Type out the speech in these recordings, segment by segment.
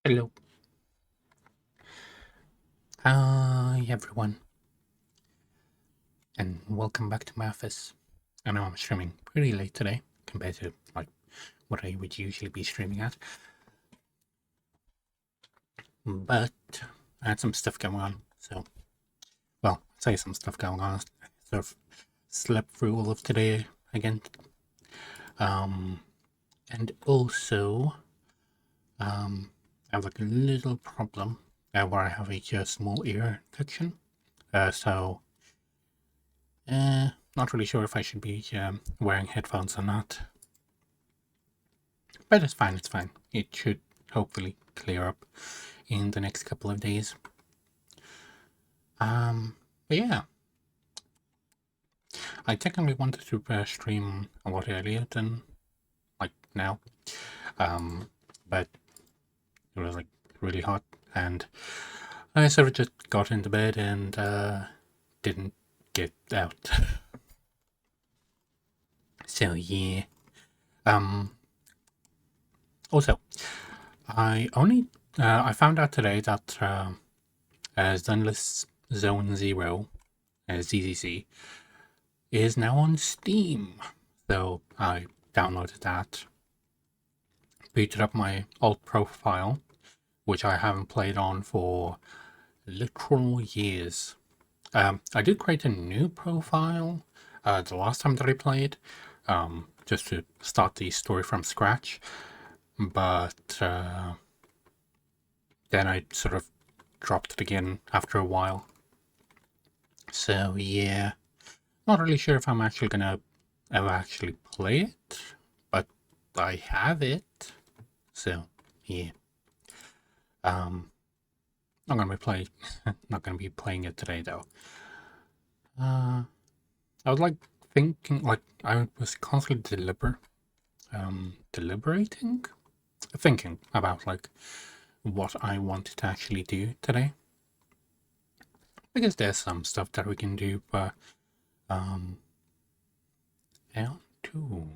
Hello. Hi, everyone, and welcome back to my office. I know I'm streaming pretty late today compared to like what I would usually be streaming at, but I had some stuff going on. So, well, I'd say some stuff going on. I sort of slept through all of today again, and also I have like a little problem where I have a small ear infection. So not really sure if I should be wearing headphones or not. But it's fine, it's fine. It should hopefully clear up in the next couple of days. But yeah. I technically wanted to stream a lot earlier than like now. But it was like really hot and I sort of just got into bed and didn't get out. So yeah. Also, I found out today that Zenless Zone Zero, ZZZ, is now on Steam. So I downloaded that, booted up my old profile, which I haven't played on for literal years. I did create a new profile the last time that I played, just to start the story from scratch, but then I sort of dropped it again after a while. So yeah, not really sure if I'm actually gonna ever actually play it, but I have it. So yeah, not gonna be not gonna be playing it today though. I was like I was constantly thinking about like what I wanted to actually do today, because there's some stuff that we can do, but L2.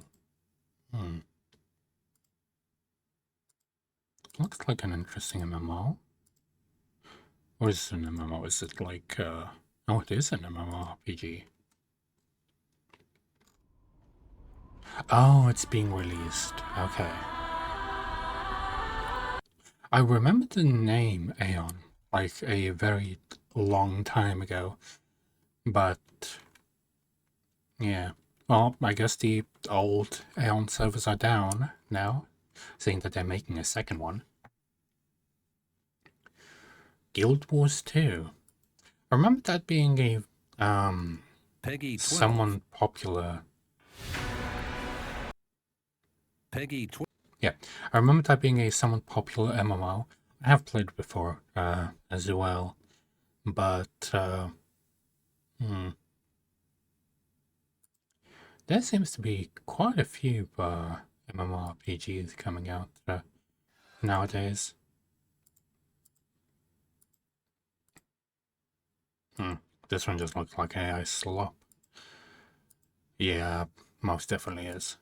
Looks like an interesting MMO. Or is it an MMO? Is it like oh, it is an MMORPG. Oh, it's being released. Okay. I remember the name Aeon, like a very long time ago, but yeah. Well, I guess the old Aeon servers are down now, seeing that they're making a second one. Guild Wars 2. I remember that being a Peggy 12. someone popular. Peggy 12. Yeah, I remember that being a somewhat popular MMO. I have played it before as well, but there seems to be quite a few MMORPGs coming out nowadays. This one just looks like AI slop. Yeah, most definitely is.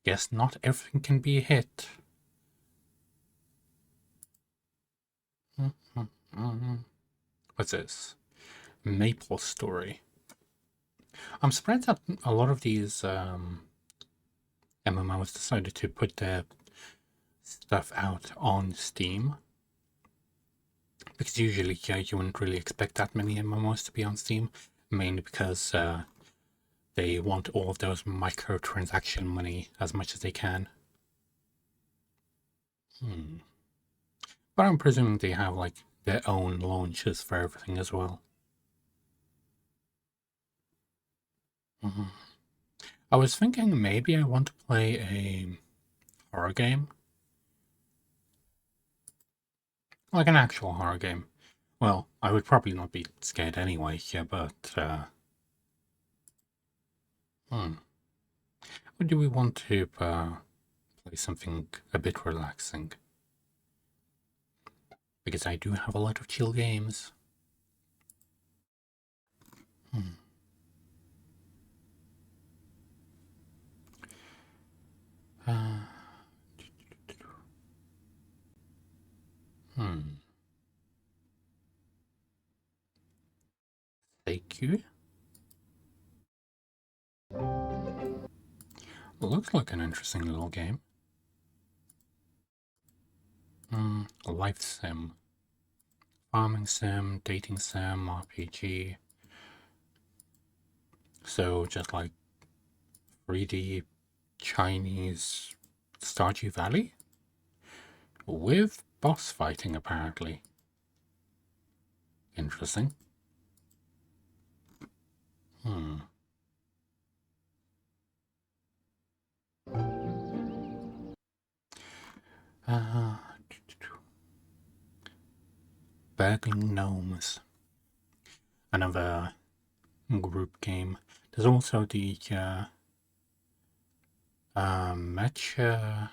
Guess not everything can be a hit. What's this? Maple Story. I'm surprised that a lot of these MMOs decided to put their stuff out on Steam, because usually you wouldn't really expect that many MMOs to be on Steam, mainly because they want all of those microtransaction money as much as they can. But I'm presuming they have like their own launches for everything as well. I was thinking maybe I want to play a horror game, like an actual horror game. Well, I would probably not be scared anyway, yeah, but or do we want to play something a bit relaxing? Because I do have a lot of chill games. Uh, Thank you. Looks like an interesting little game. Life sim. Farming sim, dating sim, RPG. So just like 3D Chinese Stardew Valley? With boss fighting, apparently. Interesting. Uh, Burgling Gnomes. Another group game. There's also the Mecha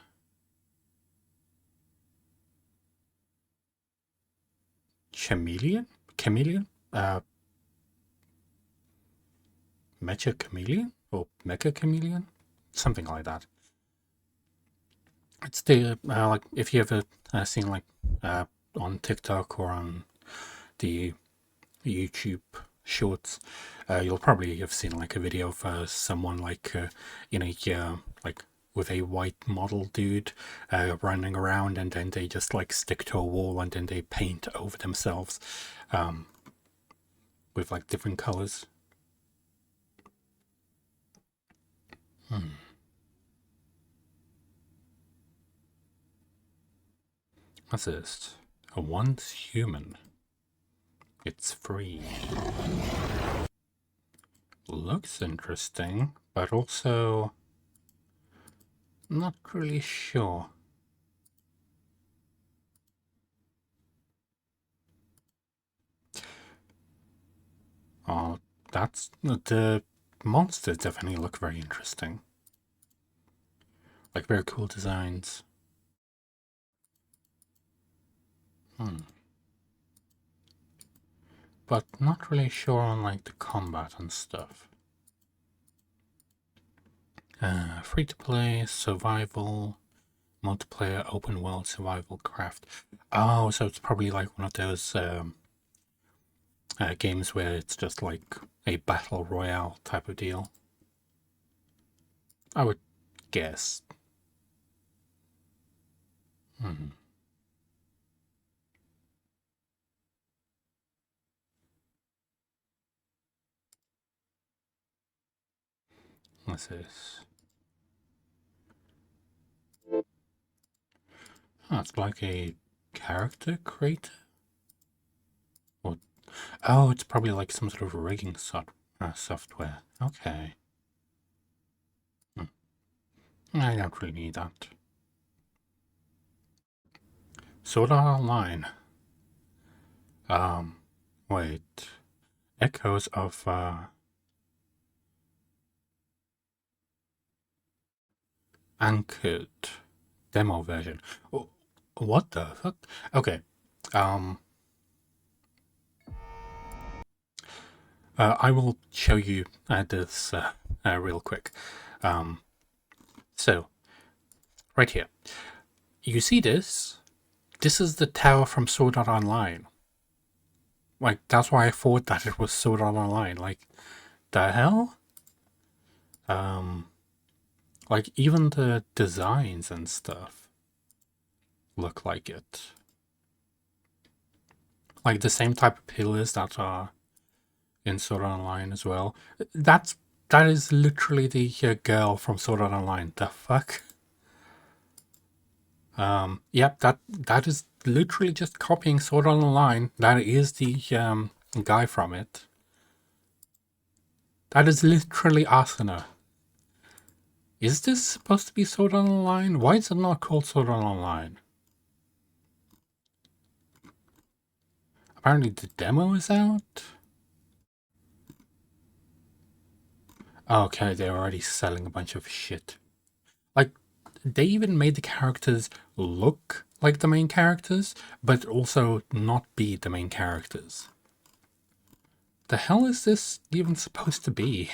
Chameleon? Chameleon? Mecha Chameleon? Or Mecha Chameleon? Something like that. It's the, like, if you ever seen, like, on TikTok or on the YouTube shorts, you'll probably have seen, like, a video of someone, like, like, with a white model dude running around, and then they just, like, stick to a wall, and then they paint over themselves with, like, different colors. What's this? A once human. It's free. Looks interesting, but also not really sure. Oh, that's the monsters definitely look very interesting. Like very cool designs. But not really sure on like the combat and stuff. Free to play, survival, multiplayer, open world, survival craft. Oh, so it's probably like one of those games where it's just like a battle royale type of deal. I would guess. What's this? Oh, it's like a character creator? Or, oh, it's probably like some sort of rigging software. Okay. I don't really need that. Sword Art Online. Wait. Echoes of, Anchored demo version. Oh, what the fuck? Okay. I will show you this real quick. So, right here. You see this? This is the tower from Sword Art Online. Like, that's why I thought that it was Sword Art Online. Like, the hell? Like, even the designs and stuff look like it. Like, the same type of pillars that are in Sword Art Online as well. That is literally the girl from Sword Art Online. The fuck? Yep, that is literally just copying Sword Art Online. That is the guy from it. That is literally Asuna. Is this supposed to be Sword Art Online? Why is it not called Sword Art Online? Apparently the demo is out. Okay, they're already selling a bunch of shit. Like, they even made the characters look like the main characters, but also not be the main characters. The hell is this even supposed to be?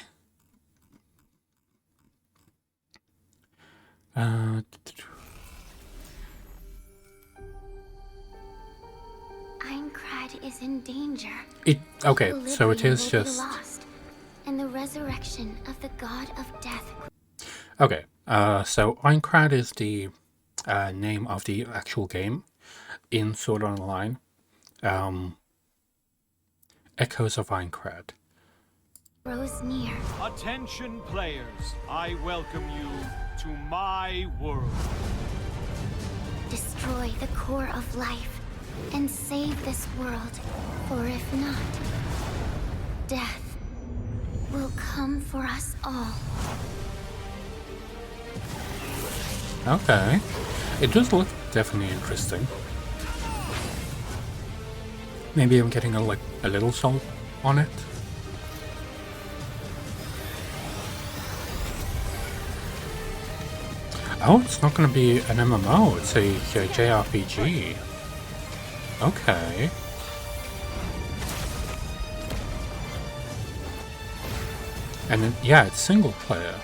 Uh, Aincrad is in danger. okay, so it Equilibrium is will just... be lost, and the resurrection of the god of death. Okay, so Aincrad is the name of the actual game in Sword Art Online. Echoes of Aincrad. Grows near. Attention players, I welcome you to my world. Destroy the core of life and save this world. For if not, death will come for us all. Okay, it does look definitely interesting. Maybe I'm getting a little soul on it. Oh, it's not going to be an MMO, it's a JRPG. Okay. And then, yeah, it's single player.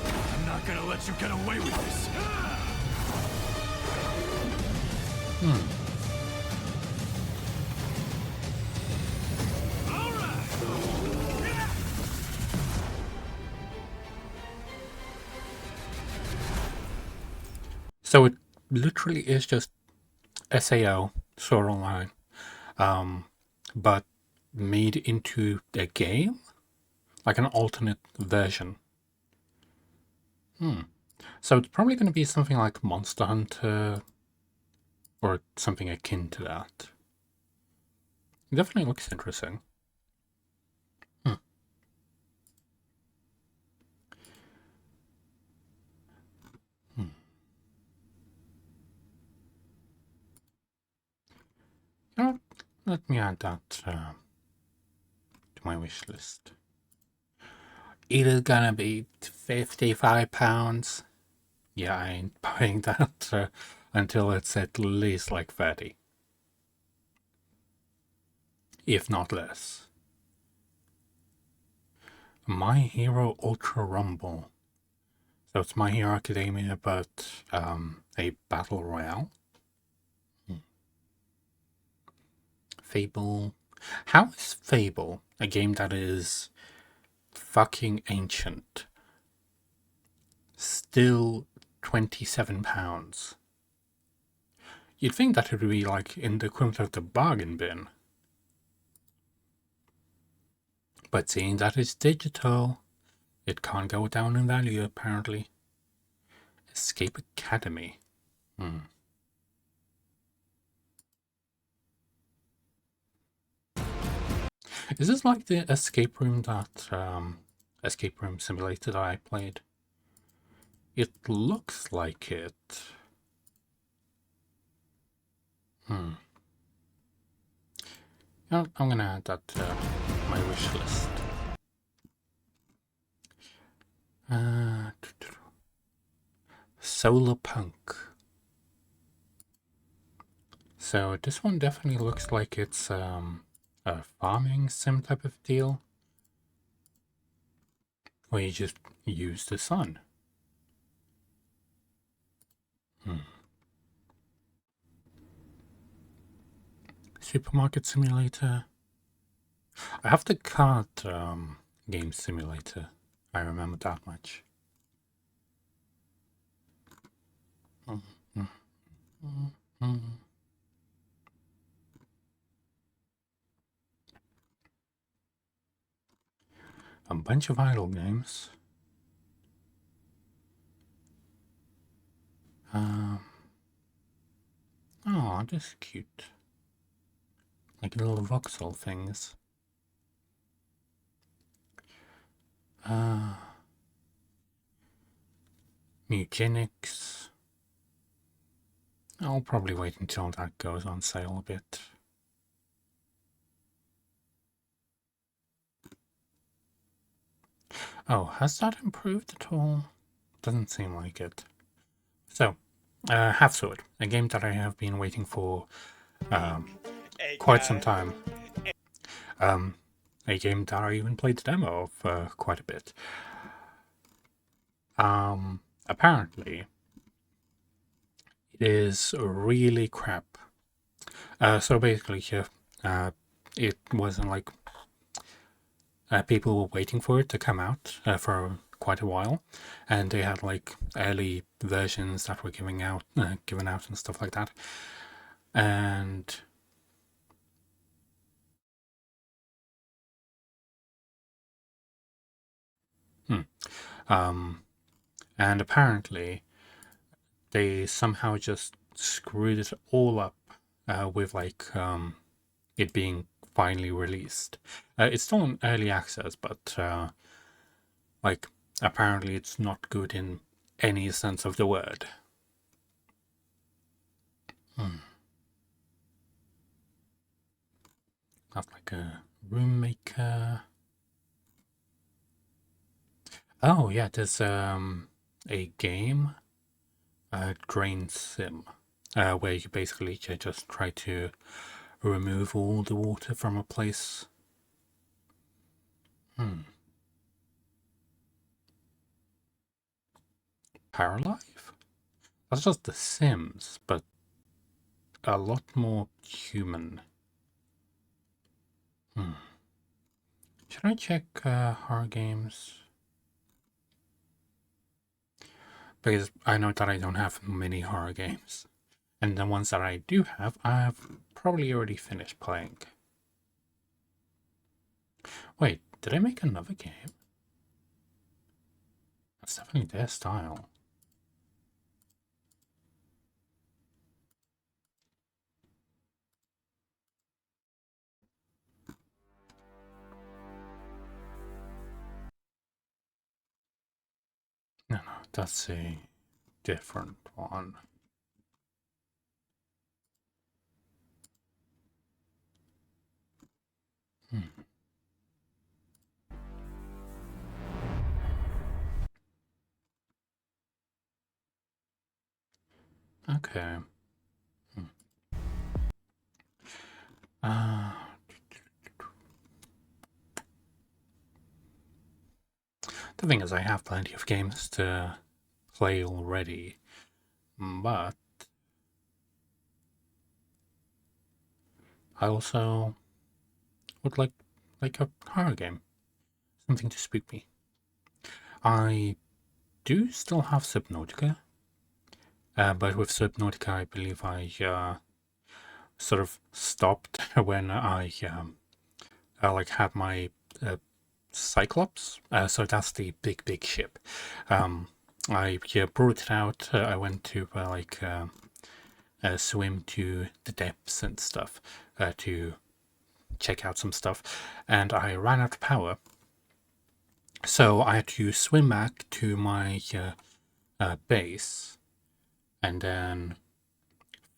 I'm not gonna let you get away with this. So it literally is just SAO, Sword Online, but made into a game? Like an alternate version. So it's probably going to be something like Monster Hunter or something akin to that. It definitely looks interesting. You know, let me add that to my wish list. It is gonna be £55. Yeah, I ain't buying that until it's at least like 30. If not less. My Hero Ultra Rumble. So it's My Hero Academia, but a battle royale. Fable. How is Fable, a game that is fucking ancient, still £27? You'd think that it would be like in the equivalent of the bargain bin. But seeing that it's digital, it can't go down in value apparently. Escape Academy. Is this like the escape room that escape room simulator that I played? It looks like it. I'm gonna add that to my wish list. Solar Punk. So this one definitely looks like it's a farming sim type of deal, where you just use the sun. Supermarket Simulator. I have the card game simulator. I remember that much. A bunch of idle games. Oh, this is cute. Like little voxel things. Eugenics. I'll probably wait until that goes on sale a bit. Oh, has that improved at all? Doesn't seem like it. So, Half Sword, a game that I have been waiting for quite some time. A game that I even played the demo of quite a bit. apparently it is really crap. So basically, it wasn't like people were waiting for it to come out for quite a while, and they had like early versions that were given out and stuff like that. And and apparently they somehow just screwed it all up with like it being finally released. It's still in early access, but like apparently it's not good in any sense of the word. That's like a room maker. Oh yeah, there's a game, Drain Sim, where you basically just try to remove all the water from a place. Paralive? That's just The Sims, but a lot more human. Should I check horror games? Because I know that I don't have many horror games. And the ones that I do have, I've probably already finished playing. Wait, did I make another game? That's definitely their style. No, that's a different one. Okay. The thing is, I have plenty of games to play already, but I also would like a horror game, something to spook me. I do still have Subnautica, but with Subnautica, I believe I sort of stopped when I like had my Cyclops. So that's the big ship. I brought it out. I went to swim to the depths and stuff to check out some stuff, and I ran out of power. So I had to swim back to my base, and then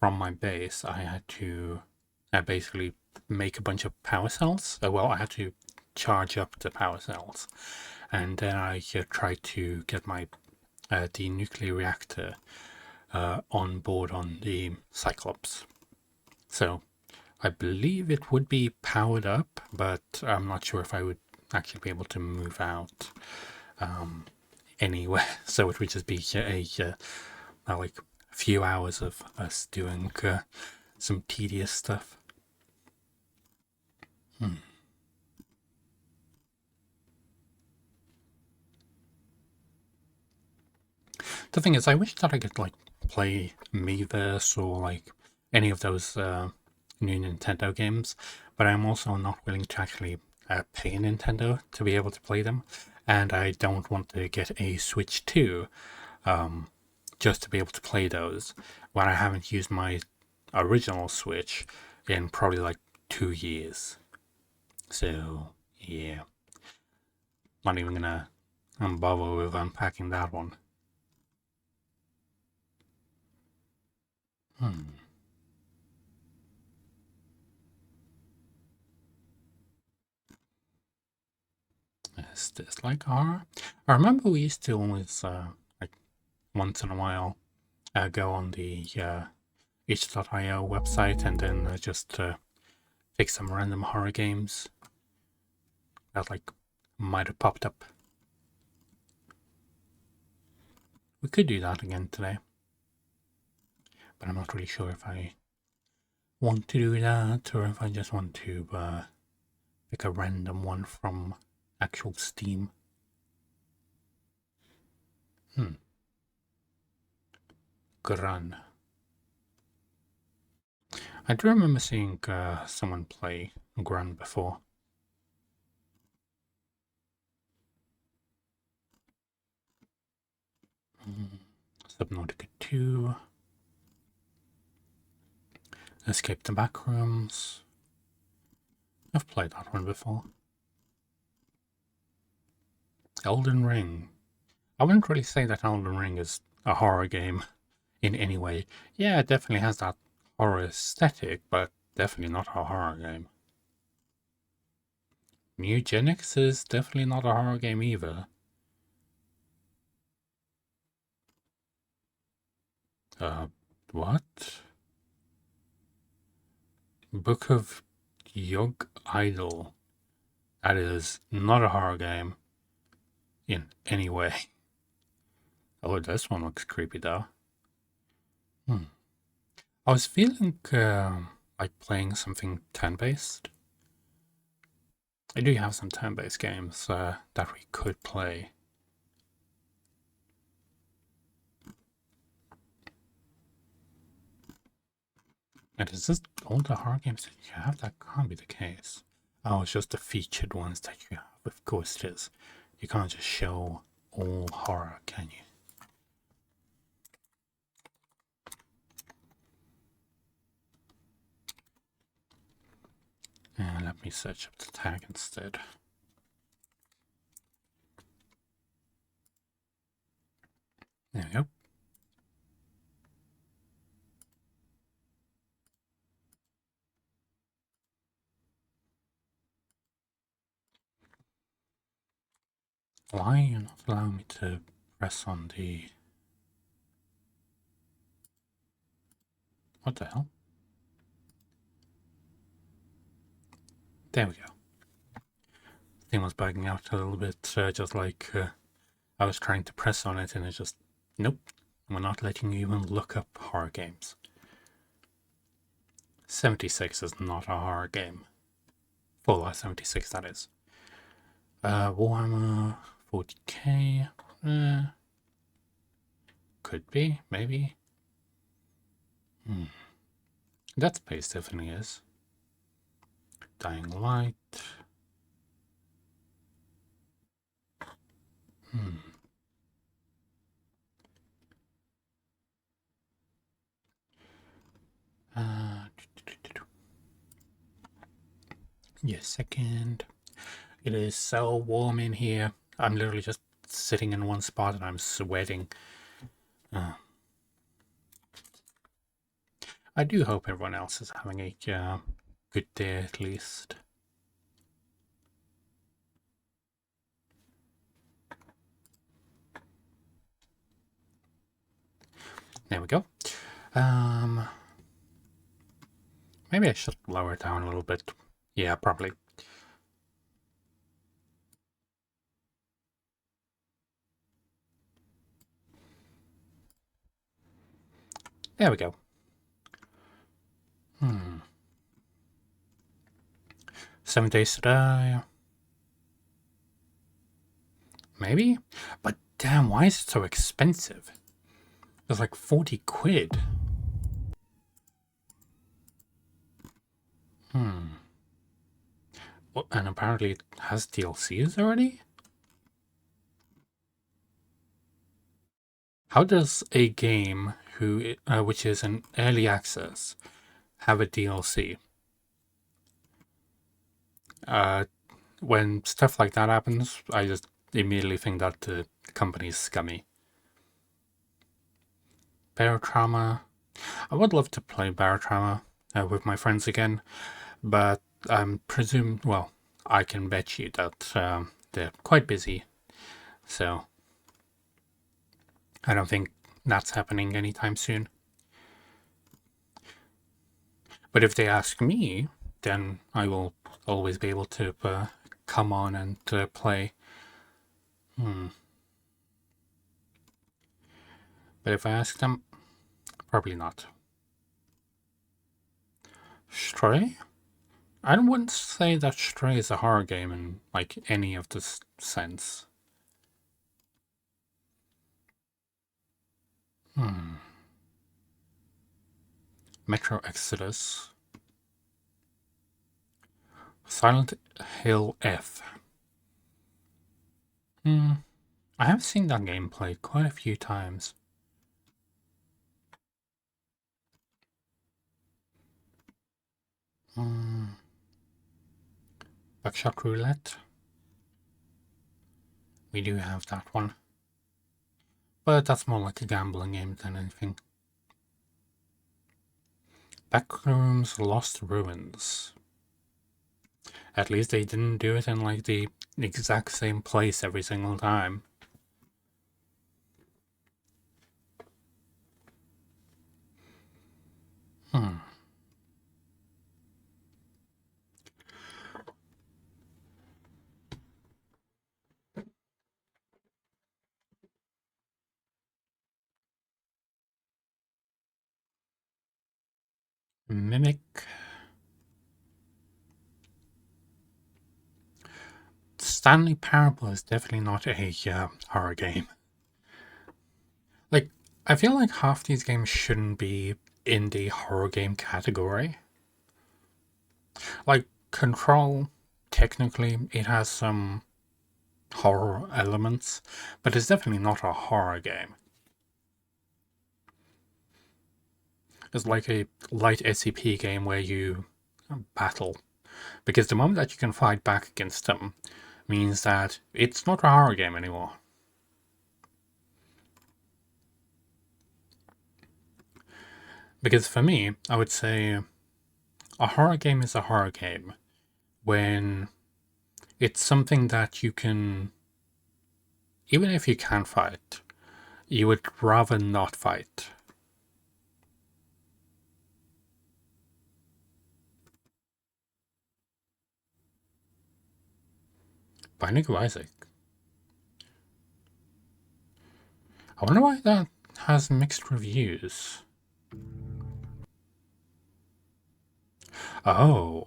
from my base I had to basically make a bunch of power cells. Well, I had to charge up the power cells, and then I tried to get my the nuclear reactor on board on the Cyclops. So I believe it would be powered up, but I'm not sure if I would actually be able to move out anywhere. So it would just be like a few hours of us doing some tedious stuff. The thing is, I wish that I could like play Miiverse or like any of those new Nintendo games, but I'm also not willing to actually pay Nintendo to be able to play them, and I don't want to get a Switch 2 just to be able to play those when I haven't used my original Switch in probably like 2 years. So yeah, not even gonna bother with unpacking that one. Is this like horror? I remember we used to always like once in a while go on the itch.io website and then just pick some random horror games that like might have popped up. We could do that again today. But I'm not really sure if I want to do that or if I just want to pick a random one from actual Steam. Grun. I do remember seeing someone play Grun before. Subnautica 2. Escape the Backrooms. I've played that one before. Elden Ring. I wouldn't really say that Elden Ring is a horror game in any way. Yeah, it definitely has that horror aesthetic, but definitely not a horror game. Newgenics is definitely not a horror game either. What? Book of Yog Idol. That is not a horror game in any way. Oh, this one looks creepy though. I was feeling like playing something turn-based. I do have some turn-based games that we could play. And is this all the horror games that you have? That can't be the case. Oh, it's just the featured ones that you have. Of course it is. You can't just show all horror, can you? And let me search up the tag instead. There we go. Why are you not allowing me to press on the... What the hell? There we go. Thing was bugging out a little bit, just like I was trying to press on it and it just... Nope, we're not letting you even look up horror games. 76 is not a horror game. Fallout 76, that is. Warhammer 40k. Could be, maybe. That space definitely is. Dying Light. Yes, second. It is so warm in here. I'm literally just sitting in one spot and I'm sweating. I do hope everyone else is having a good day at least. There we go. Maybe I should lower it down a little bit. Yeah, probably. There we go. 7 days to die. Maybe? But damn, why is it so expensive? It's like 40 quid. Well, and apparently it has DLCs already? How does a game which is an early access have a DLC? When stuff like that happens, I just immediately think that the company is scummy. Barotrauma. I would love to play Barotrauma with my friends again, but I'm well, I can bet you that they're quite busy, so I don't think that's happening anytime soon. But if they ask me, then I will always be able to come on and play. But if I ask them, probably not. Stray? I wouldn't say that Stray is a horror game in like any of this sense. Metro Exodus. Silent Hill F. I have seen that game played quite a few times. Buckshot Roulette. We do have that one. But that's more like a gambling game than anything. Backrooms Lost Ruins. At least they didn't do it in like the exact same place every single time. Mimic. Stanley Parable is definitely not a horror game. Like, I feel like half these games shouldn't be in the horror game category. Like, Control, technically, it has some horror elements, but it's definitely not a horror game. It's like a light SCP game where you battle. Because the moment that you can fight back against them means that it's not a horror game anymore. Because for me, I would say a horror game is a horror game when it's something that you can, even if you can fight, you would rather not fight. Binding of Isaac. I wonder why that has mixed reviews. Oh.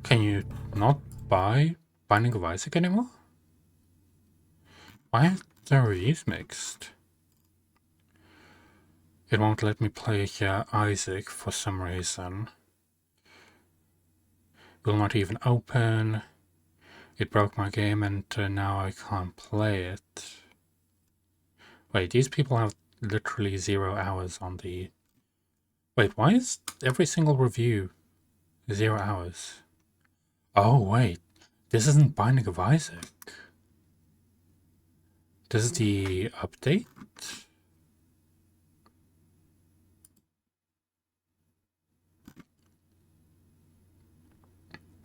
Can you not buy Binding of Isaac anymore? Why are the reviews mixed? It won't let me play Isaac for some reason. Will not even open. It broke my game and now I can't play it. Wait, these people have literally 0 hours on the... Wait, why is every single review 0 hours? Oh, wait. This isn't Binding of Isaac. This is the update?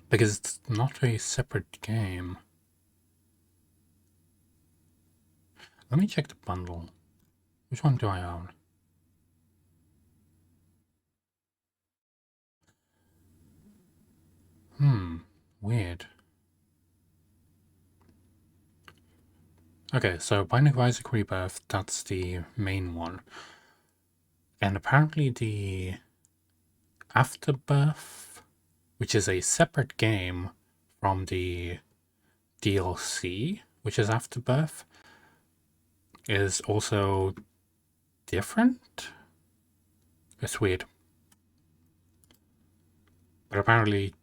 Because it's not a separate game. Let me check the bundle. Which one do I own? Weird. Okay, so Binding of Isaac Rebirth, that's the main one. And apparently the Afterbirth, which is a separate game from the DLC, which is Afterbirth, is also different? It's weird. But apparently...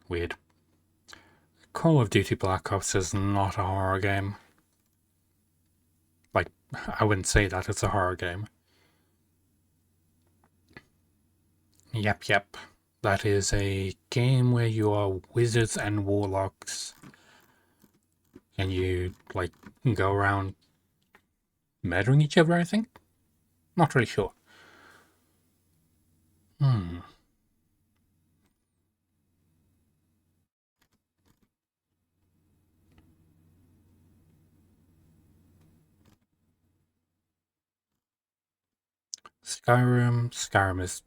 Weird. Call of Duty Black Ops is not a horror game. Like, I wouldn't say that it's a horror game. Yep. That is a game where you are wizards and warlocks. And you, like, go around murdering each other, I think? Not really sure. Skyrim is...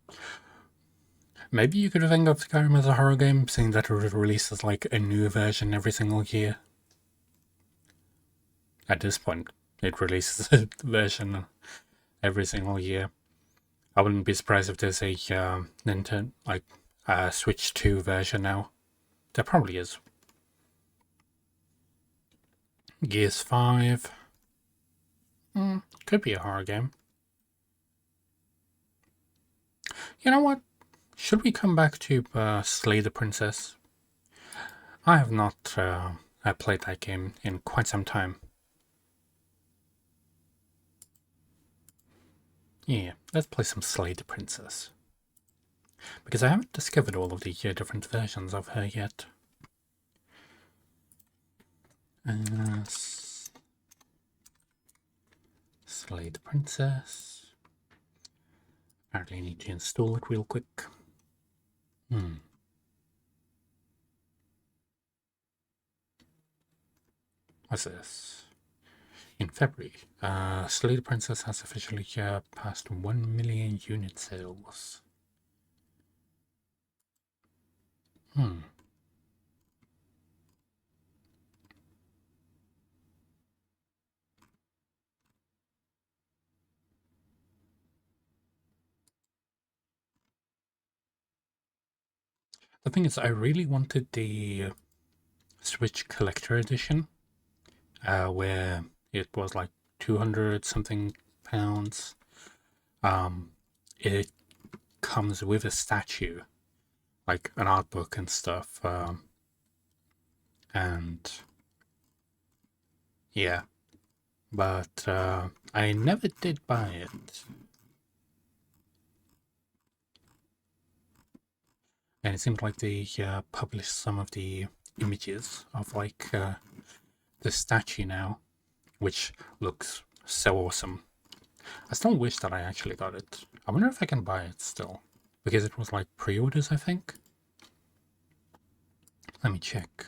Maybe you could think of Skyrim as a horror game, seeing that it releases like a new version every single year. At this point, it releases a version every single year. I wouldn't be surprised if there's a Nintendo, like Switch 2 version now. There probably is. Gears 5. Could be a horror game. You know what? Should we come back to Slay the Princess? I have not played that game in quite some time. Yeah, let's play some Slay the Princess. Because I haven't discovered all of the different versions of her yet. Slay the Princess. Apparently I need to install it real quick. What's this? In February, Slay the Princess has officially passed 1 million unit sales. The thing is, I really wanted the Switch Collector Edition, where it was like 200 something pounds. It comes with a statue, like an art book and stuff, and yeah, but I never did buy it. And it seems like they published some of the images of like the statue now, which looks so awesome. I still wish that I actually got it. I wonder if I can buy it still, because it was like pre-orders, I think. Let me check.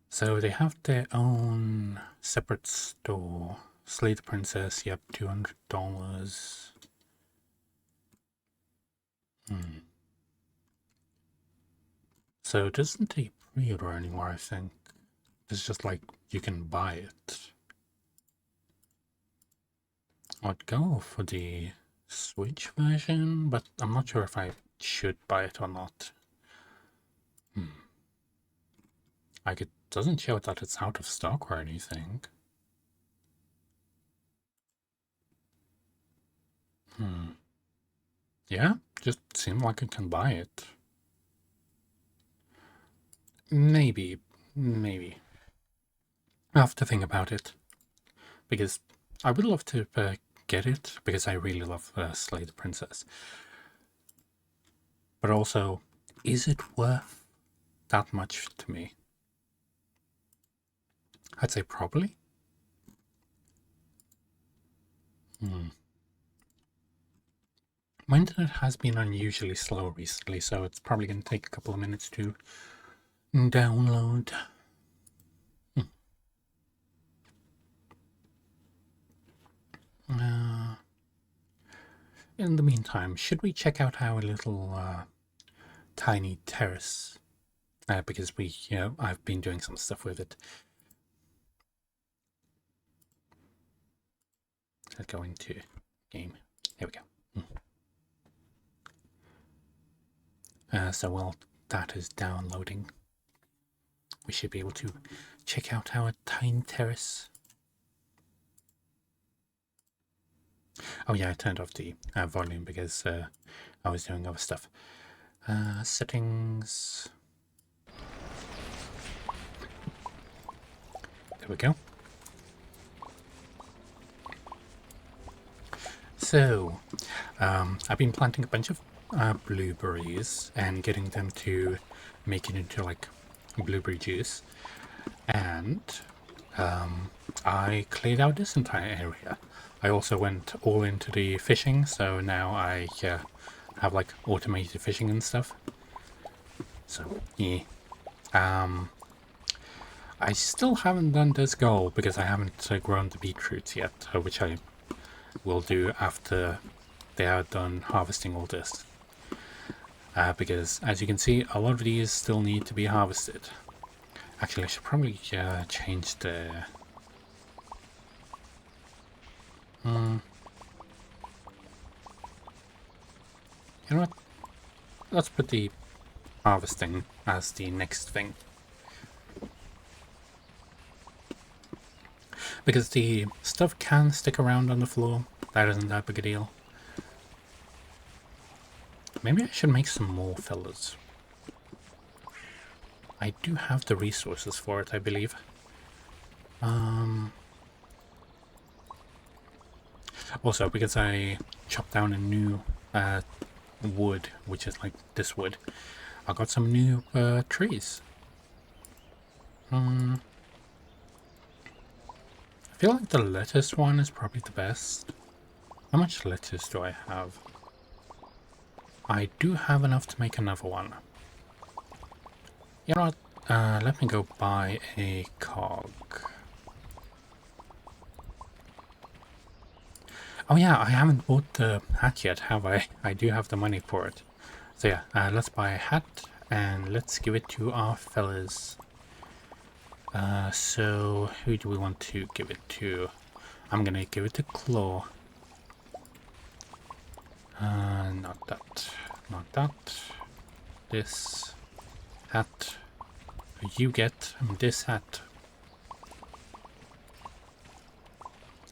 So they have their own separate store. Slay the Princess, yep, $200. So it isn't a pre-order anymore, I think. It's just like you can buy it. I'd go for the Switch version, but I'm not sure if I should buy it or not. Like, it doesn't show that it's out of stock or anything. Yeah, just seemed like I can buy it. Maybe. I have to think about it. Because I would love to get it, because I really love Slay the Princess. But also, is it worth that much to me? I'd say probably. My internet has been unusually slow recently, so it's probably going to take a couple of minutes to download. In the meantime, should we check out our little tiny terrace? Because I've been doing some stuff with it. Let's go into game. Here we go. So while that is downloading, we should be able to check out our tiny terrace. Oh yeah, I turned off the volume because I was doing other stuff. Settings. There we go. So, I've been planting a bunch of blueberries and getting them to make it into like blueberry juice. And I cleared out this entire area. I also went all into the fishing, so now I have like automated fishing and stuff. So yeah, I still haven't done this goal because I haven't grown the beetroots yet, which I will do after they are done harvesting all this. Because as you can see, a lot of these still need to be harvested. Actually, I should probably change the... You know what? Let's put the harvesting as the next thing. Because the stuff can stick around on the floor. That isn't that big a deal. Maybe I should make some more fillers. I do have the resources for it, I believe. Also, because I chopped down a new wood, which is like this wood, I got some new trees. I feel like the lettuce one is probably the best. How much lettuce do I have? I do have enough to make another one. You know what? Let me go buy a cog. Oh yeah, I haven't bought the hat yet, have I? I do have the money for it. So yeah, let's buy a hat and let's give it to our fellas. So who do we want to give it to? I'm gonna give it to Claw. Not that. Not that. This hat. You get this hat.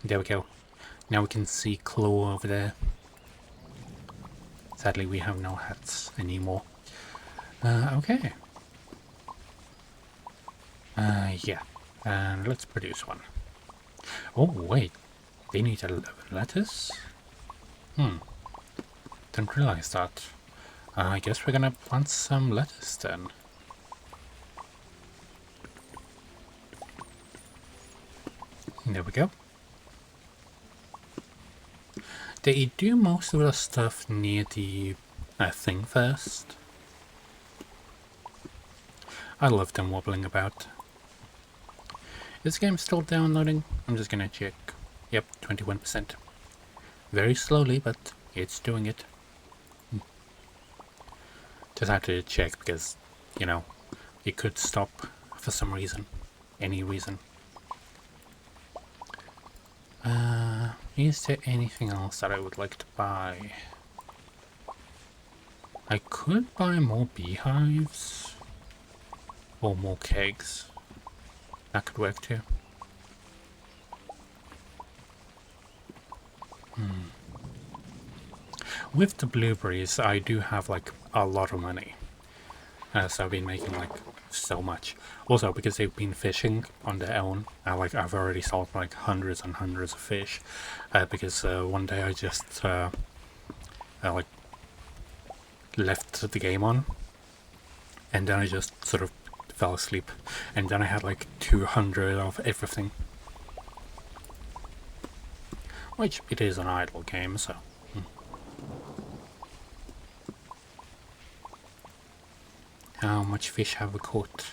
There we go. Now we can see Claw over there. Sadly, we have no hats anymore. Okay. Yeah. And let's produce one. Oh, wait. They need a lettuce? Didn't realize that. I guess we're gonna plant some lettuce then. There we go. They do most of the stuff near the thing first. I love them wobbling about. Is the game still downloading? I'm just gonna check. Yep, 21%. Very slowly, but it's doing it. Just had to check because, you know, it could stop for some reason. Any reason. Is there anything else that I would like to buy? I could buy more beehives. Or more kegs. That could work too. With the blueberries, I do have like a lot of money. So I've been making like so much. Also, because they've been fishing on their own, I've already sold like hundreds and hundreds of fish. Because one day I just like left the game on, and then I just sort of fell asleep, and then I had like 200 of everything. Which it is an idle game, so. How much fish have we caught?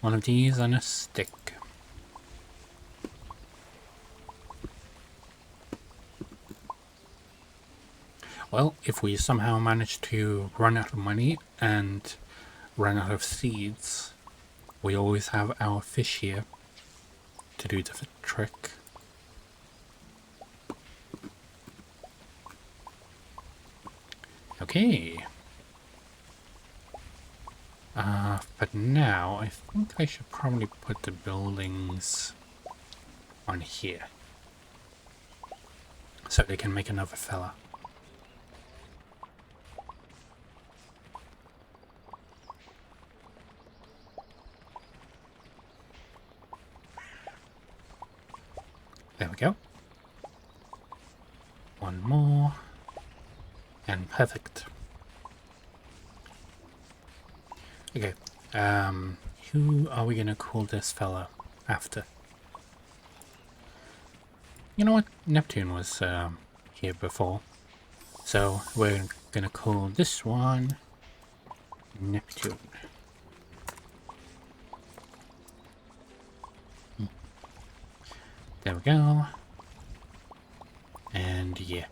One of these on a stick. Well, if we somehow manage to run out of money and run out of seeds, we always have our fish here to do the trick. Okay. But now I think I should probably put the buildings on here so they can make another fella. There we go. One more. And perfect. Okay. Who are we gonna call this fella after? You know what? Neptune was here before. So we're gonna call this one Neptune. There we go. And yeah,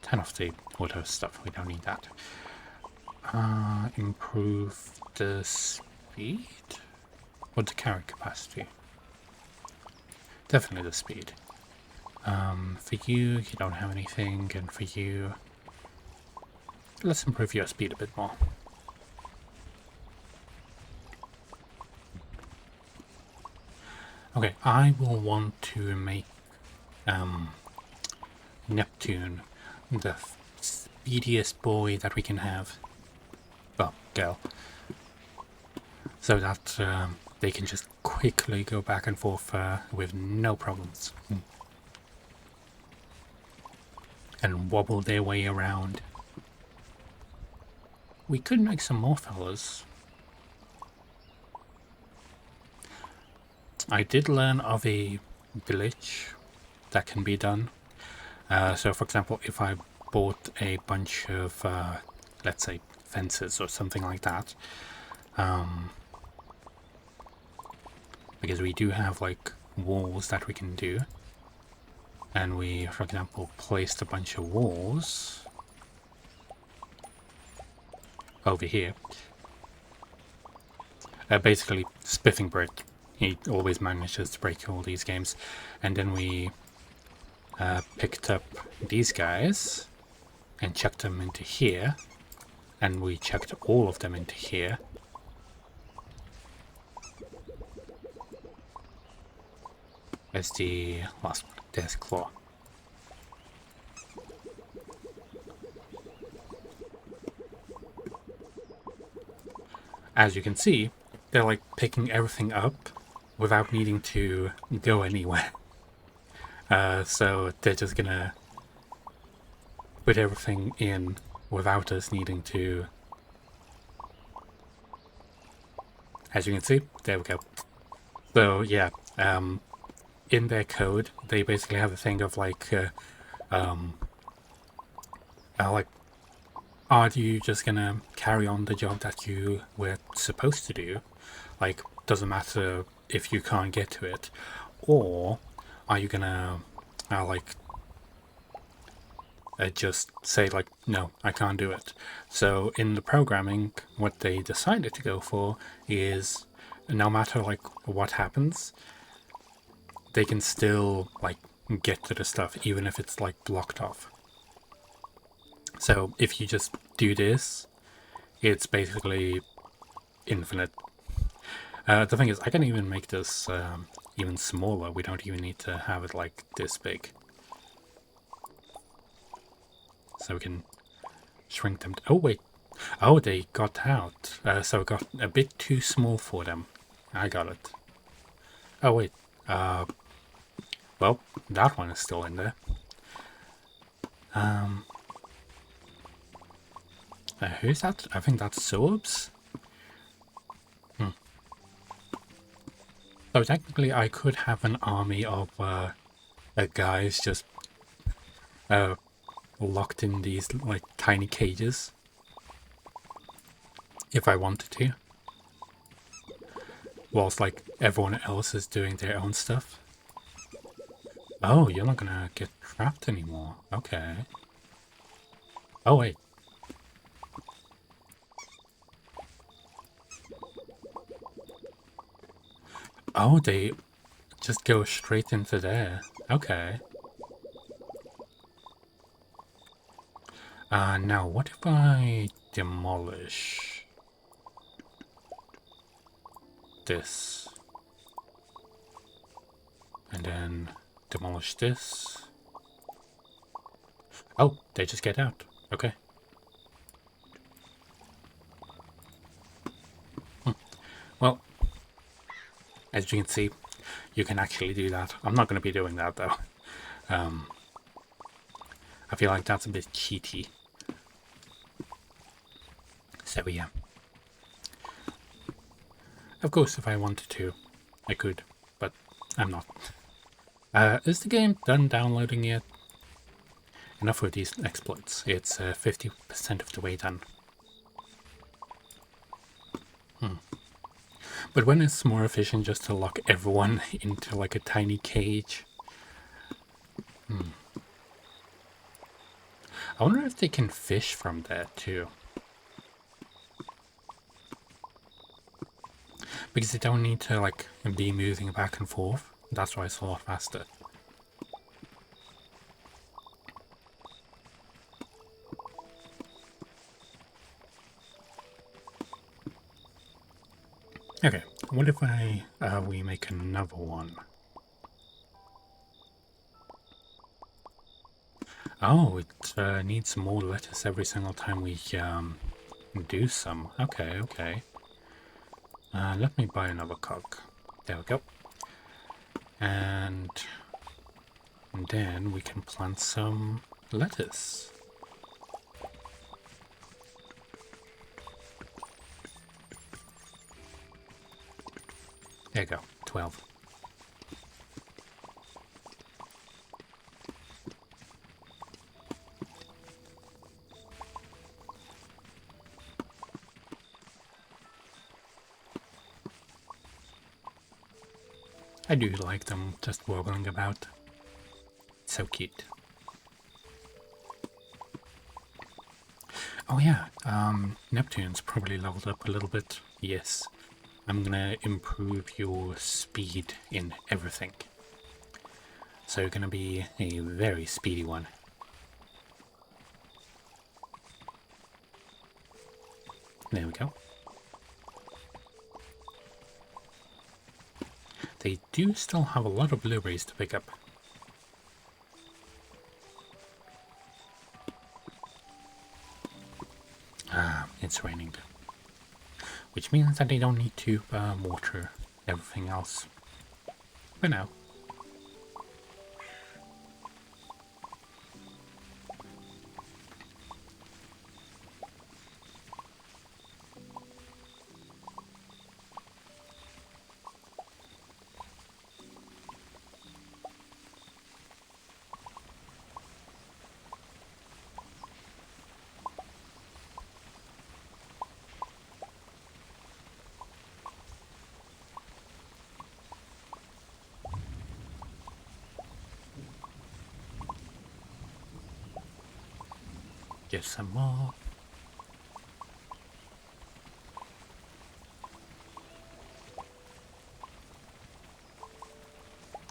10 of the auto stuff. We don't need that. Improve the speed? Or the carry capacity? Definitely the speed. For you don't have anything, and for you, let's improve your speed a bit more. Okay, I will want to make Neptune the speediest boy that we can have. Well, girl. So that they can just quickly go back and forth with no problems. And wobble their way around. We could make some more fellas. I did learn of a glitch that can be done. So for example, if I bought a bunch of, let's say, fences or something like that, because we do have like walls that we can do, and we, for example, placed a bunch of walls over here. Basically, Spiffing Brit, he always manages to break all these games, and then we picked up these guys and chucked them into here, and we chucked all of them into here. As the last one, there's Claw. As you can see, they're like picking everything up without needing to go anywhere. So they're just gonna put everything in without us needing to. As you can see, there we go. So yeah, in their code, they basically have a thing of like, are you just gonna carry on the job that you were supposed to do? Like, doesn't matter if you can't get to it, or are you gonna just say like, no, I can't do it? So in the programming, what they decided to go for is, no matter like what happens, they can still like get to the stuff even if it's like blocked off. So if you just do this, it's basically infinite. The thing is, I can even make this even smaller. We don't even need to have it like this big. So we can shrink them. Oh wait, oh, they got out. So it got a bit too small for them. I got it. Oh wait, well, that one is still in there. Who's that? I think that's Sorbs. So technically I could have an army of guys just locked in these like tiny cages if I wanted to, whilst like everyone else is doing their own stuff. Oh, you're not gonna get trapped anymore. Okay. Oh wait. Oh, they just go straight into there. Okay. Now what if I demolish this? And then demolish this. Oh, they just get out. Okay. Well, as you can see, you can actually do that. I'm not going to be doing that though. I feel like that's a bit cheaty. So yeah. Of course, if I wanted to, I could, but I'm not. Is the game done downloading yet? Enough with these exploits. It's 50% of the way done. But when it's more efficient just to lock everyone into like a tiny cage? I wonder if they can fish from there too. Because they don't need to like be moving back and forth. That's why it's a lot faster. Okay, what if we make another one? Oh, it needs more lettuce every single time we do some. Okay, okay. Let me buy another cock. There we go. And then we can plant some lettuce. There you go, 12. I do like them just wobbling about. So cute. Oh yeah, Neptune's probably leveled up a little bit. Yes. I'm gonna improve your speed in everything. So you're gonna be a very speedy one. There we go. They do still have a lot of blueberries to pick up. Ah, it's raining. Which means that they don't need to water everything else. For now. Get some more.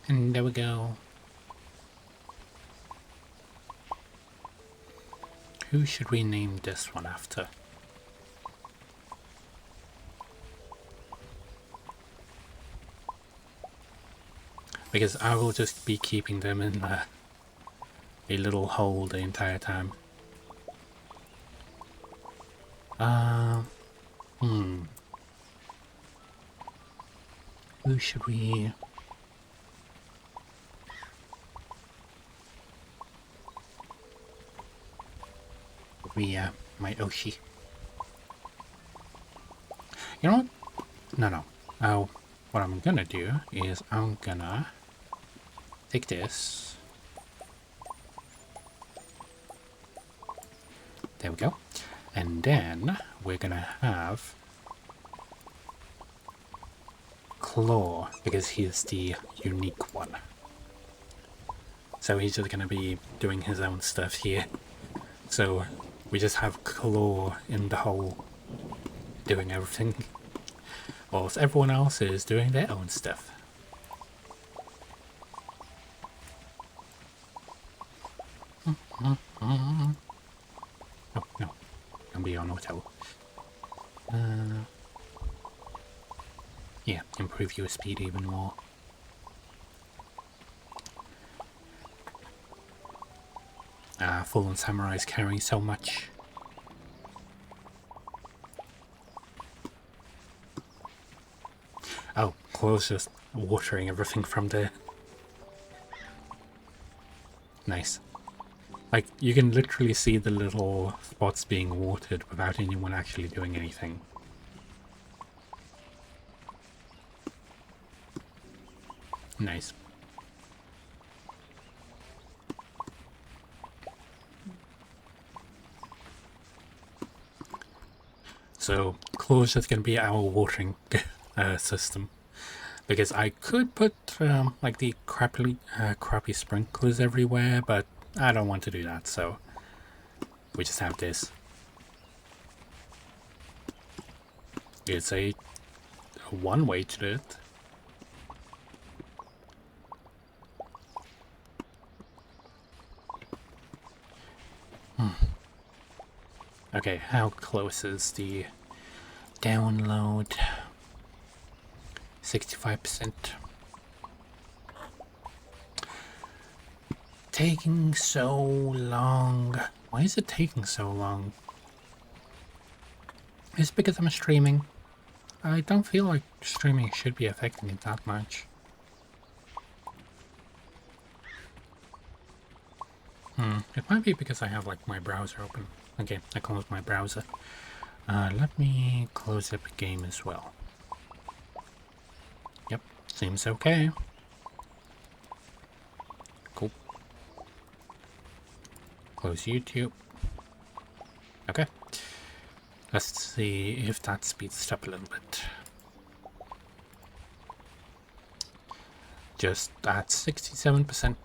And there we go. Who should we name this one after? Because I will just be keeping them in a little hole the entire time. Who should we... my Oshi. You know what? No. Oh, what I'm gonna do is I'm gonna take this. There we go. And then we're gonna have Claw, because he's the unique one. So he's just gonna be doing his own stuff here. So we just have Claw in the hole doing everything, whilst everyone else is doing their own stuff. Oh no, don't be on auto. Yeah, improve your speed even more. Fallen Samurai's carrying so much. Oh, Claw's just watering everything from there. Nice. Like, you can literally see the little spots being watered without anyone actually doing anything. Nice. So, Claw's just going to be our watering system. Because I could put like the crappy sprinklers everywhere, but I don't want to do that, so we just have this. It's a one way to do it. Okay, how close is the download? 65%. Taking so long. Why is it taking so long? Is it because I'm streaming? I don't feel like streaming should be affecting it that much. It might be because I have like my browser open. Okay, I closed my browser. Let me close up the game as well. Yep, seems okay. Cool. Close YouTube. Okay. Let's see if that speeds it up a little bit. Just at 67%.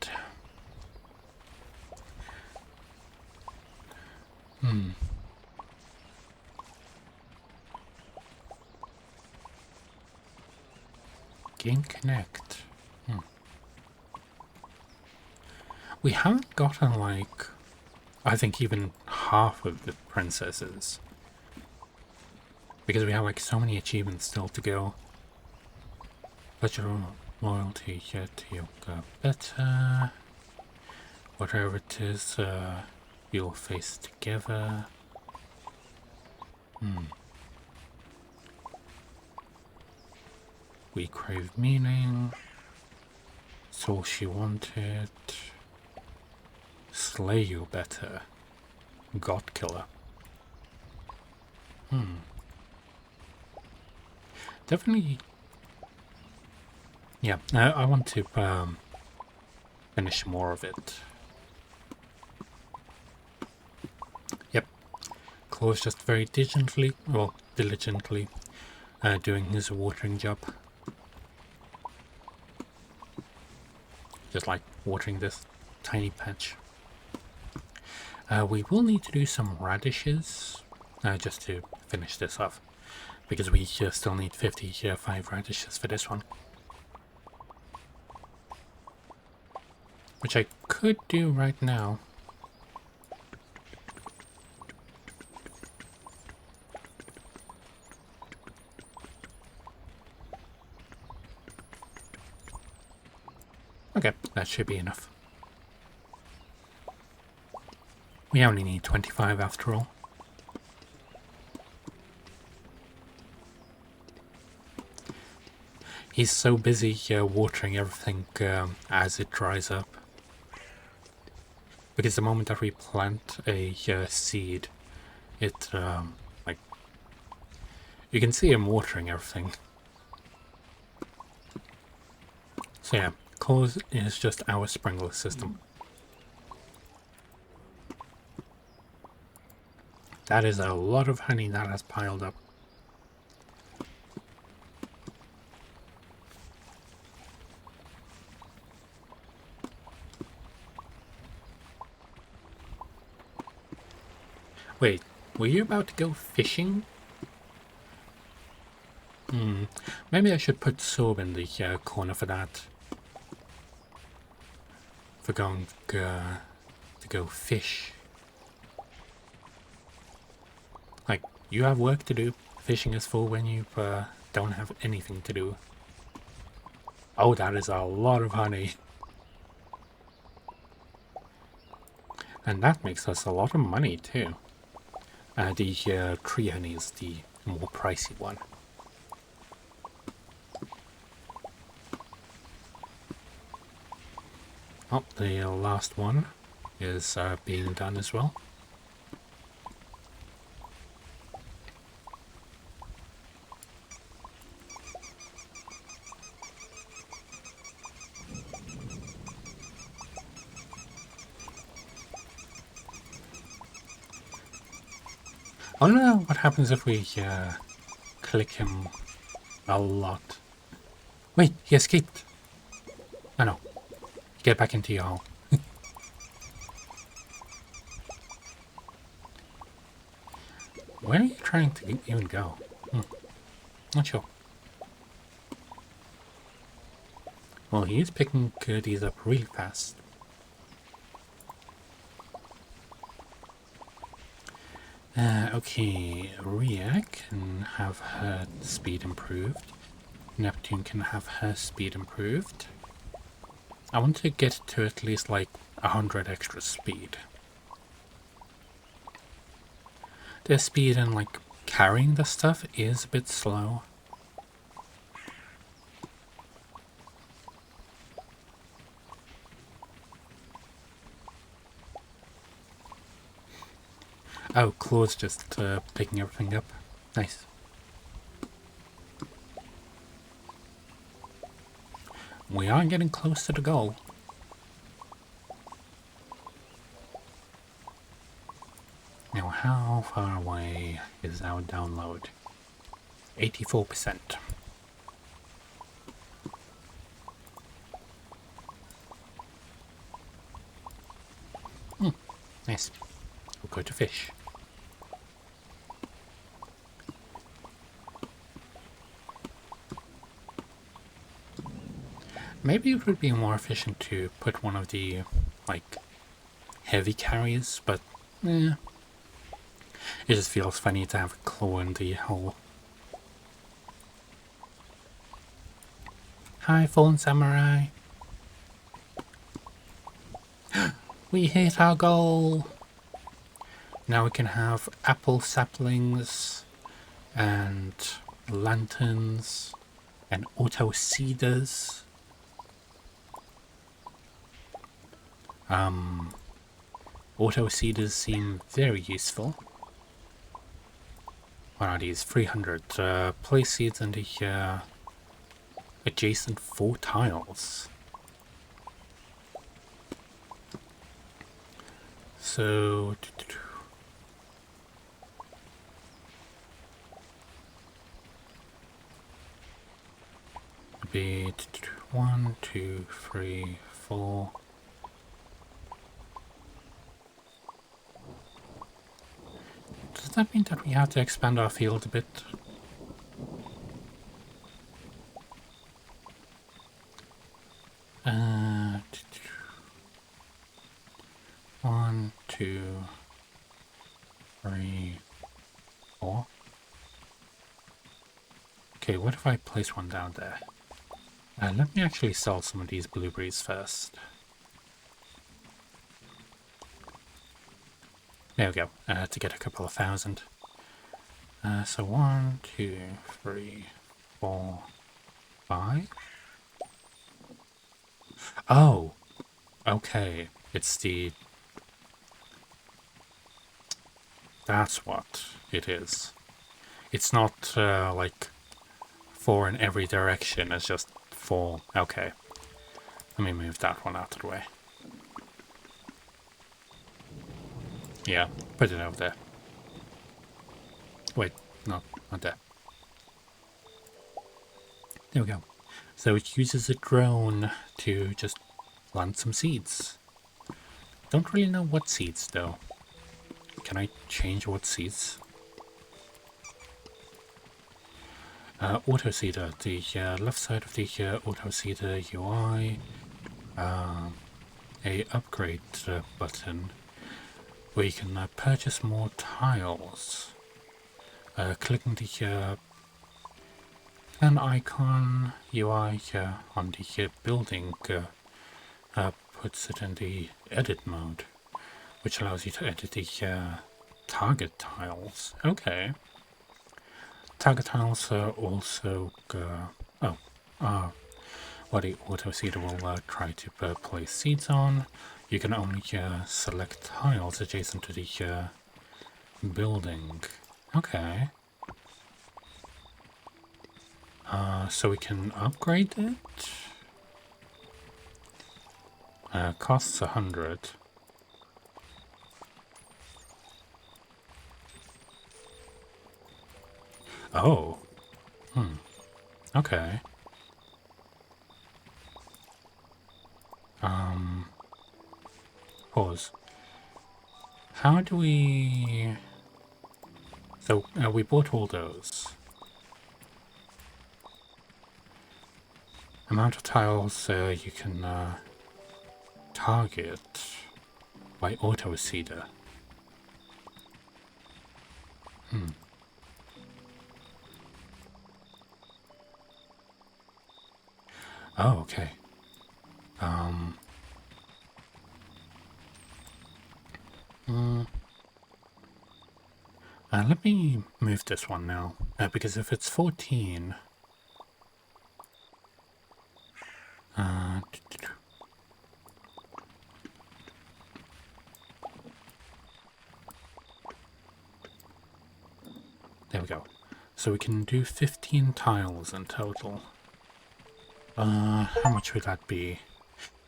Game Connect. We haven't gotten like, I think even half of the princesses. Because we have like so many achievements still to go. Let your loyalty get you better. Whatever it is, you'll face together. We crave meaning. It's all she wanted. Slay you better. God killer. Definitely. Yeah, I want to finish more of it. Yep. Claw's just very diligently doing his watering job. Just like watering this tiny patch. We will need to do some radishes just to finish this off. Because we still need 55 radishes for this one. Which I could do right now. Okay, that should be enough. We only need 25 after all. He's so busy watering everything as it dries up. Because the moment that we plant a seed, it, like, you can see him watering everything. So yeah, Claws is just our sprinkler system. That is a lot of honey that has piled up. Wait, were you about to go fishing? Maybe I should put Sorb in the corner for that. For going to go fish. Like, you have work to do. Fishing is for when you don't have anything to do. Oh, that is a lot of honey. And that makes us a lot of money too. The tree honey is the more pricey one. Oh, the last one is being done as well. I don't know what happens if we click him a lot. Wait, he escaped. Oh no. Get back into your hole. where are you trying to even go? Not sure. Well, he is picking these up really fast. Okay, Rhea can have her speed improved. Neptune can have her speed improved. I want to get to at least like 100 extra speed. Their speed and like carrying the stuff is a bit slow. Oh, Claw's just picking everything up. Nice. We are getting close to the goal. Now, how far away is our download? 84%. Nice. We'll go to fish. Maybe it would be more efficient to put one of the, like, heavy carries, but, it just feels funny to have a claw in the hole. Hi, Fallen Samurai. We hit our goal! Now we can have apple saplings, and lanterns, and auto seeders. Auto seeders seem very useful. What are these? 300. Place seeds in the adjacent 4 tiles. So be 1, 2, 3, 4. Does that mean that we have to expand our field a bit? One, 2, 3, 4. Okay, what if I place one down there? Let me actually sell some of these blueberries first. There we go, to get a couple of thousand. So 1, 2, 3, 4, 5. Oh! Okay, it's the... That's what it is. It's not, like, 4 in every direction, it's just 4. Okay. Let me move that one out of the way. Yeah, put it over there. Wait, no, not there. There we go. So it uses a drone to just plant some seeds. Don't really know what seeds though. Can I change what seeds? Auto seeder, the left side of the auto seeder UI, a upgrade button where you can purchase more tiles. Clicking the an icon UI on the building puts it in the edit mode, which allows you to edit the target tiles. Okay. Target tiles also what the auto seeder will try to place seeds on. You can only select tiles adjacent to the building. Okay. So we can upgrade it. Costs 100. Oh. Okay. Pause. How do we So we bought all those. Amount of tiles you can target by auto seeder. Oh, okay. Let me move this one now, because if it's 14... there we go. So we can do 15 tiles in total. How much would that be?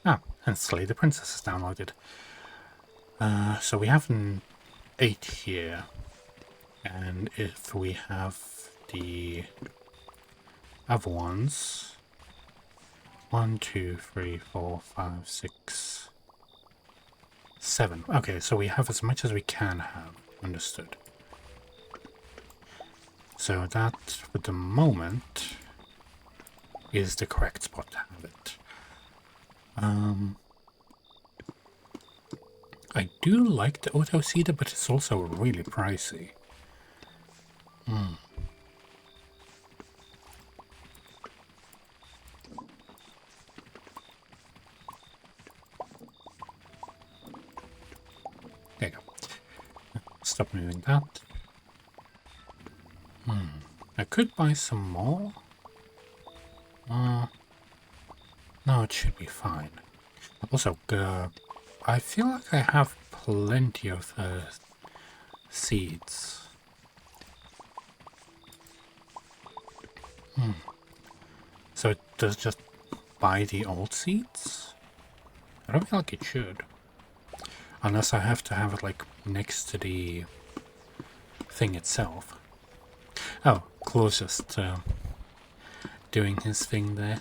Ah, and Slay the Princess is downloaded. So we have an 8 here. And if we have the other ones... 1, 2, 3, 4, 5, 6, 7. Okay, so we have as much as we can have. Understood. So that, for the moment, is the correct spot to have it. I do like the auto seeder, but it's also really pricey. There you go. Stop moving that. I could buy some more. No, it should be fine. Also, I feel like I have plenty of seeds. So it does just buy the old seeds? I don't feel like it should. Unless I have to have it like next to the thing itself. Oh, Claw's just doing his thing there.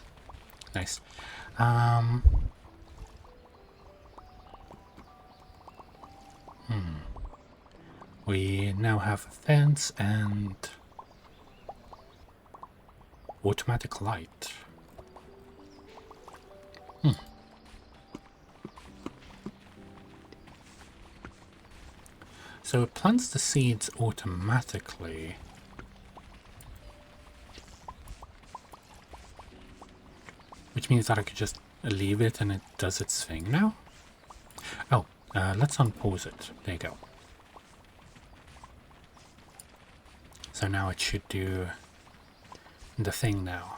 Nice. We now have a fence and automatic light. So it plants the seeds automatically. Which means that I could just leave it and it does its thing now. Oh, let's unpause it. There you go. So now it should do the thing now.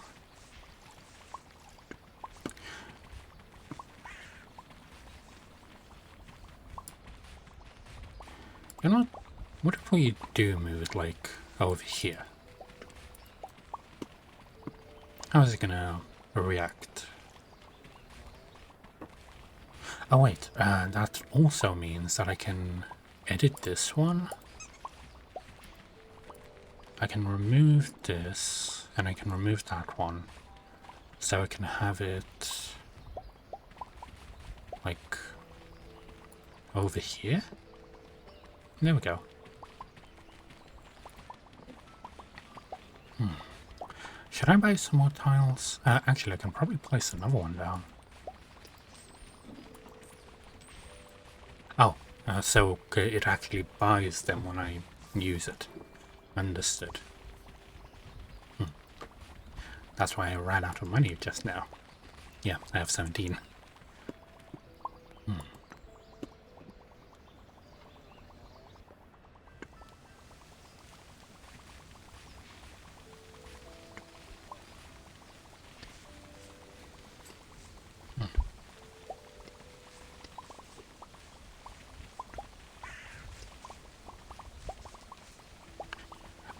You know what if we do move it like over here? How is it gonna react? Oh wait, that also means that I can edit this one. I can remove this, and I can remove that one. So I can have it like over here. There we go. Should I buy some more tiles? Actually, I can probably place another one down. Oh, so it actually buys them when I use it. Understood. That's why I ran out of money just now. Yeah, I have 17.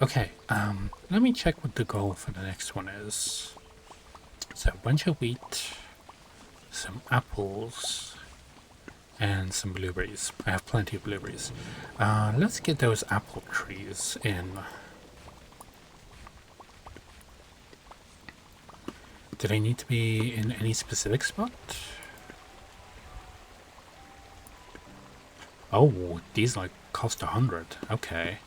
Okay, let me check what the goal for the next one is. So a bunch of wheat, some apples, and some blueberries. I have plenty of blueberries. Let's get those apple trees in. Do they need to be in any specific spot? Oh, these like cost 100. Okay.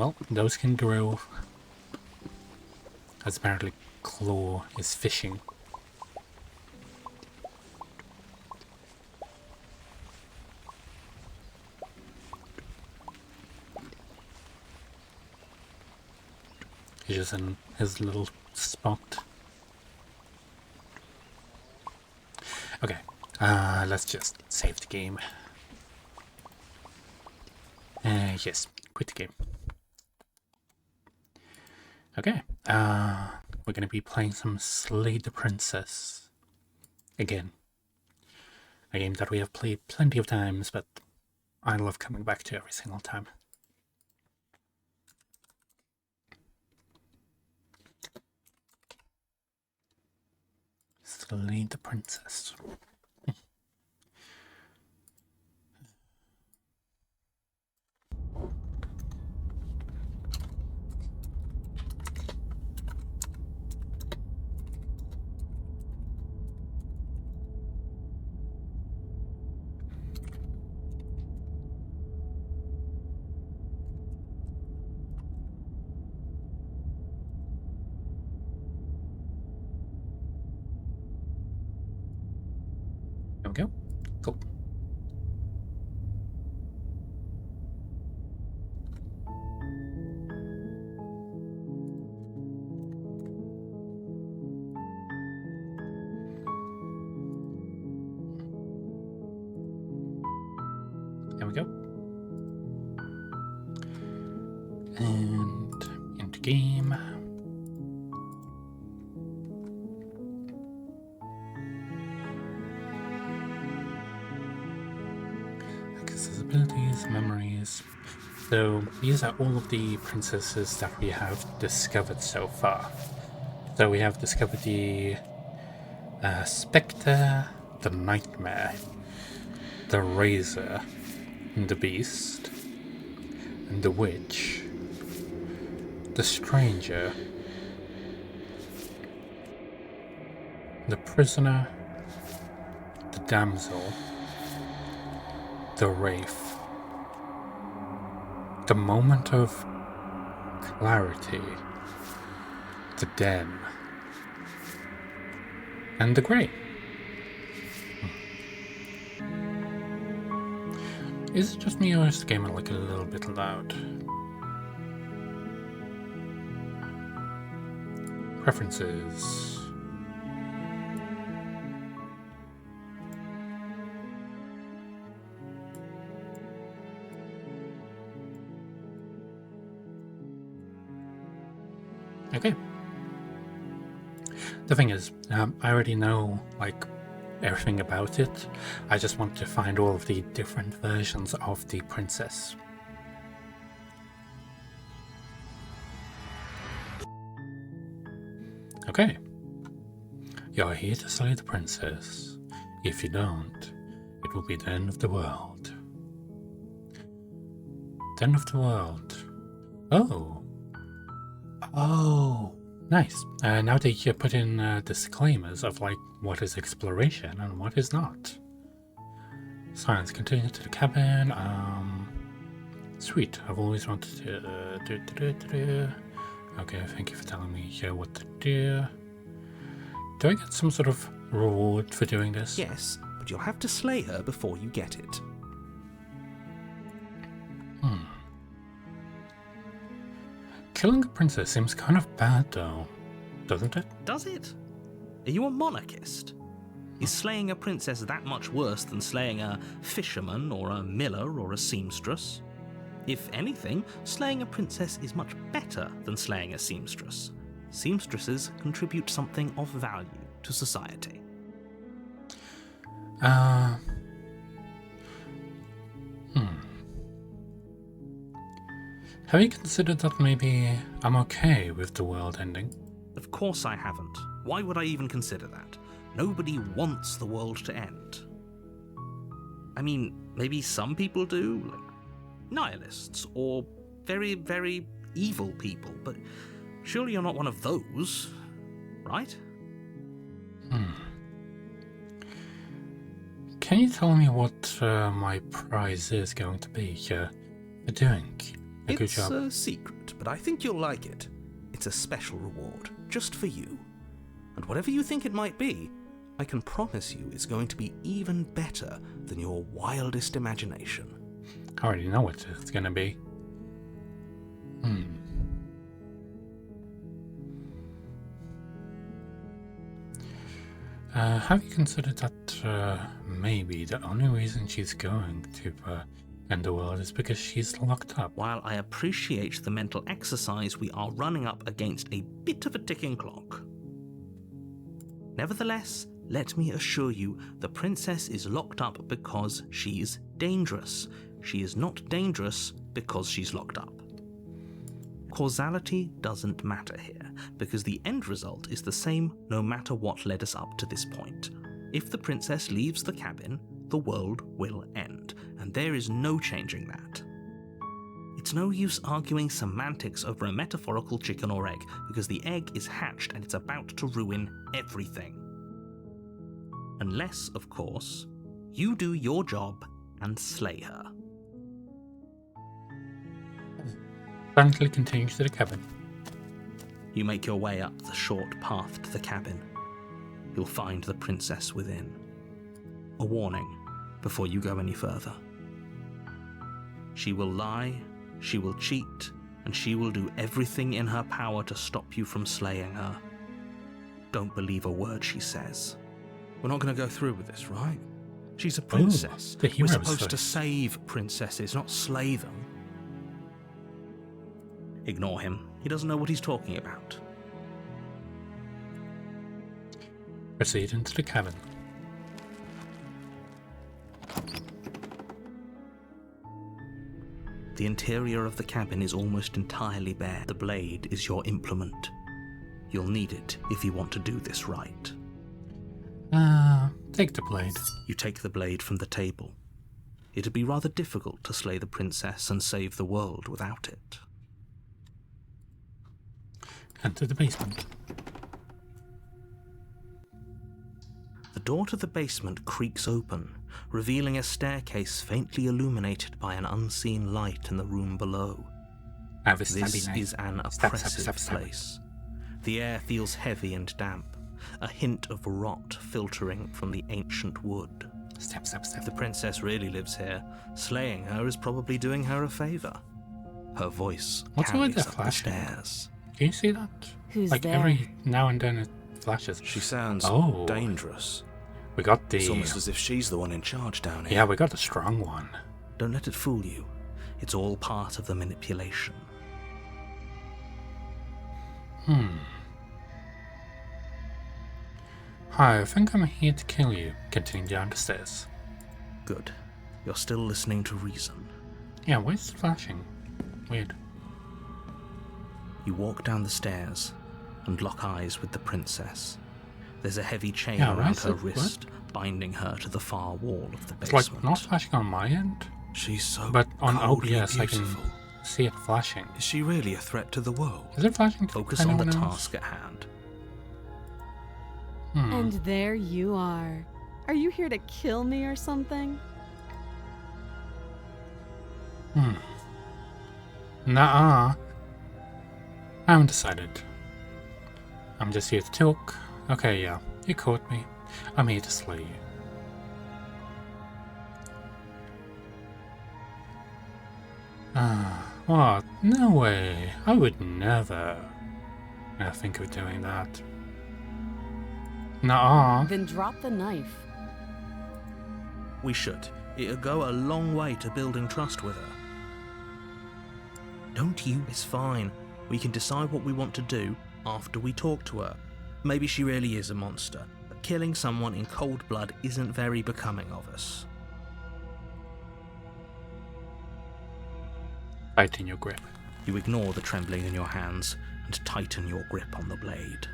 well, those can grow. As apparently Claw is fishing. He's just in his little spot. Okay, let's just save the game. Yes, quit the game. Okay, we're gonna be playing some Slay the Princess again. A game that we have played plenty of times, but I love coming back to every single time. Slay the Princess. There we go. Cool. There we go. And into game. Accessibilities, memories. So these are all of the princesses that we have discovered so far. So we have discovered the Spectre, the Nightmare, the Razor, and the Beast, and the Witch, the Stranger, the Prisoner, the Damsel, the Wraith, the Moment of Clarity, the Den, and the Grey. Is it just me or is the game like a little bit loud? Preferences. Okay. The thing is, I already know, like, everything about it. I just want to find all of the different versions of the princess. Okay. You're here to slay the princess. If you don't, it will be the end of the world. The end of the world. Oh. Oh. Nice. Now they put in disclaimers of like what is exploration and what is not. Science, continue to the cabin. Sweet. I've always wanted to Okay, thank you for telling me what to do. Do I get some sort of reward for doing this? Yes, but you'll have to slay her before you get it. Killing a princess seems kind of bad though, doesn't it? Does it? Are you a monarchist? Is slaying a princess that much worse than slaying a fisherman or a miller or a seamstress? If anything, slaying a princess is much better than slaying a seamstress. Seamstresses contribute something of value to society. Have you considered that maybe I'm okay with the world ending? Of course I haven't. Why would I even consider that? Nobody wants the world to end. I mean, maybe some people do, like nihilists or very, very evil people, but surely you're not one of those, right? Can you tell me what my prize is going to be for doing Good It's job. a secret, but I think you'll like it. It's a special reward, just for you. And whatever you think it might be, I can promise you it's going to be even better than your wildest imagination. I already know what it's gonna be. Have you considered that maybe the only reason she's going to end the world is because she's locked up? While I appreciate the mental exercise, we are running up against a bit of a ticking clock. Nevertheless, let me assure you, the princess is locked up because she's dangerous. She is not dangerous because she's locked up. Causality doesn't matter here, because the end result is the same no matter what led us up to this point. If the princess leaves the cabin, the world will end, and there is no changing that. It's no use arguing semantics over a metaphorical chicken or egg, because the egg is hatched and it's about to ruin everything. Unless, of course, you do your job and slay her. Frantically continues to the cabin. You make your way up the short path to the cabin. You'll find the princess within. A warning before you go any further. She will lie, she will cheat, and she will do everything in her power to stop you from slaying her. Don't believe a word she says. We're not going to go through with this, right? She's a princess. the We're hero's supposed to voice. save princesses, not slay them. Ignore him. He doesn't know what he's talking about. Proceed into the cabin. The interior of the cabin is almost entirely bare. The blade is your implement. You'll need it if you want to do this right. Take the blade. You take the blade from the table. It'd be rather difficult to slay the princess and save the world without it. Enter the basement. The door to the basement creaks open, revealing a staircase faintly illuminated by an unseen light in the room below. I have a This stabby knife. is an Stab, oppressive stab, stab. place. The air feels heavy and damp, a hint of rot filtering from the ancient wood. Stab, stab, If stab. the princess really lives here, slaying her is probably doing her a favor. Her voice What's with carries the up the flashing? stairs. Can you see that? Who's Like there? every now and then it flashes. She sounds Oh. dangerous. We got It's the... almost as if she's the one in charge down here. Yeah, we got the strong one. Don't let it fool you. It's all part of the manipulation. Hi, I think I'm here to kill you. Continue down the stairs. Good. You're still listening to reason. Yeah, where's the flashing? Weird. You walk down the stairs and lock eyes with the princess. There's a heavy chain Yeah, around right, her what? wist, binding her to the far wall of the It's basement. like not flashing on my end, She's so but on coldly OBS I can beautiful. see it flashing. Is she really a threat to the world? Is it flashing to Focus on the anyone else? task at hand. And there you are. Are you here to kill me or something? Nuh-uh. I haven't decided. I'm just here to talk. Okay, yeah, you caught me. I'm here to slay you. What? No way. I would never think of doing that. Nuh-uh. Then drop the knife. We should. It'll go a long way to building trust with her. Don't you? It's fine. We can decide what we want to do after we talk to her. Maybe she really is a monster, but killing someone in cold blood isn't very becoming of us. Tighten your grip. You ignore the trembling in your hands and tighten your grip on the blade.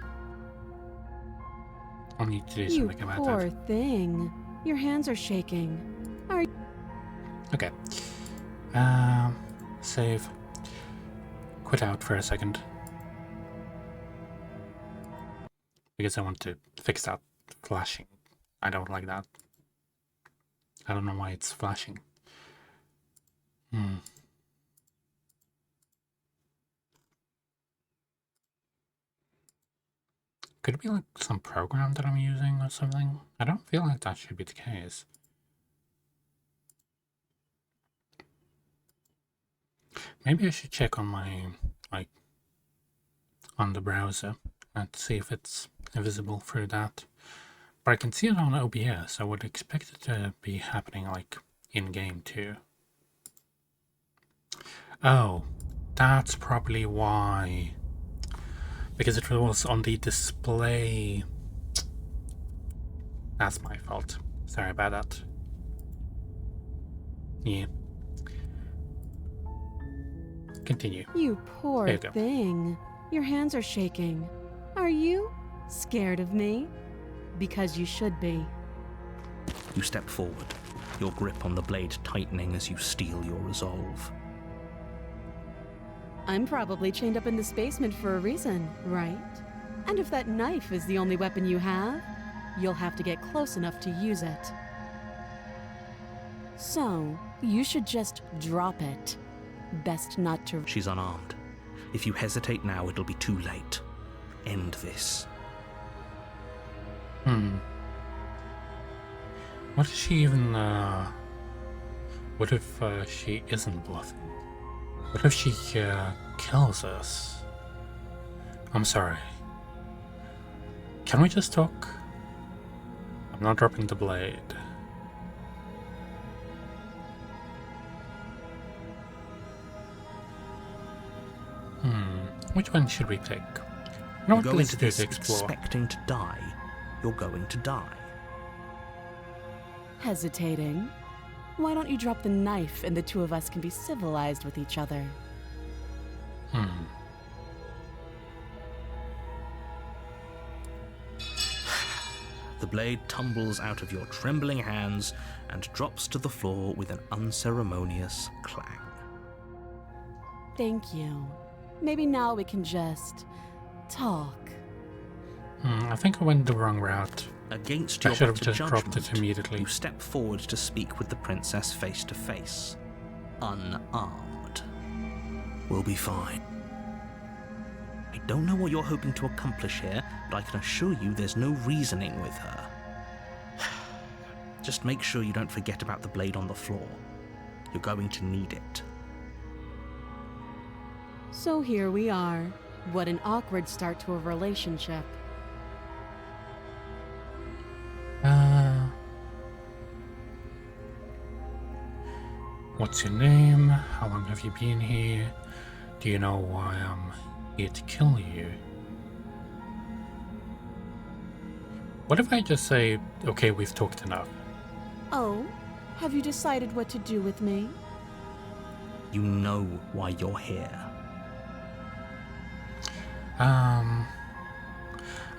I'll need to do You something about poor that. thing. Your hands are shaking. Okay. Save. Quit out for a second. Because I want to fix that flashing. I don't like that. I don't know why it's flashing. Could it be like some program that I'm using or something? I don't feel like that should be the case. Maybe I should check on my, like, on the browser and see if it's visible through that. But I can see it on OBS. I would expect it to be happening, like, in-game too. Oh, that's probably why. Because it was on the display. That's my fault. Sorry about that. Yeah. Continue. You poor There you go. thing. Your hands are shaking. Are you scared of me? Because you should be. You step forward, your grip on the blade tightening as you steel your resolve. I'm probably chained up in this basement for a reason, right? And if that knife is the only weapon you have, you'll have to get close enough to use it. So, you should just drop it. Best not to. She's unarmed. If you hesitate now, it'll be too late. End this. What if she even, what if she isn't bluffing? What if she kills us? I'm sorry. Can we just talk? I'm not dropping the blade. Which one should we pick? You No, go let's into do this the explore. expecting to die. You're going to die. Hesitating? Why don't you drop the knife and the two of us can be civilized with each other? The blade tumbles out of your trembling hands and drops to the floor with an unceremonious clang. Thank you. Maybe now we can just talk. I think I went the wrong route. Against I your should have better just dropped it judgment, immediately. you step forward to speak with the princess face to face, unarmed. We'll be fine. I don't know what you're hoping to accomplish here, but I can assure you there's no reasoning with her. Just make sure you don't forget about the blade on the floor. You're going to need it. So here we are. What an awkward start to a relationship. What's your name? How long have you been here? Do you know why I'm here to kill you? What if I just say, okay, we've talked enough? Oh, have you decided what to do with me? You know why you're here. I'm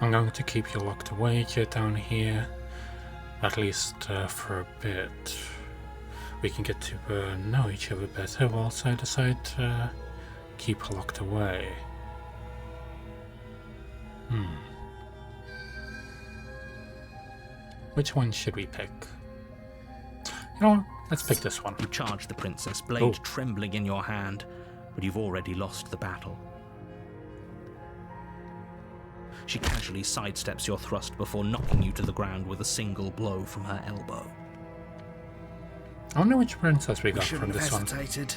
going to keep you locked away down here, at least for a bit. We can get to know each other better whilst I decide to keep her locked away. Which one should we pick? You know what? Let's pick this one. You charge the princess, blade Oh. trembling in your hand, but you've already lost the battle. She casually sidesteps your thrust before knocking you to the ground with a single blow from her elbow. I wonder which princess we got from Shouldn't have this one. hesitated.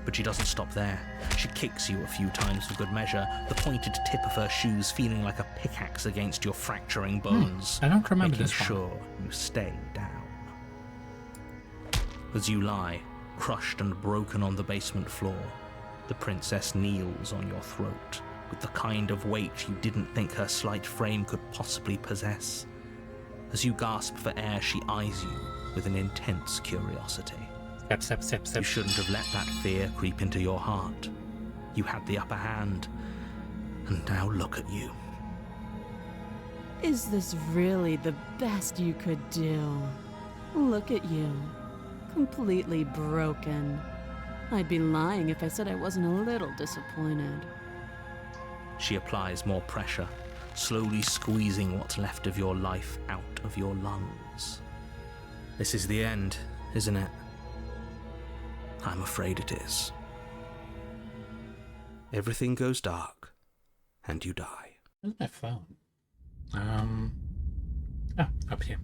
But she doesn't stop there. She kicks you a few times for good measure, the pointed tip of her shoes feeling like a pickaxe against your fracturing bones. I don't remember making this one. sure you stay down. As you lie, crushed and broken on the basement floor, the princess kneels on your throat with the kind of weight you didn't think her slight frame could possibly possess. As you gasp for air, she eyes you with an intense curiosity. Step, step, step, You step. shouldn't have let that fear creep into your heart. You had the upper hand, and now look at you. Is this really the best you could do? Look at you. Completely broken. I'd be lying if I said I wasn't a little disappointed. She applies more pressure, slowly squeezing what's left of your life out of your lungs. This is the end, isn't it? I'm afraid it is. Everything goes dark, and you die. Where's my phone? Up here.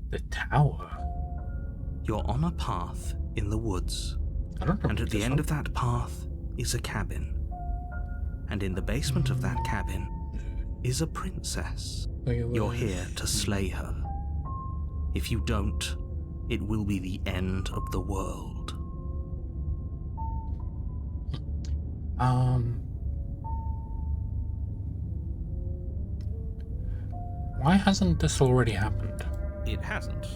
The tower. You're on a path in the woods, I don't know. and at the end of that path is a cabin. And in the basement of that cabin is a princess. You're here to slay her. If you don't, it will be the end of the world. Why hasn't this already happened? It hasn't.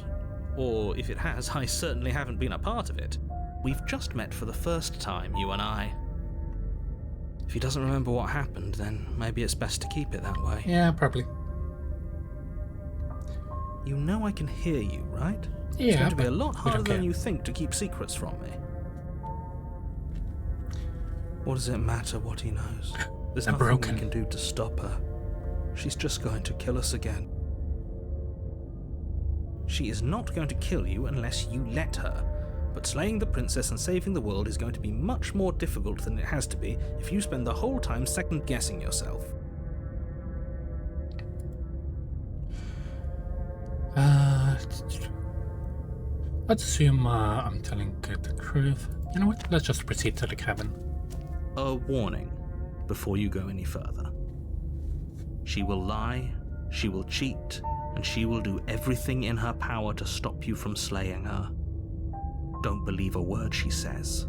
Or if it has, I certainly haven't been a part of it. We've just met for the first time, you and I. If he doesn't remember what happened, then maybe it's best to keep it that way. Yeah, probably. You know I can hear you, right? Yeah, It's going to be a but lot we don't harder than care. you think to keep secrets from me. What does it matter what he knows? There's They're nothing broken. we can do to stop her. She's just going to kill us again. She is not going to kill you unless you let her. But slaying the princess and saving the world is going to be much more difficult than it has to be if you spend the whole time second-guessing yourself. Let's assume I'm telling the truth. You know what? Let's just proceed to the cabin. A warning before you go any further. She will lie, she will cheat, and she will do everything in her power to stop you from slaying her. Don't believe a word she says.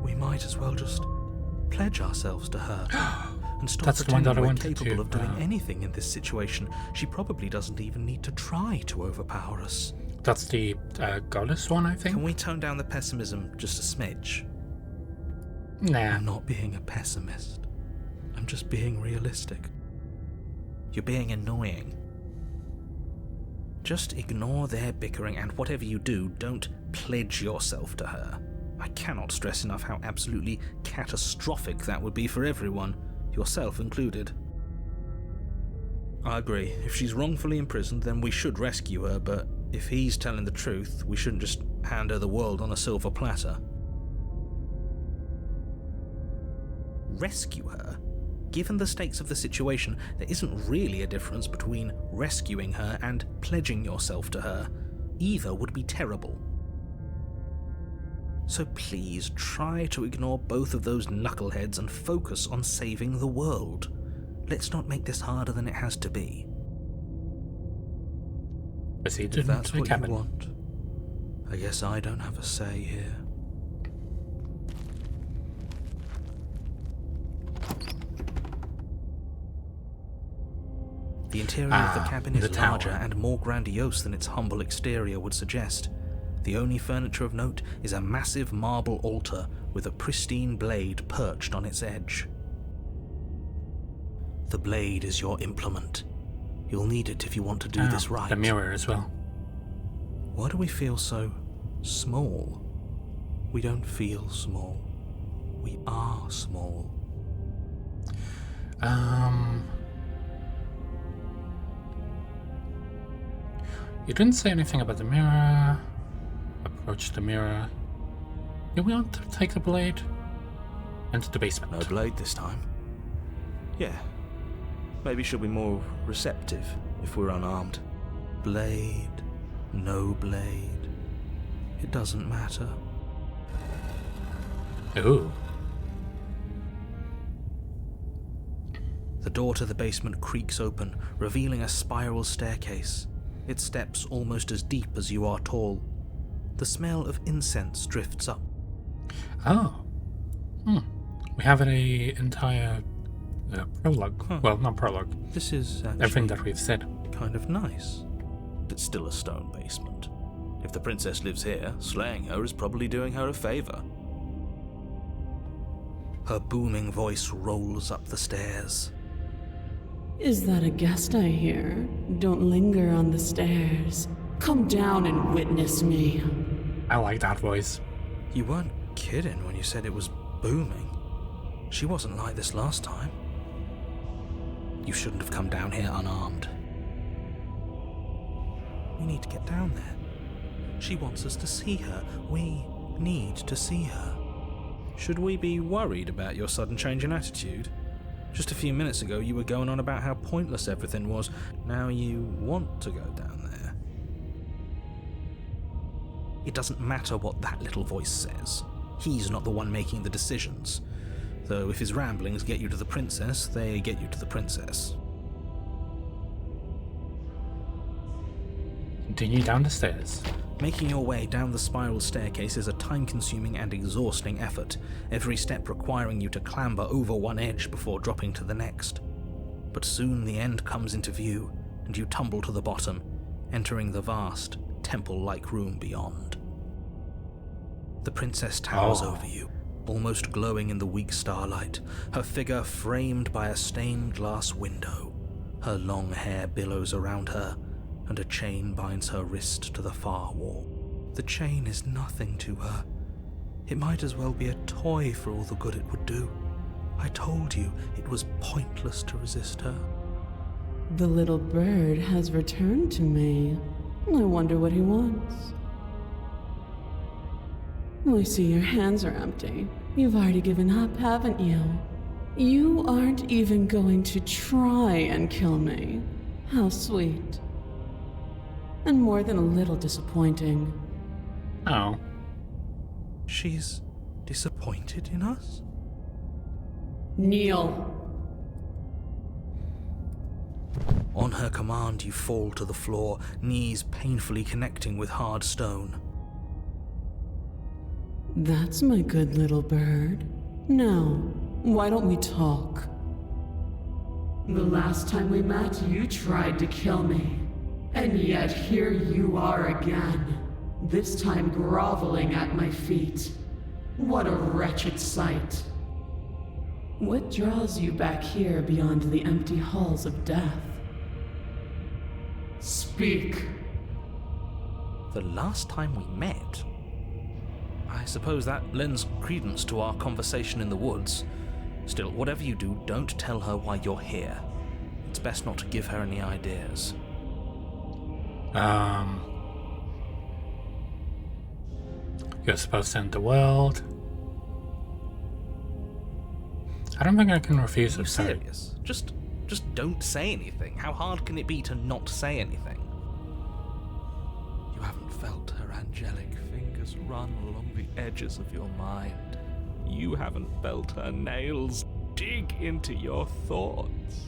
We might as well just pledge ourselves to her and stop That's the one pretending that I we're wanted capable to, of doing anything in this situation. She probably doesn't even need to try to overpower us. That's the goddess one, I think. Can we tone down the pessimism just a smidge? Nah. I'm not being a pessimist. I'm just being realistic. You're being annoying. Just ignore their bickering, and whatever you do, don't pledge yourself to her. I cannot stress enough how absolutely catastrophic that would be for everyone, yourself included. I agree. If she's wrongfully imprisoned, then we should rescue her, but if he's telling the truth, we shouldn't just hand her the world on a silver platter. Rescue her? Given the stakes of the situation, there isn't really a difference between rescuing her and pledging yourself to her. Either would be terrible. So please try to ignore both of those knuckleheads and focus on saving the world. Let's not make this harder than it has to be. Proceed If to that's the what cabin. you want, I guess I don't have a say here. The interior of the cabin is the tower. larger and more grandiose than its humble exterior would suggest. The only furniture of note is a massive marble altar with a pristine blade perched on its edge. The blade is your implement. You'll need it if you want to do this right. The mirror as well. Why do we feel so small? We don't feel small. We are small. You didn't say anything about the mirror. Approach the mirror. Do we want to take the blade? Into the basement. No blade this time. Yeah. Maybe she'll be more receptive if we're unarmed. Blade, no blade. It doesn't matter. Ooh. The door to the basement creaks open, revealing a spiral staircase. Its steps almost as deep as you are tall. The smell of incense drifts up. Oh. We have an entire prologue. Huh. Well, not prologue. This is Everything actually that we've said. kind of nice. It's still a stone basement. If the princess lives here, slaying her is probably doing her a favor. Her booming voice rolls up the stairs. Is that a guest I hear? Don't linger on the stairs. Come down and witness me. I like that voice. You weren't kidding when you said it was booming. She wasn't like this last time. You shouldn't have come down here unarmed. We need to get down there. She wants us to see her. We need to see her. Should we be worried about your sudden change in attitude? Just a few minutes ago, you were going on about how pointless everything was. Now you want to go down there. It doesn't matter what that little voice says. He's not the one making the decisions. Though if his ramblings get you to the princess, they get you to the princess. Continue down the stairs. Making your way down the spiral staircase is a time-consuming and exhausting effort, every step requiring you to clamber over one edge before dropping to the next. But soon the end comes into view, and you tumble to the bottom, entering the vast, temple-like room beyond. The princess towers over you, almost glowing in the weak starlight, her figure framed by a stained glass window. Her long hair billows around her, and a chain binds her wrist to the far wall. The chain is nothing to her. It might as well be a toy for all the good it would do. I told you it was pointless to resist her. The little bird has returned to me. I wonder what he wants. I see your hands are empty. You've already given up, haven't you? You aren't even going to try and kill me. How sweet. And more than a little disappointing. Oh. She's disappointed in us? Kneel. On her command, you fall to the floor, knees painfully connecting with hard stone. That's my good little bird. Now, why don't we talk? The last time we met, you tried to kill me. And yet here you are again. This time groveling at my feet. What a wretched sight. What draws you back here beyond the empty halls of death? Speak. The last time we met? I suppose that lends credence to our conversation in the woods. Still, whatever you do, don't tell her why you're here. It's best not to give her any ideas. You're supposed to end the world. I don't think I can refuse Are you it. Sorry. serious? Just don't say anything. How hard can it be to not say anything? You haven't felt her angelic fingers run along the edges of your mind. You haven't felt her nails dig into your thoughts.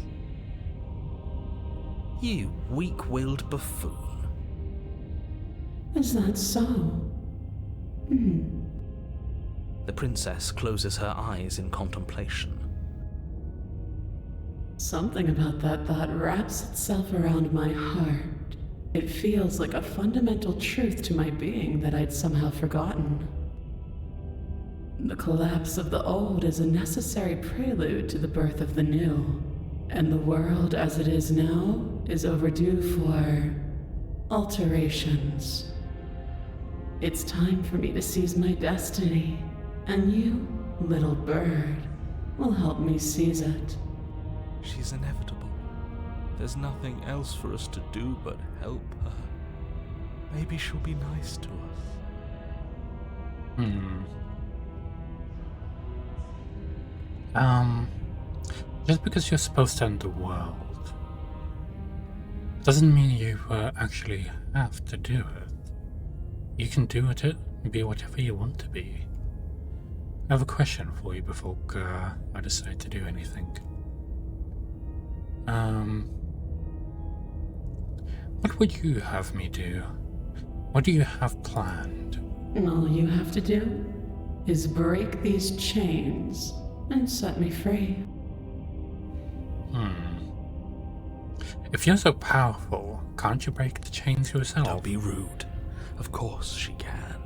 You weak-willed buffoon. Is that so? The princess closes her eyes in contemplation. Something about that thought wraps itself around my heart. It feels like a fundamental truth to my being that I'd somehow forgotten. The collapse of the old is a necessary prelude to the birth of the new, and the world as it is now is overdue for alterations. It's time for me to seize my destiny, and you, little bird, will help me seize it. She's inevitable. There's nothing else for us to do but help her. Maybe she'll be nice to us. Just because you're supposed to end the world doesn't mean you actually have to do it. You can do it, be whatever you want to be. I have a question for you before I decide to do anything. What would you have me do? What do you have planned? All you have to do is break these chains and set me free. If you're so powerful, can't you break the chains yourself? Don't be rude. Of course she can.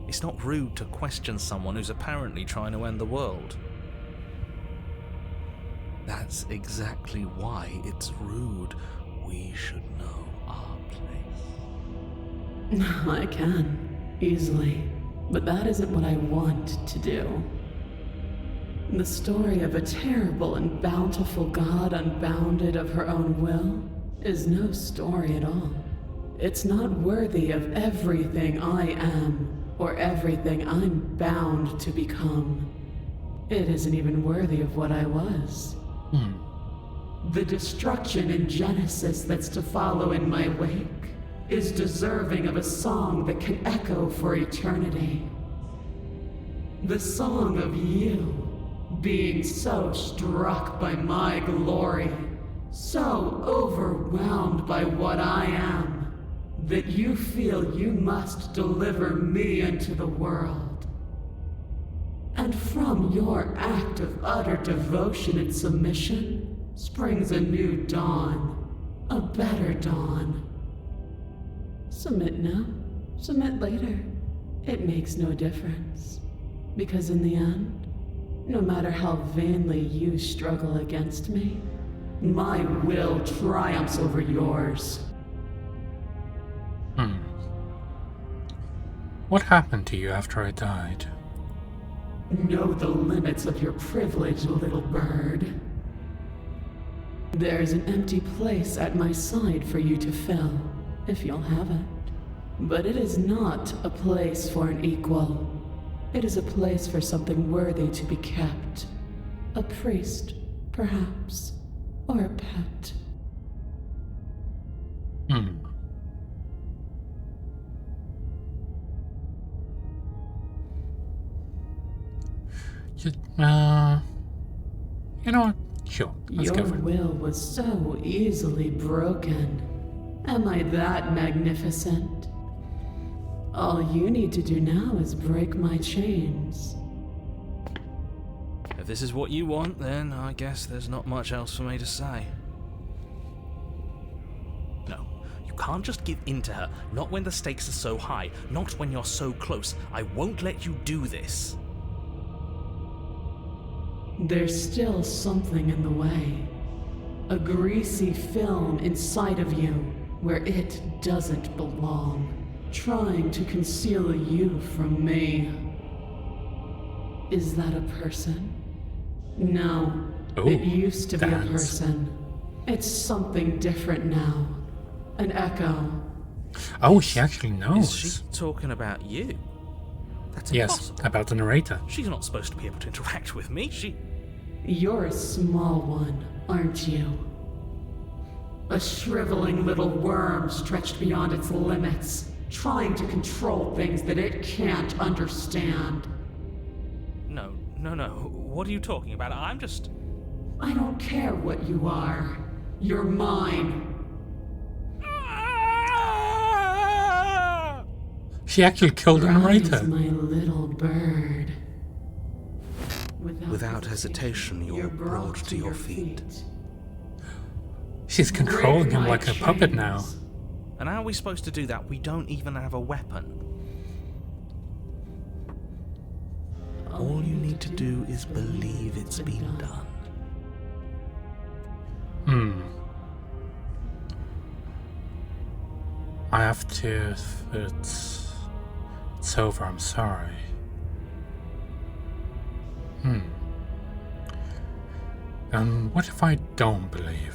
It's not rude to question someone who's apparently trying to end the world. That's exactly why it's rude. We should know our place. I can, easily, but that isn't what I want to do. The story of a terrible and bountiful god unbounded of her own will is no story at all. It's not worthy of everything I am or everything I'm bound to become. It isn't even worthy of what I was. The destruction in Genesis that's to follow in my wake is deserving of a song that can echo for eternity. The song of you being so struck by my glory, so overwhelmed by what I am, that you feel you must deliver me into the world. And from your act of utter devotion and submission springs a new dawn, a better dawn. Submit now, submit later. It makes no difference. Because in the end, no matter how vainly you struggle against me, my will triumphs over yours. What happened to you after I died? Know the limits of your privilege, little bird. There's an empty place at my side for you to fill, if you'll have it. But it is not a place for an equal. It is a place for something worthy to be kept. A priest, perhaps, or a pet. You know what? Sure, let's go Your for it. will was so easily broken. Am I that magnificent? All you need to do now is break my chains. If this is what you want, then I guess there's not much else for me to say. No, you can't just give in to her. Not when the stakes are so high. Not when you're so close. I won't let you do this. There's still something in the way. A greasy film inside of you where it doesn't belong, trying to conceal you from me. Is that a person? No. Oh, it used to be a dance. person. It's something different now. An echo. Oh, she actually knows. Is she talking about you? That's Yes, impossible. about the narrator. She's not supposed to be able to interact with me. You're a small one, aren't you? A shriveling little worm stretched beyond its limits, trying to control things that it can't understand. No. What are you talking about? I'm just... I don't care what you are. You're mine. She actually killed the Rise, narrator. my little bird. Without hesitation, you're brought to your feet. She's controlling Break him my like a puppet now. chains. And how are we supposed to do that? We don't even have a weapon. All you need to do is believe it's been done. I have to... It's over, I'm sorry. And what if I don't believe?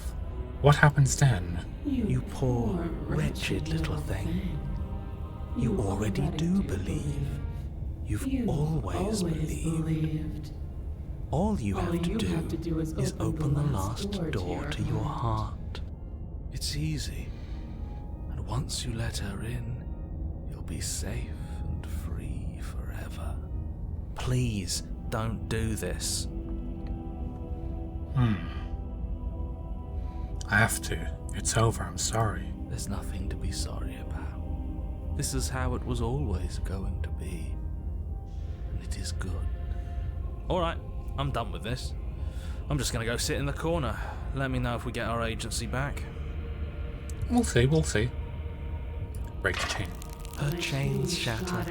What happens then? You poor, wretched little thing. You already do believe. You've always believed. All you have to do is open the last door to your heart. It's easy. And once you let her in, you'll be safe and free forever. Please, don't do this. I have to. It's over, I'm sorry. There's nothing to be sorry about. This is how it was always going to be. And it is good. Alright, I'm done with this. I'm just gonna go sit in the corner. Let me know if we get our agency back. We'll see. Break the chain. Her chains shatter,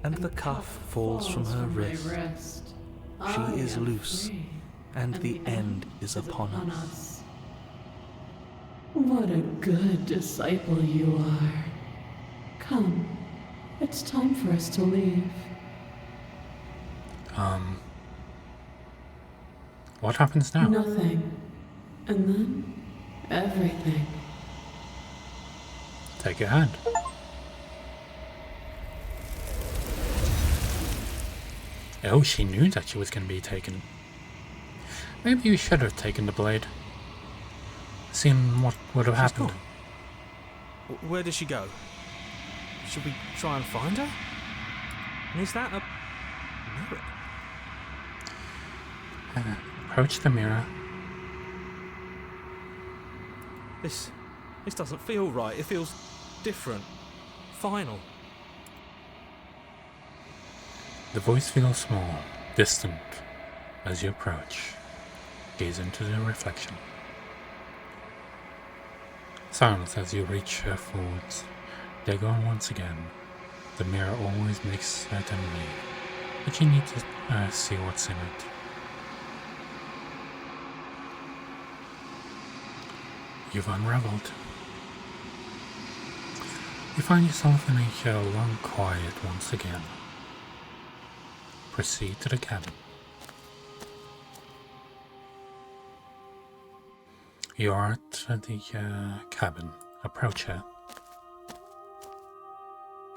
and the cuff falls from her wrist. She is loose, and the end is upon us. What a good disciple you are. Come, it's time for us to leave. What happens now? Nothing. And then, everything. Take your hand. Oh, she knew that she was going to be taken. Maybe you should have taken the blade. Seen what would have happened. Where did she go? Should we try and find her? And is that a mirror? Approach the mirror. This doesn't feel right. It feels different. Final. The voice feels small, distant, as you approach. Gaze into the reflection. Silence as you reach forwards. They go on once again. The mirror always makes them leave, but you need to see what's in it. You've unraveled. You find yourself in a long quiet once again. Proceed to the cabin. You are at the cabin. Approach her.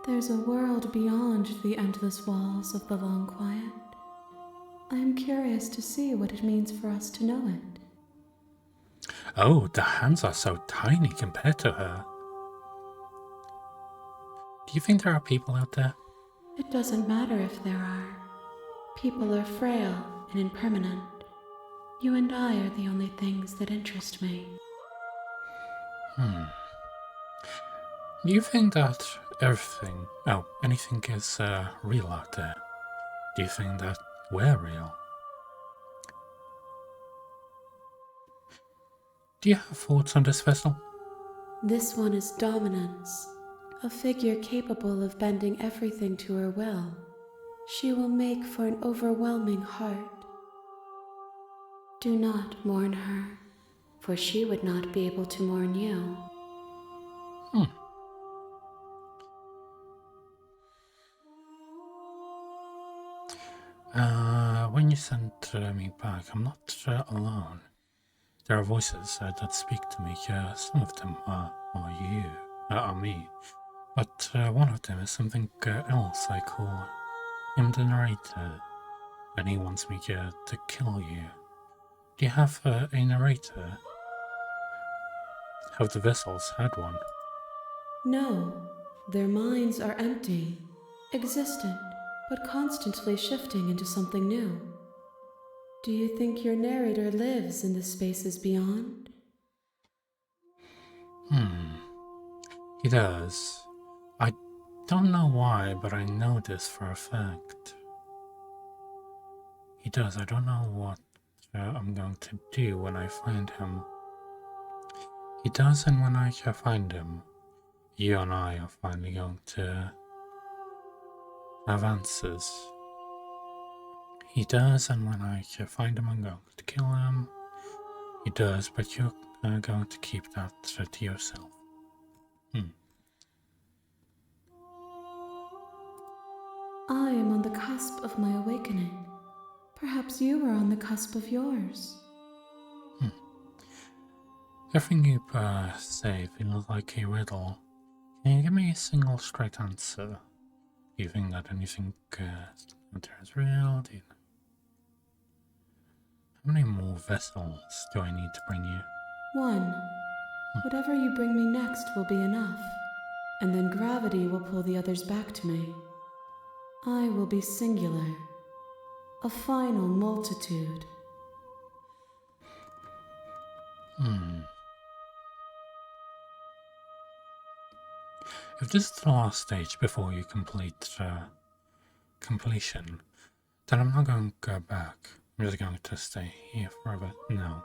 There's a world beyond the endless walls of the long quiet. I am curious to see what it means for us to know it. Oh, the hands are so tiny compared to her. Do you think there are people out there? It doesn't matter if there are. People are frail and impermanent. You and I are the only things that interest me. Do you think that anything is real out there? Do you think that we're real? Do you have thoughts on this vessel? This one is dominance, a figure capable of bending everything to her will. She will make for an overwhelming heart. Do not mourn her, for she would not be able to mourn you. When you sent me back, I'm not alone. There are voices that speak to me. Some of them are me. But one of them is something else. I call him the narrator. And he wants me to kill you. Do you have a narrator? Have the vessels had one? No, their minds are empty, existent, but constantly shifting into something new. Do you think your narrator lives in the spaces beyond? He does. I don't know why, but I know this for a fact. He does. I don't know what I'm going to do when I find him. He does, and when I find him, you and I are finally going to have answers. He does, and when I find him, I'm going to kill him. He does, but you're going to keep that to yourself. I am on the cusp of my awakening. Perhaps you are on the cusp of yours. Everything you say feels like a riddle. Can you give me a single straight answer? Do you think that anything out there is real? How many more vessels do I need to bring you? One. Whatever you bring me next will be enough, and then gravity will pull the others back to me. I will be singular, a final multitude. If this is the last stage before you complete completion, then I'm not going to go back. I'm just going to stay here forever. No.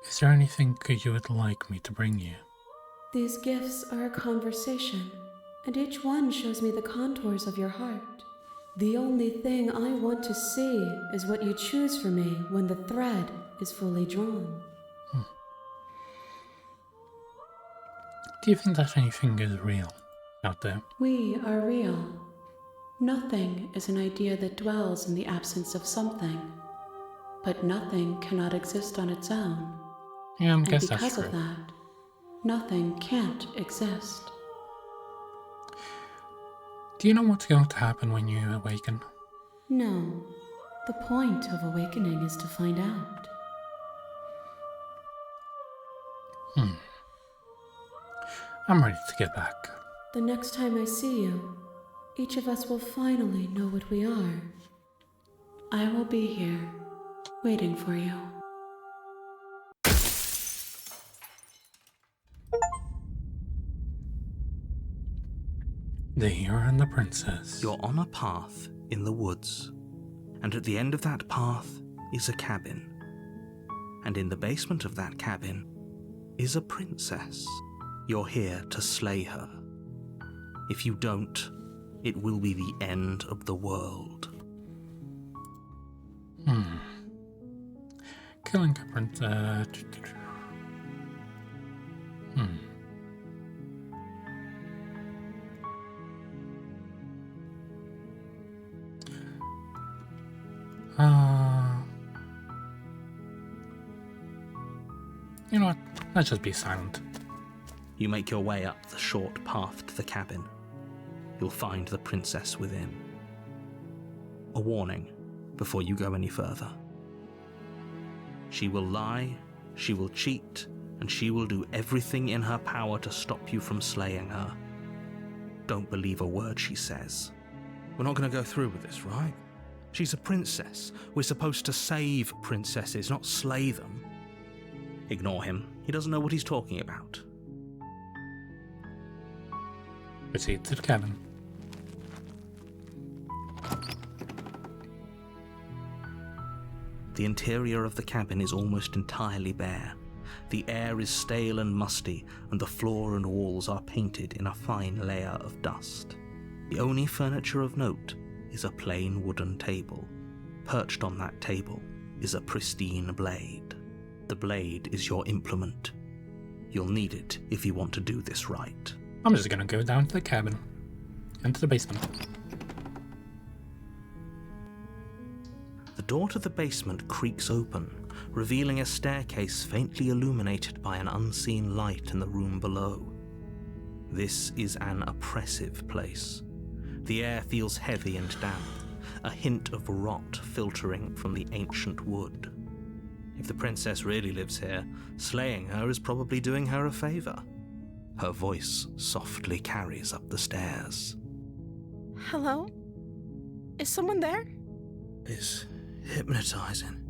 Is there anything you would like me to bring you? These gifts are a conversation, and each one shows me the contours of your heart. The only thing I want to see is what you choose for me when the thread is fully drawn. Do you think that anything is real out there? We are real. Nothing is an idea that dwells in the absence of something, but nothing cannot exist on its own. Yeah, I And guess that's because true. of that, nothing can't exist. Do you know what's going to happen when you awaken? No. The point of awakening is to find out. I'm ready to get back. The next time I see you, each of us will finally know what we are. I will be here, waiting for you. The hero and the princess. You're on a path in the woods, and at the end of that path is a cabin. And in the basement of that cabin is a princess. You're here to slay her. If you don't, it will be the end of the world. Killing a princess. You know what? Let's just be silent. You make your way up the short path to the cabin. You'll find the princess within. A warning before you go any further. She will lie, she will cheat, and she will do everything in her power to stop you from slaying her. Don't believe a word she says. We're not going to go through with this, right? She's a princess. We're supposed to save princesses, not slay them. Ignore him. He doesn't know what he's talking about. Proceed to the cabin. The interior of the cabin is almost entirely bare. The air is stale and musty, and the floor and walls are painted in a fine layer of dust. The only furniture of note is a plain wooden table. Perched on that table is a pristine blade. The blade is your implement. You'll need it if you want to do this right. I'm just gonna go down to the cabin. Into the basement. The door to the basement creaks open, revealing a staircase faintly illuminated by an unseen light in the room below. This is an oppressive place. The air feels heavy and damp, a hint of rot filtering from the ancient wood. If the princess really lives here, slaying her is probably doing her a favor. Her voice softly carries up the stairs. Hello? Is someone there? It's hypnotizing.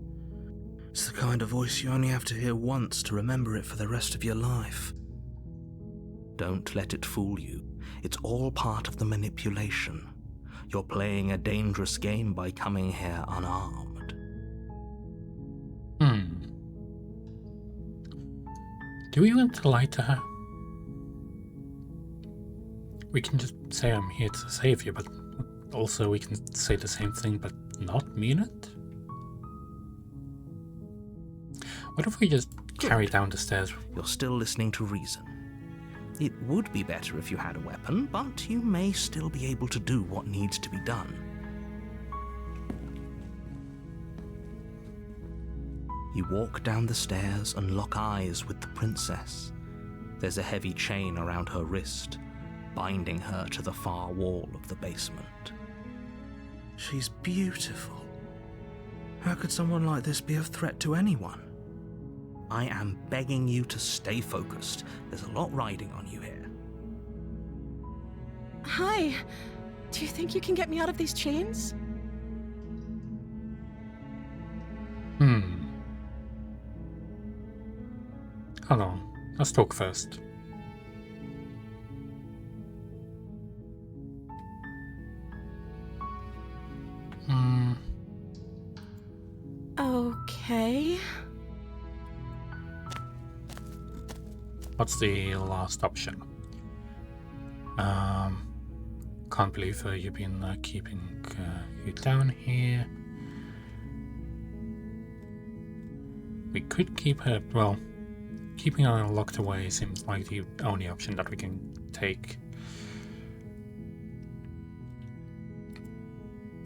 It's the kind of voice you only have to hear once to remember it for the rest of your life. Don't let it fool you. It's all part of the manipulation. You're playing a dangerous game by coming here unarmed. Do we want to lie to her? We can just say I'm here to save you, but also we can say the same thing but not mean it? What if we just carry down the stairs? You're still listening to reason. It would be better if you had a weapon, but you may still be able to do what needs to be done. You walk down the stairs and lock eyes with the princess. There's a heavy chain around her wrist, binding her to the far wall of the basement. She's beautiful. How could someone like this be a threat to anyone? I am begging you to stay focused. There's a lot riding on you here. Hi. Do you think you can get me out of these chains? Hold on, let's talk first. Okay. What's the last option? Can't believe you've been keeping you down here. We could keep her, well, keeping her locked away seems like the only option that we can take.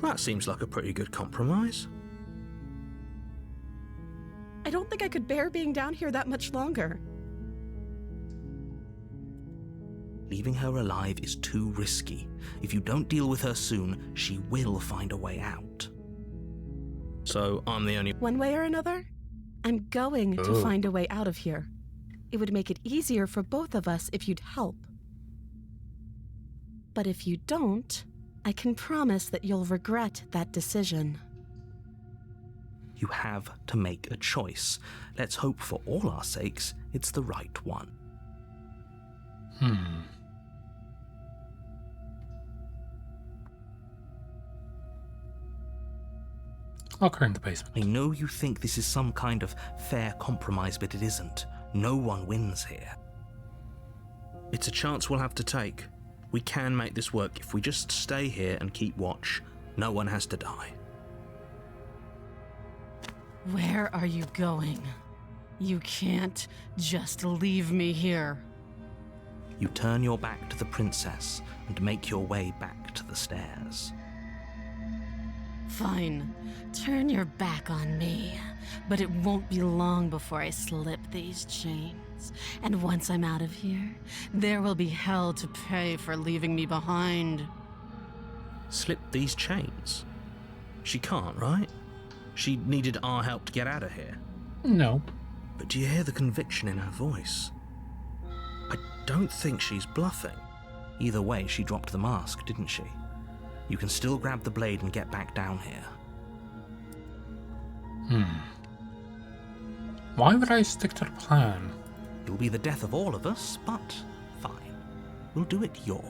That seems like a pretty good compromise. I don't think I could bear being down here that much longer. Leaving her alive is too risky. If you don't deal with her soon, she will find a way out. So I'm the only... One way or another, I'm going to find a way out of here. It would make it easier for both of us if you'd help. But if you don't, I can promise that you'll regret that decision. You have to make a choice. Let's hope for all our sakes it's the right one. Locker in the basement. I know you think this is some kind of fair compromise, but it isn't. No one wins here. It's a chance we'll have to take. We can make this work if we just stay here and keep watch. No one has to die. Where are you going? You can't just leave me here. You turn your back to the princess and make your way back to the stairs. Fine. Turn your back on me. But it won't be long before I slip these chains. And once I'm out of here, there will be hell to pay for leaving me behind. Slip these chains? She can't, right? She needed our help to get out of here. No. But do you hear the conviction in her voice? I don't think she's bluffing. Either way, she dropped the mask, didn't she? You can still grab the blade and get back down here. Why would I stick to the plan? It'll be the death of all of us, but fine. We'll do it your.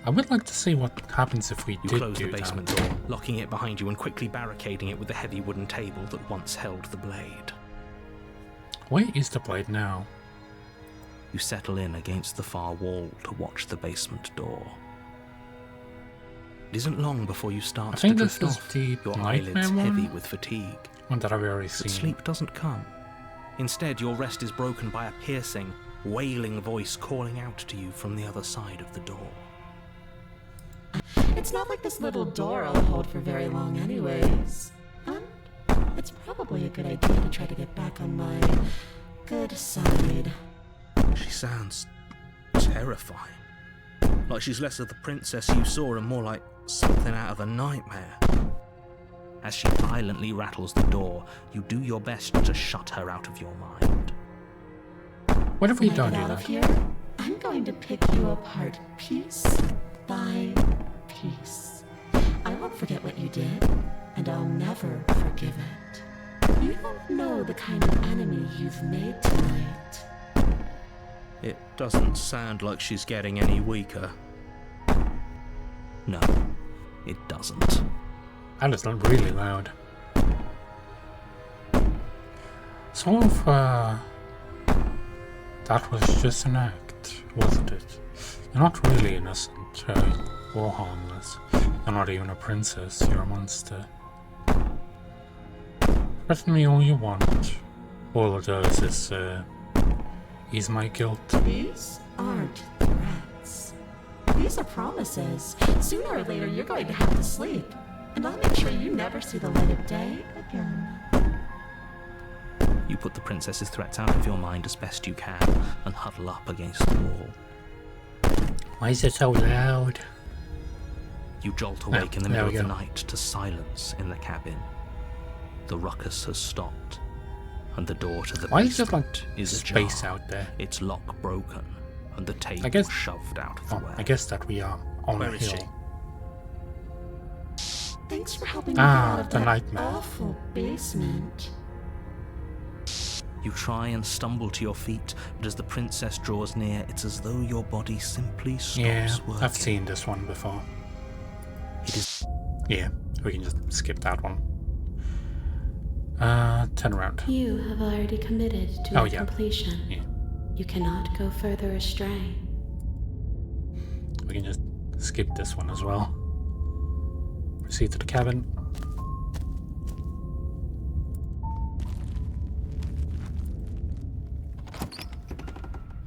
I would like to see what happens if we You did close do the basement that. door, locking it behind you and quickly barricading it with the heavy wooden table that once held the blade. Where is the blade now? You settle in against the far wall to watch the basement door. It isn't long before you start I think to this drift is off, the your nightmare eyelids one? heavy with fatigue. One that I've already But seen. sleep doesn't come. Instead, your rest is broken by a piercing, wailing voice calling out to you from the other side of the door. It's not like this little door I'll hold for very long anyways. And it's probably a good idea to try to get back on my good side. She sounds terrifying. Like she's less of the princess you saw and more like something out of a nightmare. As she violently rattles the door, you do your best to shut her out of your mind. What if we When I don't get do out that? of here, I'm going to pick you apart piece by piece. I won't forget what you did, and I'll never forgive it. You don't know the kind of enemy you've made tonight. It doesn't sound like she's getting any weaker. No, it doesn't. That is not really loud. So if, that was just an act, wasn't it? You're not really innocent, or harmless. You're not even a princess, you're a monster. Threaten me all you want. All it does is, ease my guilt. These aren't threats. These are promises. Sooner or later, you're going to have to sleep. And I'll make sure you never see the light of day again. You put the princess's threats out of your mind as best you can and huddle up against the wall. Why is it so loud? You jolt awake in the there middle we of the go. night to silence in the cabin. The ruckus has stopped, and the door to the Why is there basement like is space ajar, out there? its lock broken, and the table guess- shoved out of the Oh, way. I guess that we are on Where a is hill. she? Thanks for helping me get out of the that nightmare. awful basement. You try and stumble to your feet, but as the princess draws near, it's as though your body simply stops Yeah, working. I've seen this one before. It is Yeah, we can just skip that one. Turn around. You have already committed to Oh, the yeah. completion. Yeah, You cannot go further astray. we can just skip this one as well. Proceed to the cabin.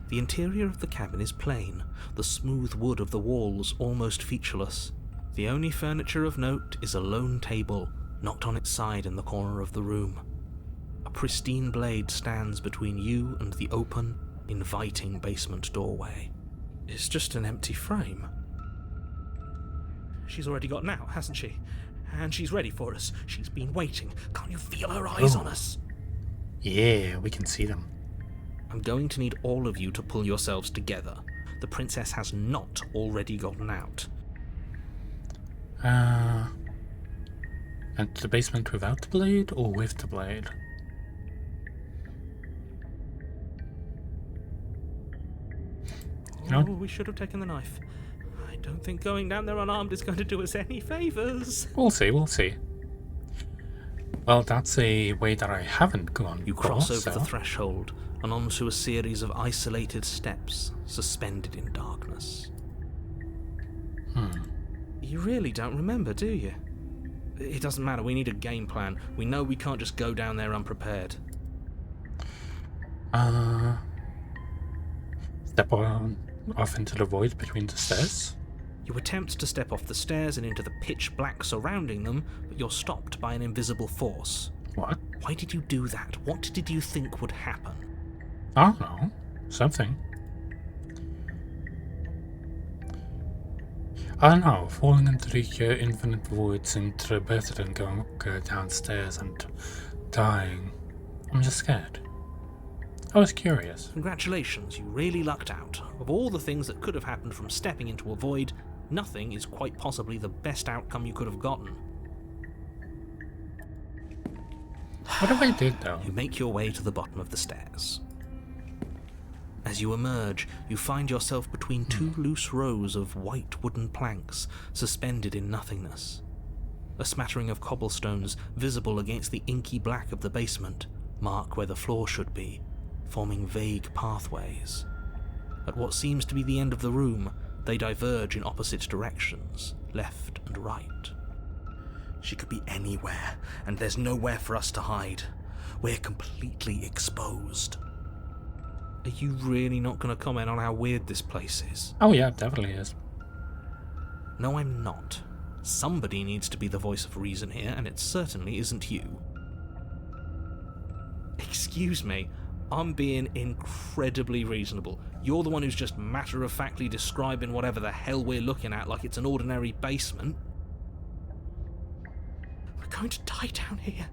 The interior of the cabin is plain, the smooth wood of the walls almost featureless. The only furniture of note is a lone table, knocked on its side in the corner of the room. A pristine blade stands between you and the open, inviting basement doorway. It's just an empty frame. She's already gotten out, hasn't she? And she's ready for us. She's been waiting. Can't you feel her eyes on us? Yeah, we can see them. I'm going to need all of you to pull yourselves together. The princess has not already gotten out. And the basement without the blade or with the blade? Oh, we should have taken the knife. I don't think going down there unarmed is going to do us any favours. We'll see. Well, that's a way that I haven't gone. You cross over the threshold and onto a series of isolated steps suspended in darkness. You really don't remember, do you? It doesn't matter, we need a game plan. We know we can't just go down there unprepared. Step on off into the void between the stairs. You attempt to step off the stairs and into the pitch black surrounding them, but you're stopped by an invisible force. What? Why did you do that? What did you think would happen? I don't know. Something. I don't know. Falling into the infinite void seemed better than going downstairs and dying. I'm just scared. I was curious. Congratulations, you really lucked out. Of all the things that could have happened from stepping into a void, nothing is quite possibly the best outcome you could have gotten. What have I did though? You make your way to the bottom of the stairs. As you emerge, you find yourself between two loose rows of white wooden planks suspended in nothingness. A smattering of cobblestones visible against the inky black of the basement mark where the floor should be, forming vague pathways. At what seems to be the end of the room, they diverge in opposite directions, left and right. She could be anywhere, and there's nowhere for us to hide. We're completely exposed. Are you really not going to comment on how weird this place is? Oh yeah, it definitely is. No, I'm not. Somebody needs to be the voice of reason here, and it certainly isn't you. Excuse me, I'm being incredibly reasonable. You're the one who's just matter-of-factly describing whatever the hell we're looking at like it's an ordinary basement. We're going to die down here.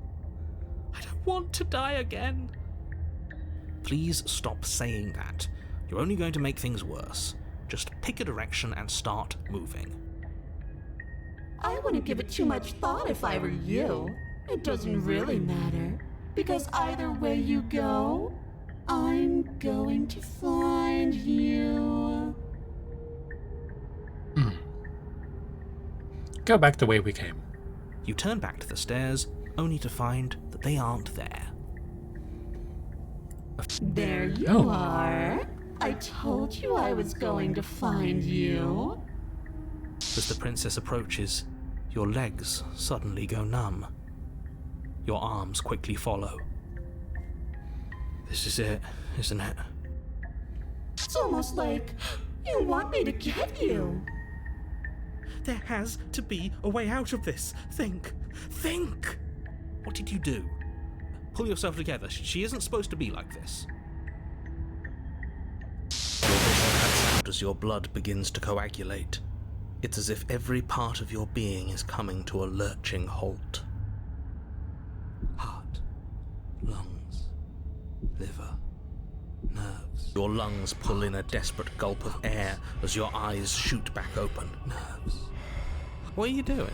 I don't want to die again. Please stop saying that. You're only going to make things worse. Just pick a direction and start moving. I wouldn't give it too much thought if I were you. It doesn't really matter, because either way you go, I'm going to find you. Go back the way we came. You turn back to the stairs, only to find that they aren't there. There you are. I told you I was going to find you. As the princess approaches, your legs suddenly go numb. Your arms quickly follow. This is it, isn't it? It's almost like you want me to get you. There has to be a way out of this. Think. What did you do? Pull yourself together. She isn't supposed to be like this. Your vision cuts out as your blood begins to coagulate. It's as if every part of your being is coming to a lurching halt. Heart, lungs, liver, nerves. Your lungs pull in a desperate gulp of air as your eyes shoot back open. Nerves. What are you doing?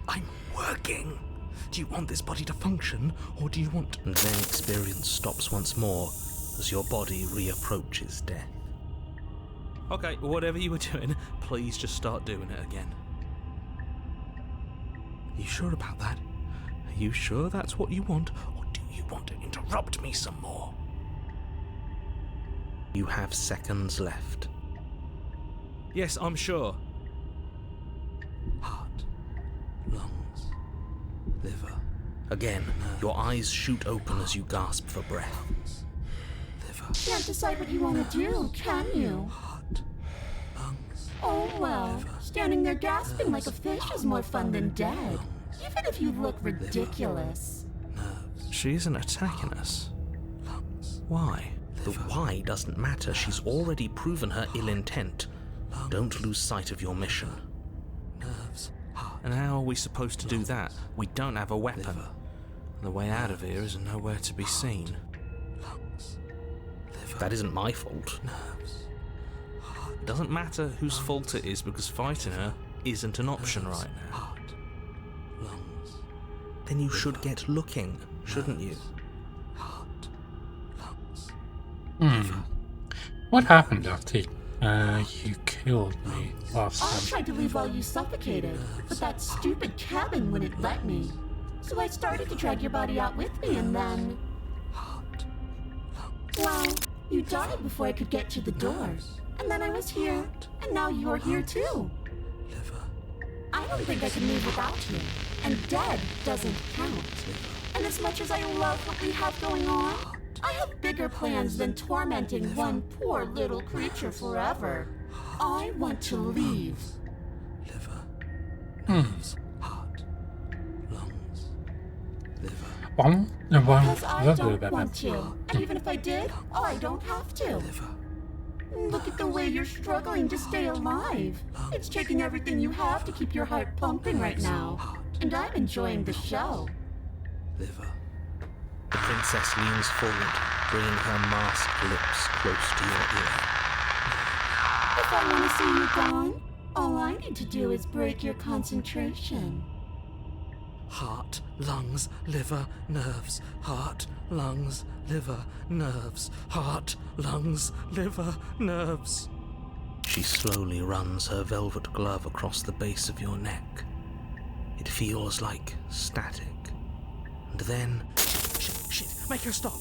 I'm working. Do you want this body to function, or do you want... And then experience stops once more as your body reapproaches death. Okay, whatever you were doing, please just start doing it again. Are you sure about that? Are you sure that's what you want, or do you want to interrupt me some more? You have seconds left. Yes, I'm sure. Heart, lungs, liver. Again, your eyes shoot open as you gasp for breath. Liver. Can't decide what you want to do, can you? Heart, lungs. Oh well, standing there gasping like a fish is more fun than dead. Even if you look ridiculous. Nerves. She isn't attacking us. Lungs. Why? The why doesn't matter. She's already proven her ill intent. Don't lose sight of your mission. And how are we supposed to do that? We don't have a weapon. The way out of here is nowhere to be seen. That isn't my fault. It doesn't matter whose fault it is, because fighting her isn't an option right now. Then you should get looking, shouldn't you? What happened after you killed me last I time? tried to leave while you suffocated, but that stupid cabin wouldn't let me. So I started to drag your body out with me, and then... Well, you died before I could get to the door. And then I was here, and now you're here too. I don't think I can move without you, and dead doesn't count. And as much as I love what we have going on, I have bigger plans than tormenting one poor little creature forever. I want to leave. Because I don't want to. And even if I did, I don't have to. Look at the way you're struggling to stay alive. It's taking everything you have to keep your heart pumping right now. And I'm enjoying the show. The princess leans forward, bringing her masked lips close to your ear. If I want to see you gone, all I need to do is break your concentration. Heart, lungs, liver, nerves. Heart, lungs, liver, nerves. Heart, lungs, liver, nerves. She slowly runs her velvet glove across the base of your neck. It feels like static. And then... Shit, make her stop!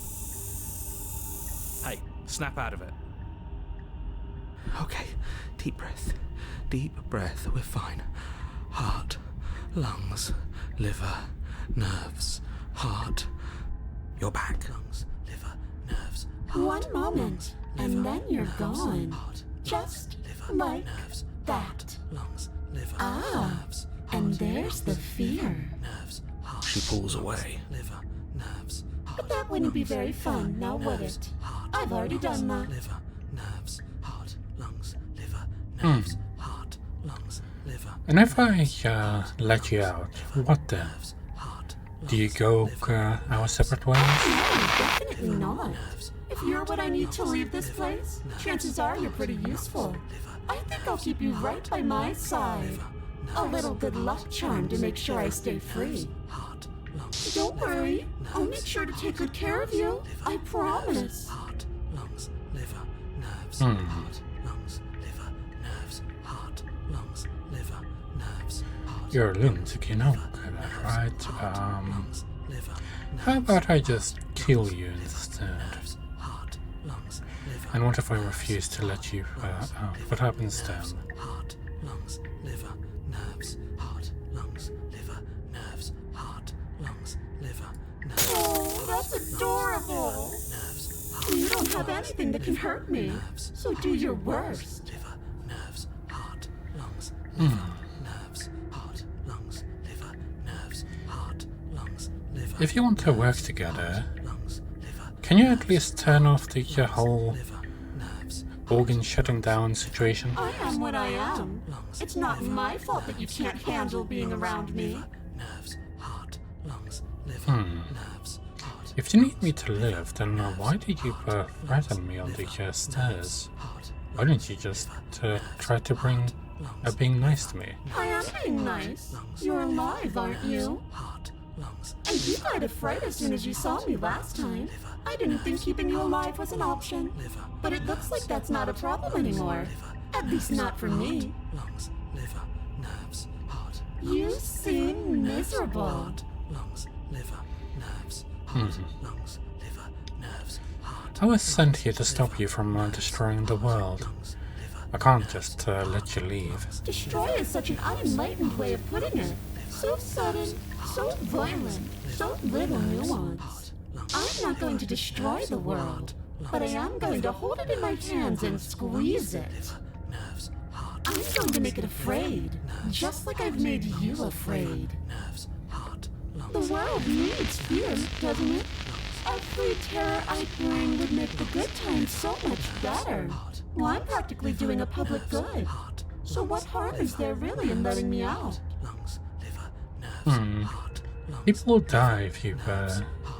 Hey, snap out of it. Okay, deep breath. Deep breath, we're fine. Heart, lungs, liver, nerves, heart. You're back. Lungs, liver, nerves, heart. One moment, and then you're gone. Heart, Just liver, like nerves, that. lungs, liver, Ah, nerves, and there's the fear. nerves, heart. She pulls away. Liver, nerves, But that wouldn't be very fun, now would it? I've already done that. liver, nerves, heart, lungs, liver, nerves, heart, lungs, liver. And if I let you out, what then? Heart, Do you go our separate ways? No, definitely not. If you're what I need to leave this place, chances are you're pretty useful. I think I'll keep you right by my side. A little good luck charm to make sure I stay free. heart, lungs, Don't worry, I'll make sure to take good care of you. I promise. heart, lungs, liver, nerves, heart, lungs, liver, nerves, heart, lungs, liver, nerves, heart. You're a lunatic, you know that, right? Lungs, liver, How about I just kill you instead? nerves, heart, lungs, liver, And what if I refuse to let you out? What happens then? heart, lungs, liver, nerves, heart, lungs, liver, nerves, heart, lungs, liver, nerves, Oh, that's adorable. You don't have anything that can hurt me, so do your worst. liver, nerves, heart, lungs, liver, nerves, heart, lungs, liver, nerves, heart, lungs, liver, If you want to work together, lungs, liver, can you at least turn off the whole liver, nerves, organ shutting down situation? I am what I am. It's not my fault that you can't handle being around me. nerves, heart, lungs, liver, nerves, heart, If you need me to live, then why did you threaten me on the stairs? heart, Why didn't you just try to bring being nice to me? I am being nice. You're alive, aren't you? heart, lungs, And you died of fright as soon as you saw me last time. I didn't think keeping you alive was an option. But it looks like that's not a problem anymore. At least not for me. lungs, liver, nerves, heart, You seem miserable. lungs, liver, nerves, heart, lungs, liver, nerves, heart, I was sent here to stop you from destroying the world. I can't just let you leave. Destroy is such an unenlightened way of putting it. So sudden, so violent, so little nuanced. I'm not going to destroy the world, but I am going to hold it in my hands and squeeze it. nerves, heart, I'm going to make it afraid, just like I've made you afraid. nerves, heart, lungs, The world needs fear, doesn't it? Every terror I bring would make the good times so much better. Well, I'm practically doing a public good. So what harm is there really in letting me out? People will die if you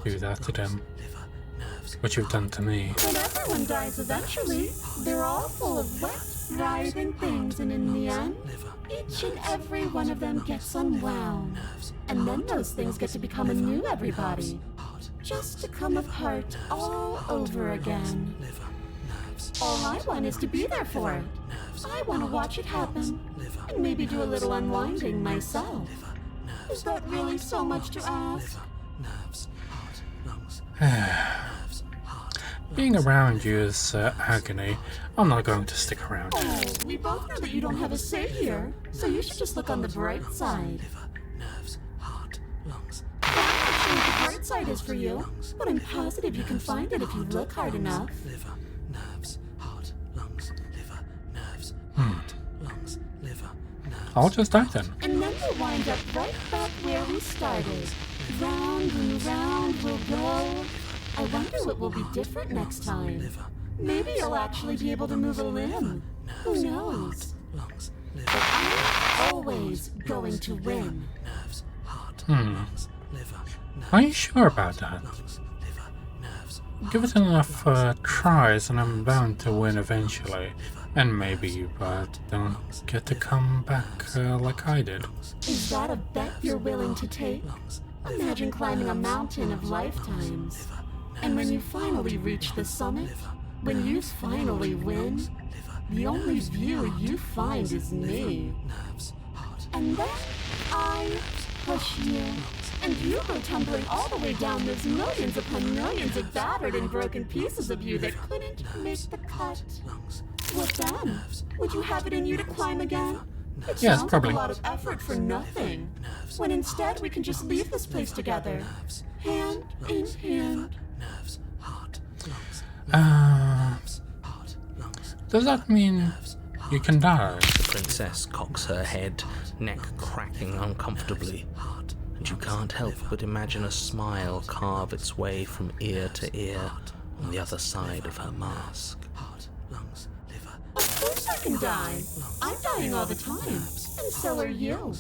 do that to them. What you've done to me. But everyone dies eventually. They're all full of wet, writhing things, and in the end, each and every one of them gets unwound. And then those things get to become a new everybody. Just to come apart all over again. All I want is to be there for it. I want to watch it happen, and maybe do a little unwinding myself. Is that really so much to ask? Being around you is agony. I'm not going to stick around. Oh, we both know that you don't have a say here, so you should just look on the bright side. Actually, the bright side is for you, but I'm positive you can find it if you look hard enough. I'll just die then. And then we'll wind up right back where we started. Round and round we'll go. I wonder what will be different next time. Maybe you'll actually be able to move a limb. Who knows? But I'm always going to win. Are you sure about that? Give it enough tries and I'm bound to win eventually. And maybe you don't get to come back like I did. Is that a bet you're willing to take? Imagine climbing a mountain of lifetimes. And when you finally reach the summit, when you finally win, the only view you find is me. And then I push you, and you go tumbling all the way down those millions upon millions of battered and broken pieces of you that couldn't make the cut. What then? Would you have it in you to climb again? It Yes, sounds probably. like a lot of effort for nothing. When instead we can just leave this place together, hand in hand. Does that mean you can die? The princess cocks her head, neck cracking uncomfortably, and you can't help but imagine a smile carve its way from ear to ear on the other side of her mask. Of course I can die. I'm dying all the time, and so are you.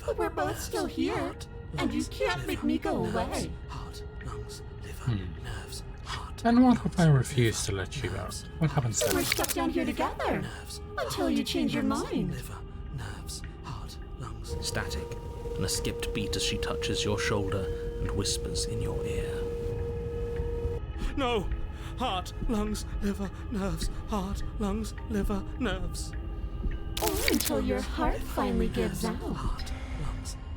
But we're both still here, and you can't make me go away. And what if I refuse to let you out? What happens We're then? stuck down here together, until you change your mind. Static, and a skipped beat as she touches your shoulder and whispers in your ear. No! Heart, lungs, liver, nerves. Heart, lungs, liver, nerves. Or until your heart finally gives out.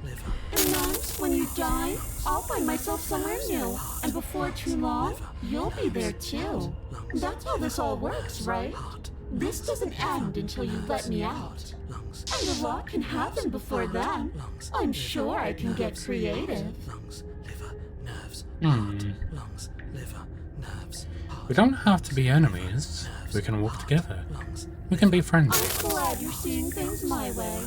And then, when you die, I'll find myself somewhere new. And before too long, you'll be there too. That's how this all works, right? This doesn't end until you let me out. And a lot can happen before then. I'm sure I can get creative. We don't have to be enemies. We can work together. We can be friends. I'm glad you're seeing things my way.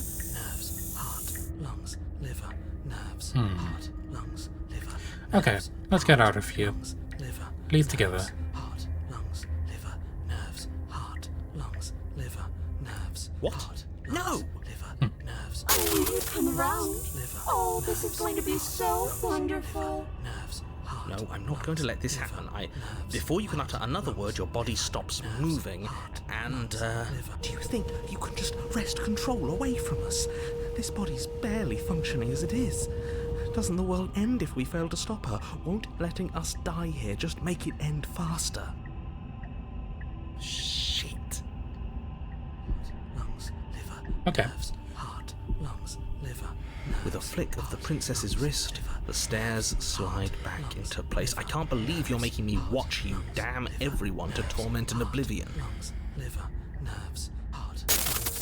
Okay, let's get out of here. Leave together. What? No! I knew you'd come around. Oh, this is going to be so wonderful. No, I'm not going to let this happen. Before you can utter another word, your body stops moving, and, Do you think you can just wrest control away from us? This body's barely functioning as it is. Doesn't the world end if we fail to stop her? Won't letting us die here just make it end faster? Shit. Okay. With a flick of the princess's wrist, the stairs slide back into place. I can't believe you're making me watch you damn everyone to torment and oblivion.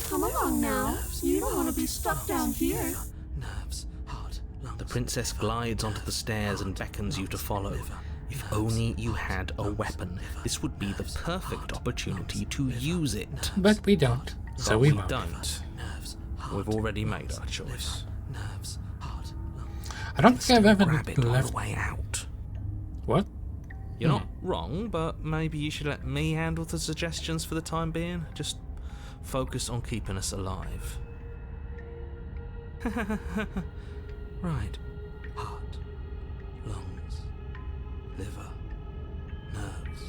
Come along now. You don't want to be stuck down here. The princess glides onto the stairs and beckons you to follow. If only you had a weapon, this would be the perfect opportunity to use it. But we don't. So But we we won't. don't. We've already made our choice. I don't think I've ever Grab it on left. the way out. What? You're not wrong, but maybe you should let me handle the suggestions for the time being. Just focus on keeping us alive. Right. Heart, lungs, liver, nerves,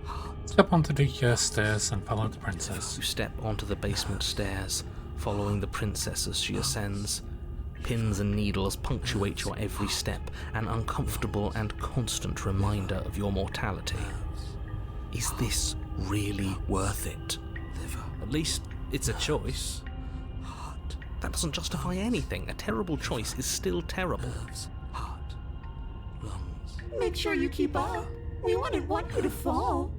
heart. Step onto the stairs and follow the princess. You step onto the basement stairs, following the princess as she ascends. Pins and needles punctuate your every step, an uncomfortable and constant reminder of your mortality. Is this really worth it? At least it's a choice. That doesn't justify anything. A terrible choice is still terrible. Make sure you keep up. We wouldn't want you to fall.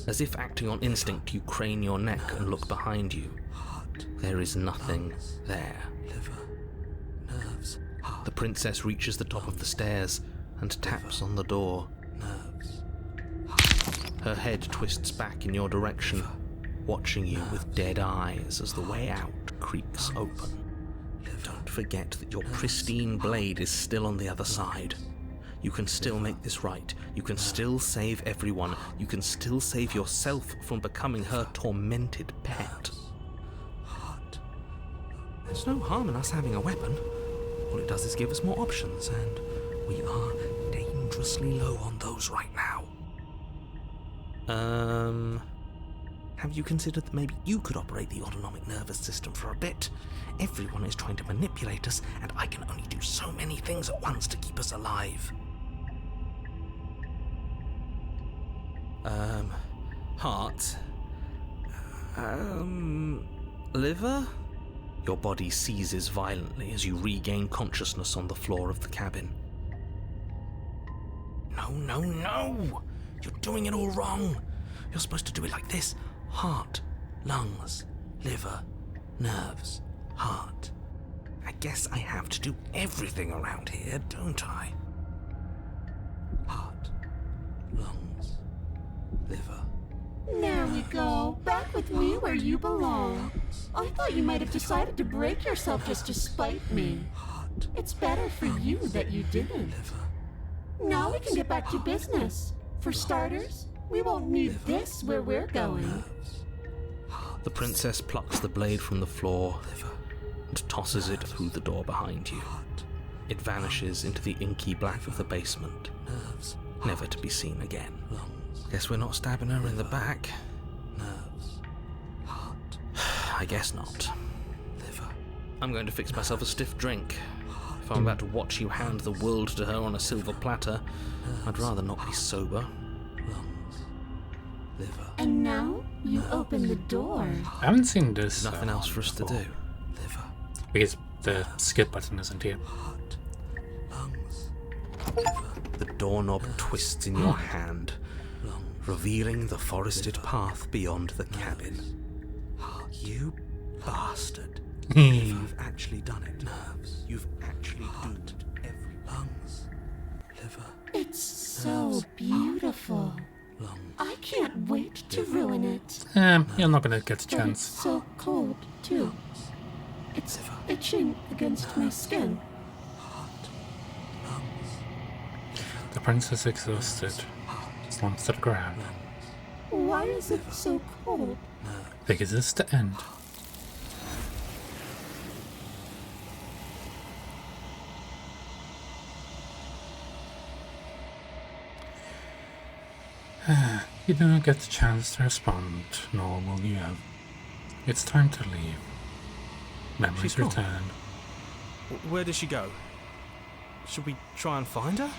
As if acting on instinct, you crane your neck and look behind you. There is nothing there. The princess reaches the top of the stairs and taps on the door. Her head twists back in your direction, watching you with dead eyes as the way out creaks open. Don't forget that your pristine blade is still on the other side. You can still make this right. You can still save everyone. You can still save yourself from becoming her tormented pet. There's no harm in us having a weapon. All it does is give us more options, and we are dangerously low on those right now. Have you considered that maybe you could operate the autonomic nervous system for a bit? Everyone is trying to manipulate us, and I can only do so many things at once to keep us alive. Heart. Liver? Your body seizes violently as you regain consciousness on the floor of the cabin. No! You're doing it all wrong. You're supposed to do it like this. Heart, lungs, liver, nerves, heart. I guess I have to do everything around here, don't I? Heart, lungs, liver. There we go. Back with me where you belong. I thought you might have decided to break yourself just to spite me. It's better for you that you didn't. Now we can get back to business. For starters, we won't need this where we're going. The princess plucks the blade from the floor and tosses it through the door behind you. It vanishes into the inky black of the basement, never to be seen again. Guess we're not stabbing her in the back. I guess not. I'm going to fix myself a stiff drink. If I'm about to watch you hand the world to her on a silver platter, I'd rather not be sober. And now you open the door. I haven't seen this. Nothing else for us to do. Because the skip button isn't here. The doorknob twists in your hand, revealing the forested path beyond the cabin. You bastard. You've actually done it. You've actually doomed every lungs, liver. It's so beautiful. I can't wait to ruin it. You're not gonna get a But it's chance. so cold, too. It's itching against my skin. The princess exhausted, slumps to the ground. Why is it so cold? Because it's the end. You don't get the chance to respond, nor will you have. It's time to leave. Memories She's gone. return. Where did she go? Should we try and find her?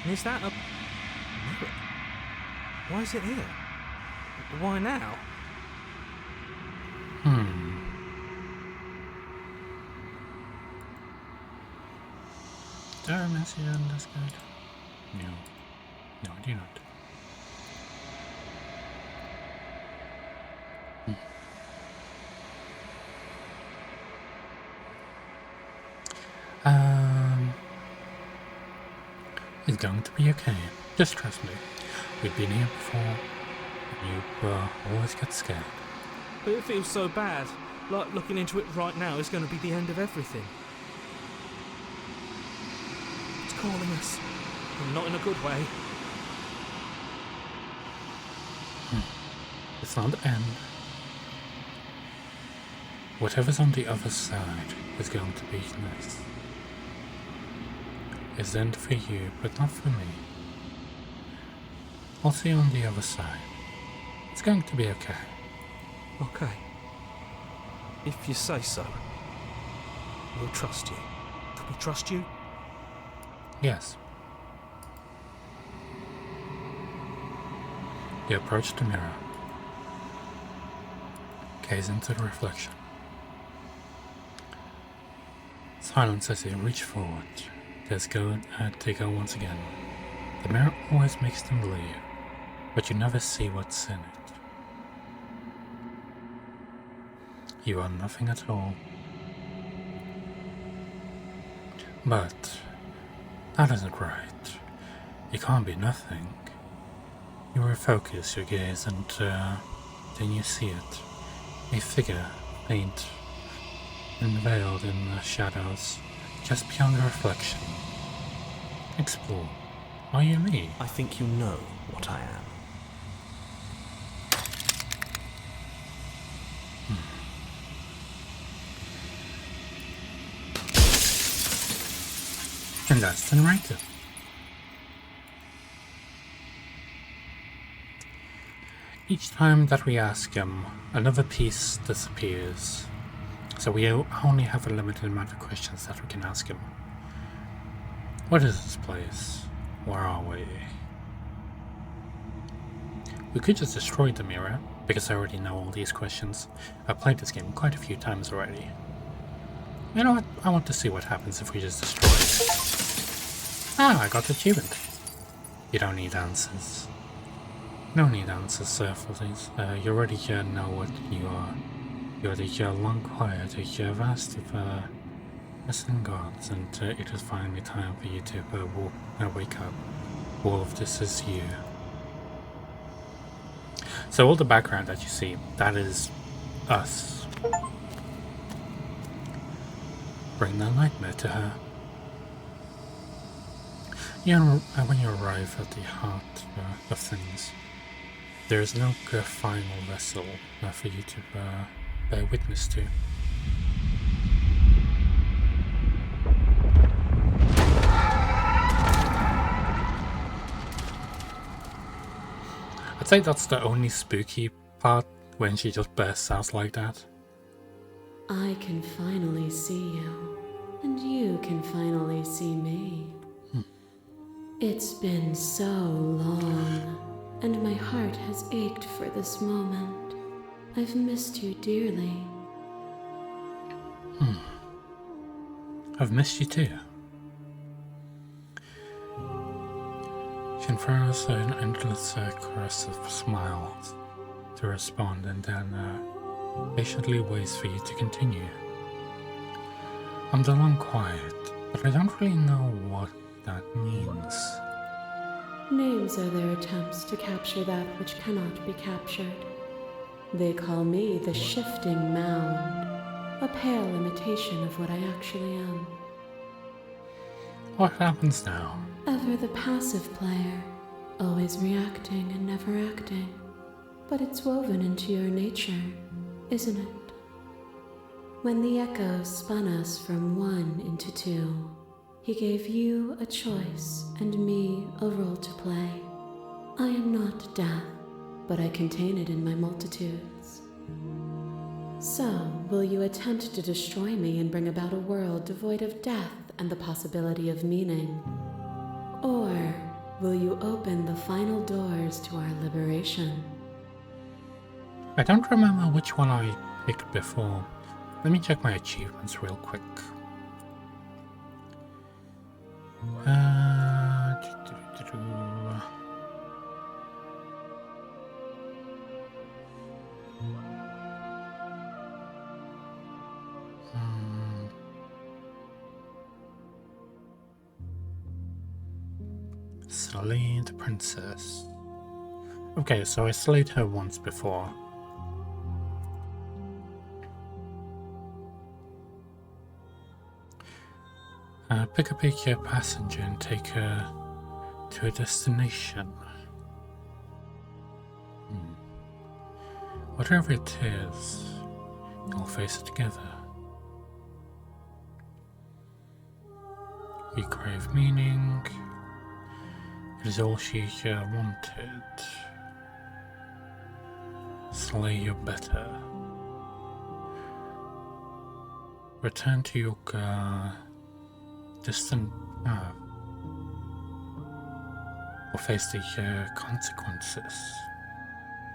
And is that a... Why is it here? Why now? Do I miss you in this good? No. No, I do not. It's going to be okay. Just trust me. We've been here before, and you always get scared. But it feels so bad. Like looking into it right now is going to be the end of everything. It's calling us. Not in a good way. It's not the end. Whatever's on the other side is going to be nice. It's the end for you, but not for me. I'll see you on the other side. It's going to be okay. Okay. If you say so. We'll trust you. Can we trust you? Yes. You approach the mirror. Gaze into the reflection. Silence as you reach forward. They go once again. The mirror always makes them believe, but you never see what's in it. You are nothing at all. But that isn't right. You can't be nothing. You refocus your gaze and then you see it. A figure, faint and veiled in the shadows, just beyond the reflection. Explore. Are you me? I think you know what I am. And that's the narrator. Each time that we ask him, another piece disappears. So we only have a limited amount of questions that we can ask him. What is this place? Where are we? We could just destroy the mirror, because I already know all these questions. I've played this game quite a few times already. You know what? I want to see what happens if we just destroy it. Ah, I got the achievement. You don't need answers. No need answers for these. You already know what you are. You're the long quiet, the vast of missing gods, and it is finally time for you to wake up. All of this is you. So all the background that you see, that is us. Bring the nightmare to her. When you arrive at the heart of things, there is no final vessel for you to bear witness to. I'd say that's the only spooky part, when she just bursts out like that. I can finally see you, and you can finally see me. It's been so long, and my heart has ached for this moment. I've missed you dearly. I've missed you too. She unfurls an endless chorus of smiles to respond, and then patiently waits for you to continue. I'm the long quiet, but I don't really know what that means. Names are their attempts to capture that which cannot be captured. They call me the Shifting Mound, a pale imitation of what I actually am. What happens now? Ever the passive player, always reacting and never acting. But it's woven into your nature, isn't it? When the Echo spun us from one into two, he gave you a choice and me a role to play. I am not death, but I contain it in my multitudes. So, will you attempt to destroy me and bring about a world devoid of death and the possibility of meaning? Or will you open the final doors to our liberation? I don't remember which one I picked before. Let me check my achievements real quick. Slay the princess. Okay, so I slayed her once before. Pick up a passenger and take her to a destination. Whatever it is, we'll face it together. We crave meaning. It is all she wanted. Slay you better. Return to your distant or face the consequences.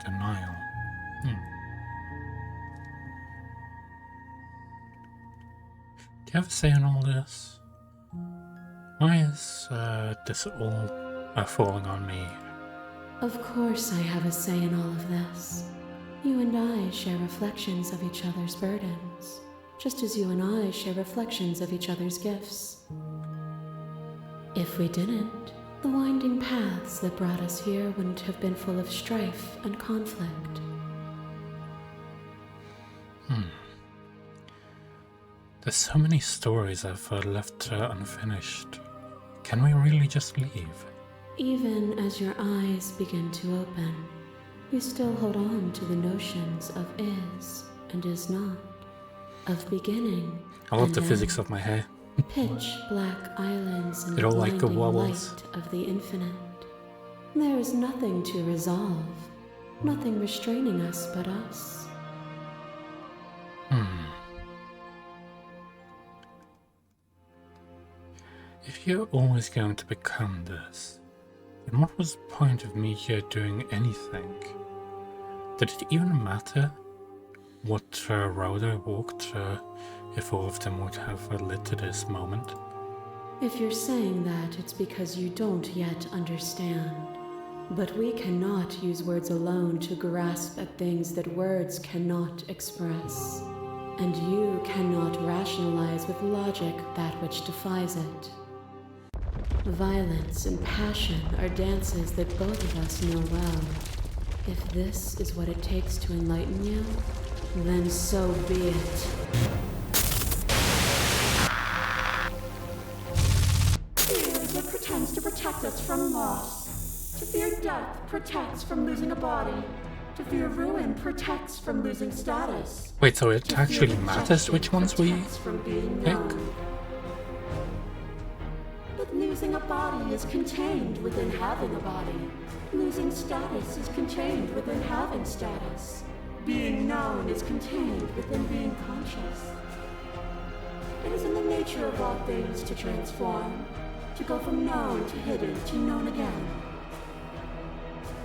Denial. Do you have a say in all this? Why is this all falling on me? Of course I have a say in all of this. You and I share reflections of each other's burdens, just as you and I share reflections of each other's gifts. If we didn't, the winding paths that brought us here wouldn't have been full of strife and conflict. There's so many stories I've left unfinished. Can we really just leave? Even as your eyes begin to open, you still hold on to the notions of is and is not, of beginning. I love and the end. physics of my hair. Pitch black islands in It the all like blinding wobbles. light of the infinite. There is nothing to resolve, nothing restraining us but us. If you're always going to become this, then what was the point of me here doing anything? Did it even matter what road I walked if all of them would have led to this moment? If you're saying that, it's because you don't yet understand. But we cannot use words alone to grasp at things that words cannot express. And you cannot rationalize with logic that which defies it. Violence and passion are dances that both of us know well. If this is what it takes to enlighten you, then so be it. Fear is what pretends to protect us from loss. To fear death protects from losing a body. To fear ruin protects from losing status. Wait, so it To fear actually matters rejection which ones we protects from being pick? known. But losing a body is contained within having a body. Losing status is contained within having status. Being known is contained within being conscious. It is in the nature of all things to transform, to go from known to hidden to known again.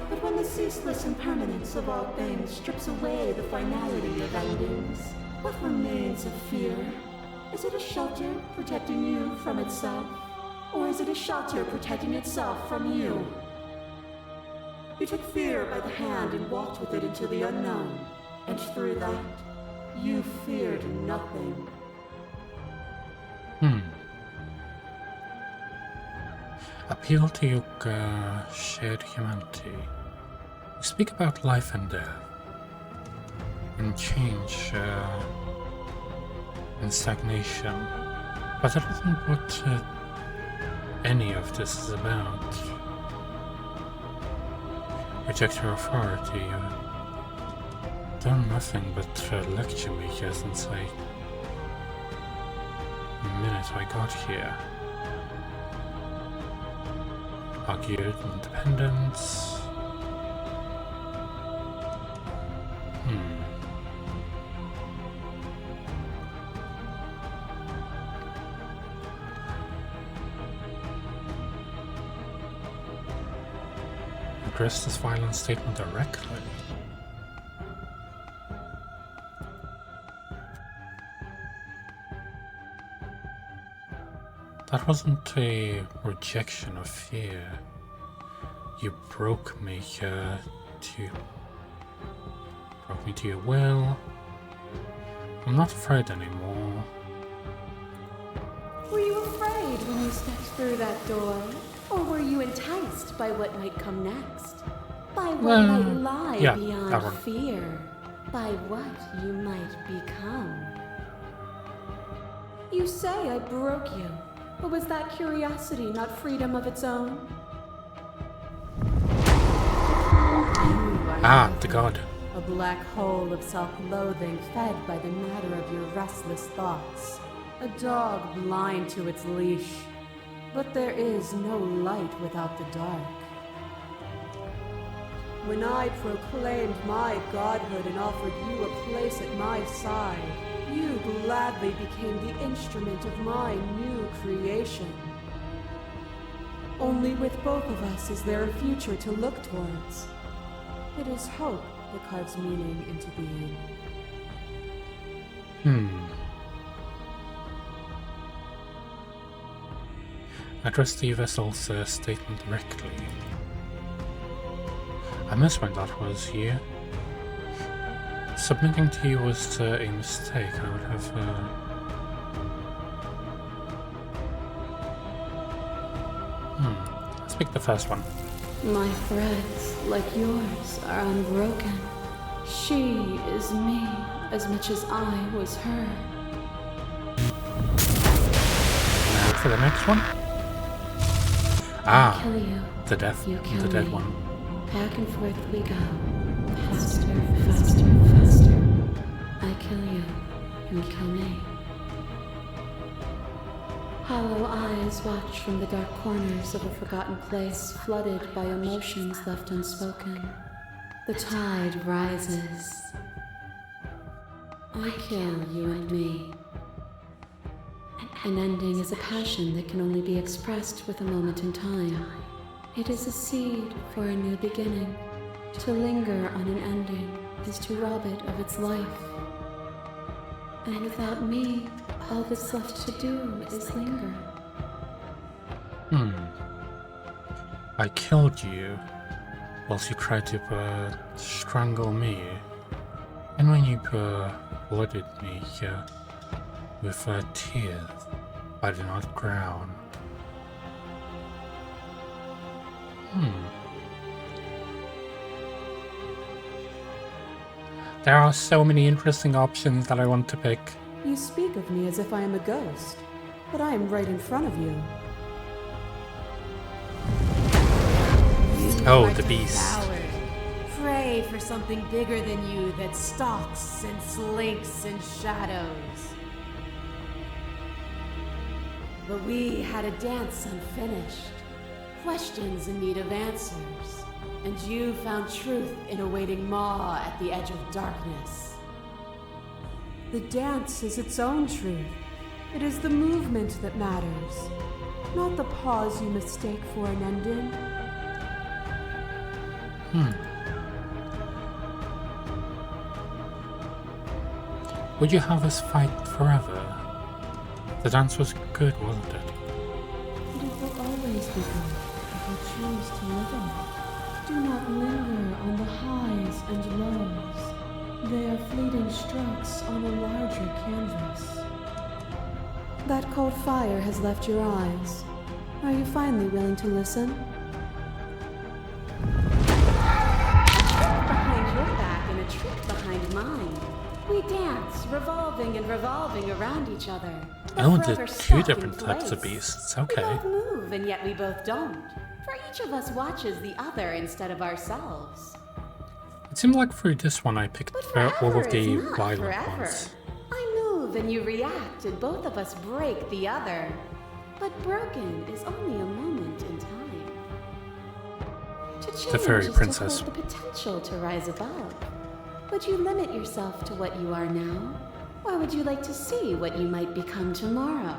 But when the ceaseless impermanence of all things strips away the finality of endings, what remains of fear? Is it a shelter protecting you from itself? Or is it a shelter protecting itself from you? You took fear by the hand and walked with it into the unknown, and through that, you feared nothing. Appeal to your shared humanity. You speak about life and death, and change, and stagnation, but that isn't what any of this is about. Reject your authority. You've done nothing but lecture me here since the minute I got here. Argued independence. Address this violent statement directly. That wasn't a rejection of fear. You broke me to your will. I'm not afraid anymore. Were you afraid when you stepped through that door? Or were you enticed by what might come next? By what might lie yeah, that beyond one. fear? By what you might become? You say I broke you, but was that curiosity not freedom of its own? Ah, the god. A black hole of self-loathing fed by the matter of your restless thoughts. A dog blind to its leash. But there is no light without the dark. When I proclaimed my godhood and offered you a place at my side, you gladly became the instrument of my new creation. Only with both of us is there a future to look towards. It is hope that carves meaning into being. Address the vessel's statement directly. I missed when that was here. Submitting to you was a mistake. I would have. Let's pick the first one. My threads, like yours, are unbroken. She is me as much as I was her. Now for the next one. I kill you. The death, You kill the dead me. one. Back and forth we go. Faster, faster, faster. I kill you. You kill me. Hollow eyes watch from the dark corners of a forgotten place, flooded by emotions left unspoken. The tide rises. I kill you and me. An ending is a passion that can only be expressed with a moment in time. It is a seed for a new beginning. To linger on an ending is to rob it of its life. And without me, all that's left to do is linger. I killed you whilst you tried to strangle me. And when you blooded me with tears, I did not drown. There are so many interesting options that I want to pick. You speak of me as if I am a ghost, but I am right in front of you. Oh, the beast. Pray for something bigger than you that stalks and slinks in shadows. But we had a dance unfinished, questions in need of answers, and you found truth in awaiting Maw at the edge of darkness. The dance is its own truth. It is the movement that matters, not the pause you mistake for an ending. Would you have us fight forever? The dance was good, wasn't it? But it will always be good if you choose to live in it. Do not linger on the highs and lows. They are fleeting strokes on a larger canvas. That cold fire has left your eyes. Are you finally willing to listen? Behind your back and a trick behind mine. We dance, revolving and revolving around each other. but Oh, forever the two stuck in different types of place. beasts. We Okay. both move, and yet we both don't. For each of us watches the other instead of ourselves. It seemed like through this one I picked But all forever of the is not violent forever. ones. I move and you react, and both of us break the other. But broken is only a moment in time. To change The fairy is princess. to hold the potential to rise above. Would you limit yourself to what you are now? Or would you like to see what you might become tomorrow?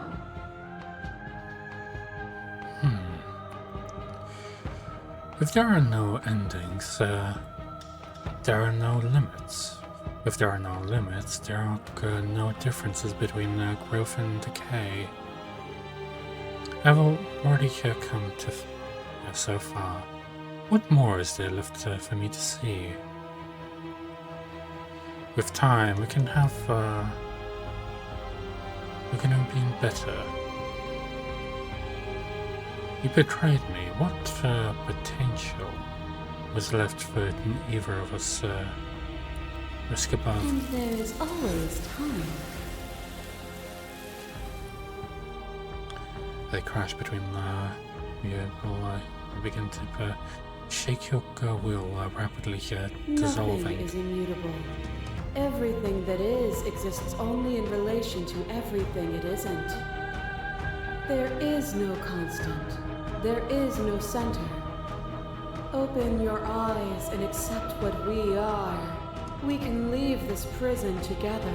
If there are no endings, there are no limits. If there are no limits, there are no differences between growth and decay. I've already come to so far. What more is there left for me to see? With time, we can have, we can be better. You betrayed me. What potential was left for either of us risk above? And there is always time. They crash between we will begin to Shake-Yoke will rapidly Nothing dissolving. is immutable. Everything that is exists only in relation to everything it isn't. There is no constant. There is no center. Open your eyes and accept what we are. We can leave this prison together.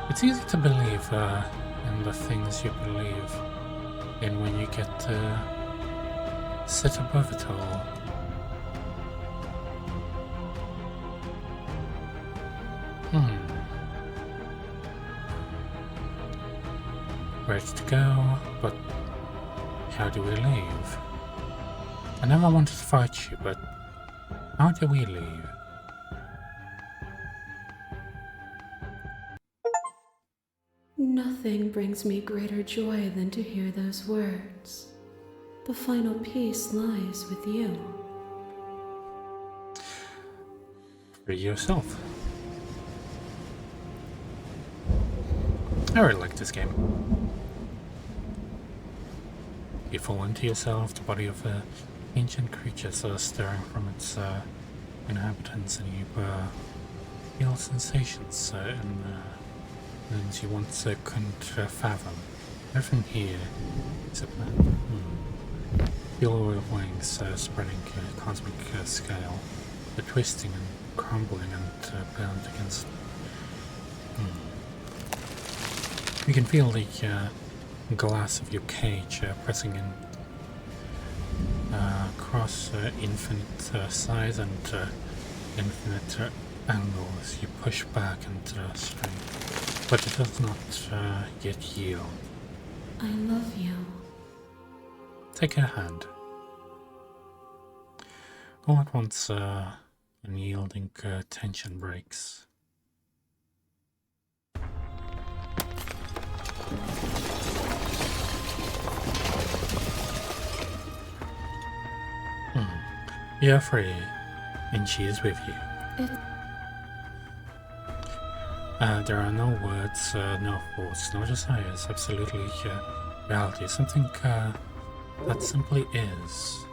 It's easy to believe in the things you believe in when you get sit above it all. Ready to go, but how do we leave? I never wanted to fight you, but how do we leave? Nothing brings me greater joy than to hear those words. The final peace lies with you. For yourself. I really like this game. You fall into yourself, the body of ancient creatures are stirring from its inhabitants, and you feel sensations in things you once couldn't fathom. Everything here is a feel of wings spreading cosmic scale, the twisting and crumbling and burned against. You can feel the glass of your cage pressing in across infinite size and infinite angles. You push back into the strength, but it does not yet yield. I love you. Take her hand. All at once, unyielding tension breaks. You're free, and she is with you. There are no words, no thoughts, no desires, absolutely reality, something that simply is.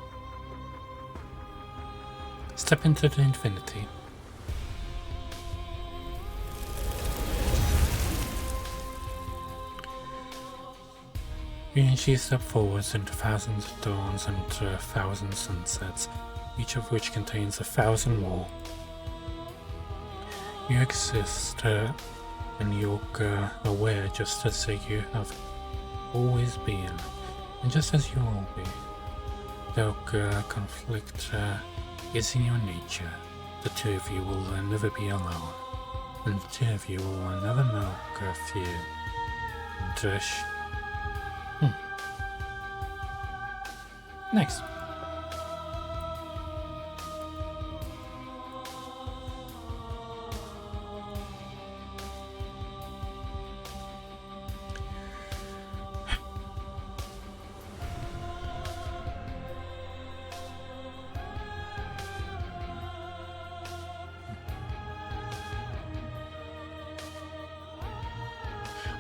Step into the infinity. And she stepped forwards into thousands of dawns and 1,000 sunsets, each of which contains 1,000 more. You exist, and you're aware just as you have always been, and just as you will be. Though conflict is in your nature, the two of you will never be alone, and the two of you will never know fear. And, Nice.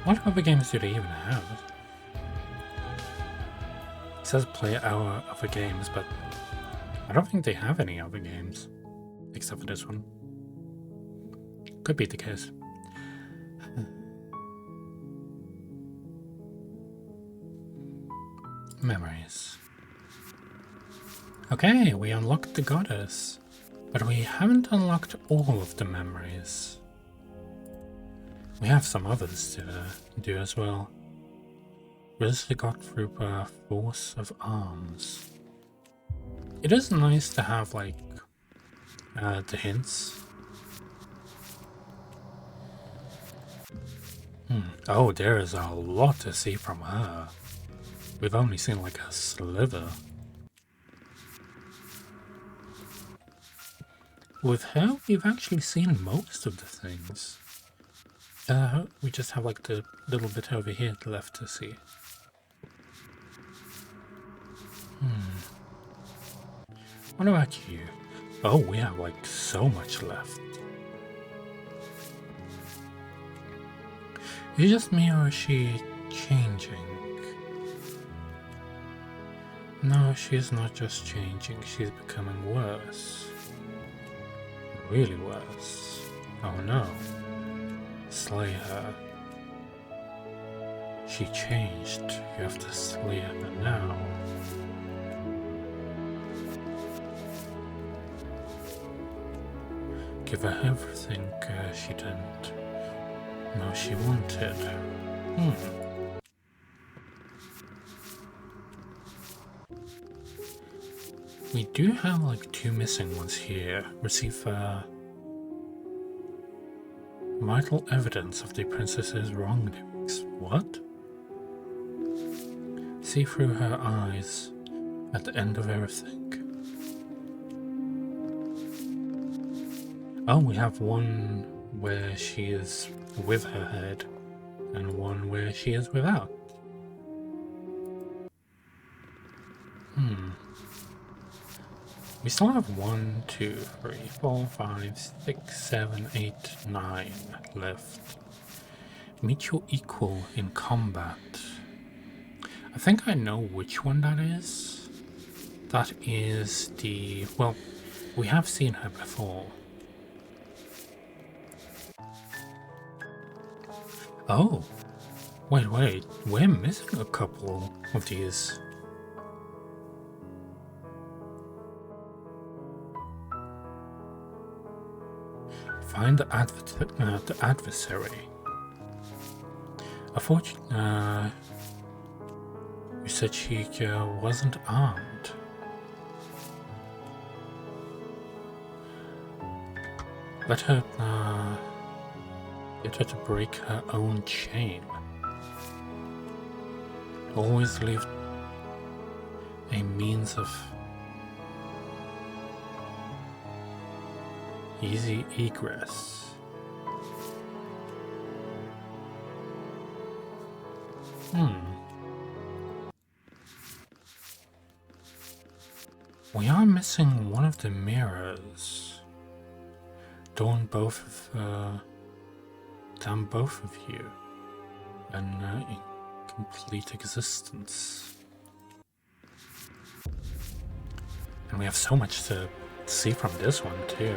What other games do they even have? It says play our other games, but I don't think they have any other games except for this one. Could be the case. Memories. Okay, we unlocked the goddess, but we haven't unlocked all of the memories. We have some others to do as well. Where's the Gottfried Force of Arms? It is nice to have, like, the hints. Oh, there is a lot to see from her. We've only seen, like, a sliver. With her, we've actually seen most of the things. We just have, like, the little bit over here left to see. What about you? Oh, we have, like, so much left. Is it just me, or is she changing? No, she's not just changing, she's becoming worse. Really worse. Oh no. Slay her. She changed. You have to slay her now. Give her everything she didn't know she wanted. We do have like 2 missing ones here. Receive vital evidence of the princess's wrongdoings. What? See through her eyes at the end of everything. Oh, we have one where she is with her head and one where she is without. We still have 1, 2, 3, 4, 5, 6, 7, 8, 9 left. Meet your equal in combat. I think I know which one that is. That is the... well, we have seen her before. Oh! Wait, we're missing a couple of these. Find the adversary. Unfortunately, you said she wasn't armed. Let her get her to break her own chain. Always leave a means of easy egress. We are missing one of the mirrors. Damn both of you in complete existence. And we have so much to see from this one too.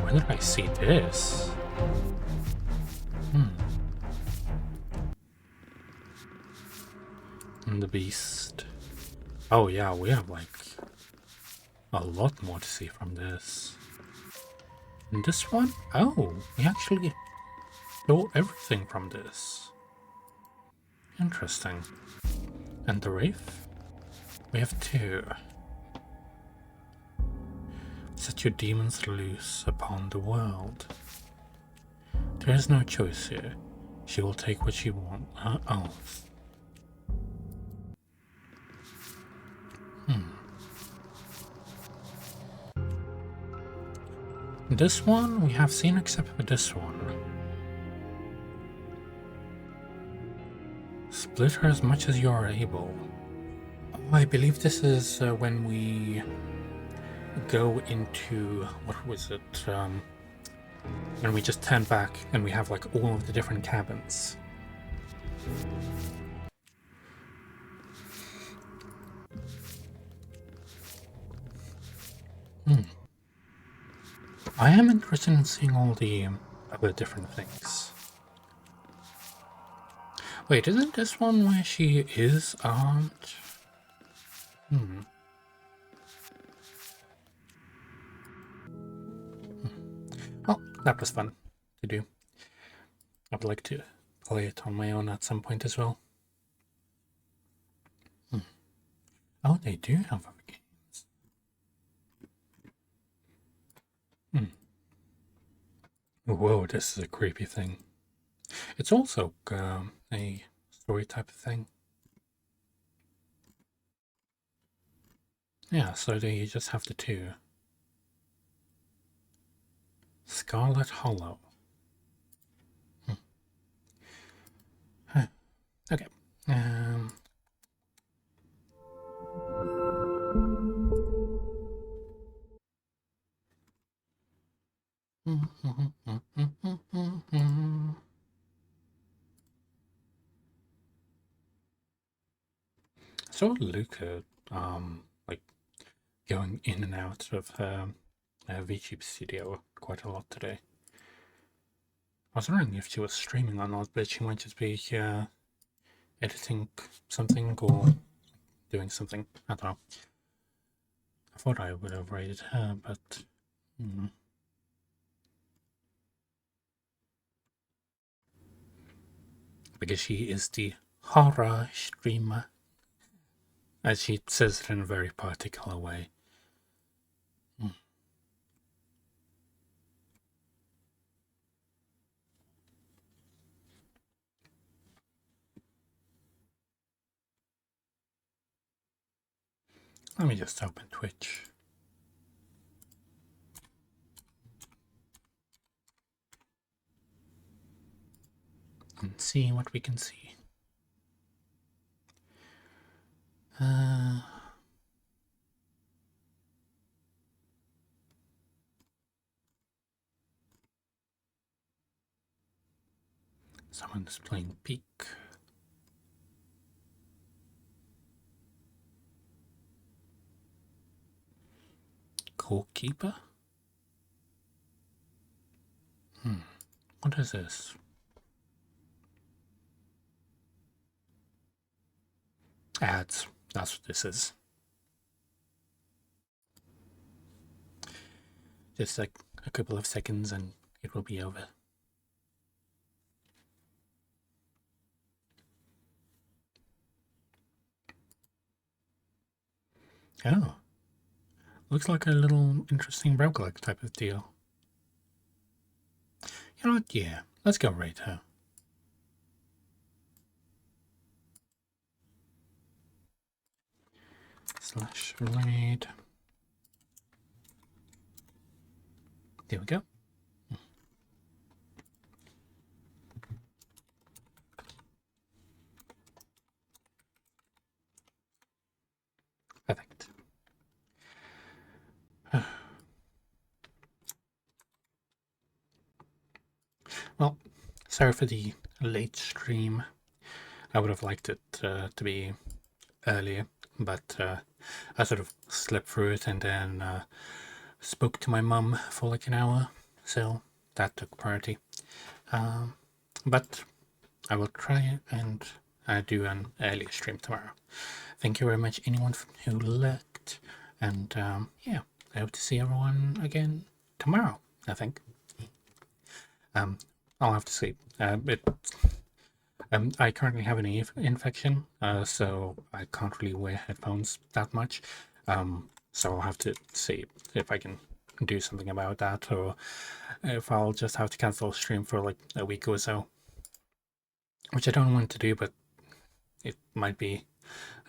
Where did I see this? And the beast. Oh yeah, we have like a lot more to see from this. And this one? Oh, we actually know everything from this. Interesting. And the Wraith? We have 2. Set your demons loose upon the world. There is no choice here. She will take what she wants. Oath. This one we have seen except for this one. Split her as much as you are able. Oh, I believe this is when we go into, what was it? When we just turn back and we have like all of the different cabins. I am interested in seeing all the other different things. Wait, isn't this one where she is armed? Well, that was fun to do. I'd like to play it on my own at some point as well. Oh, they do have other games. Whoa, this is a creepy thing. It's also a story type of thing. Yeah, so you just have the 2. Scarlet Hollow. Okay. saw Luca, like, going in and out of her VTube studio quite a lot today. I was wondering if she was streaming or not, but she might just be editing something or doing something. I don't know. I thought I would have rated her, but... Because she is the horror streamer. As she says it in a very particular way. Let me just open Twitch. And see what we can see. Someone's playing Peak. Goalkeeper? What is this? Ads. That's what this is. Just like a couple of seconds and it will be over. Oh. Looks like a little interesting roguelike type of deal. You know what? Yeah, let's go rate her. /raid. There we go. Perfect. Well, sorry for the late stream. I would have liked it to be earlier, but I sort of slept through it and then spoke to my mum for like an hour, so that took priority. But I will try and do an earlier stream tomorrow. Thank you very much, anyone who lurked, and yeah, I hope to see everyone again tomorrow, I think. I'll have to see. I currently have an ear infection, so I can't really wear headphones that much. So I'll have to see if I can do something about that, or if I'll just have to cancel stream for like a week or so. Which I don't want to do, but it might be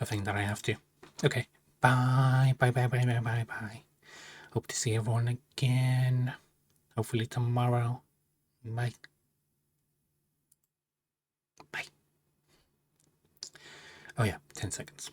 a thing that I have to. Okay, bye, bye, bye, bye, bye, bye, bye. Hope to see everyone again. Hopefully tomorrow. Bye. Bye. Oh yeah, 10 seconds.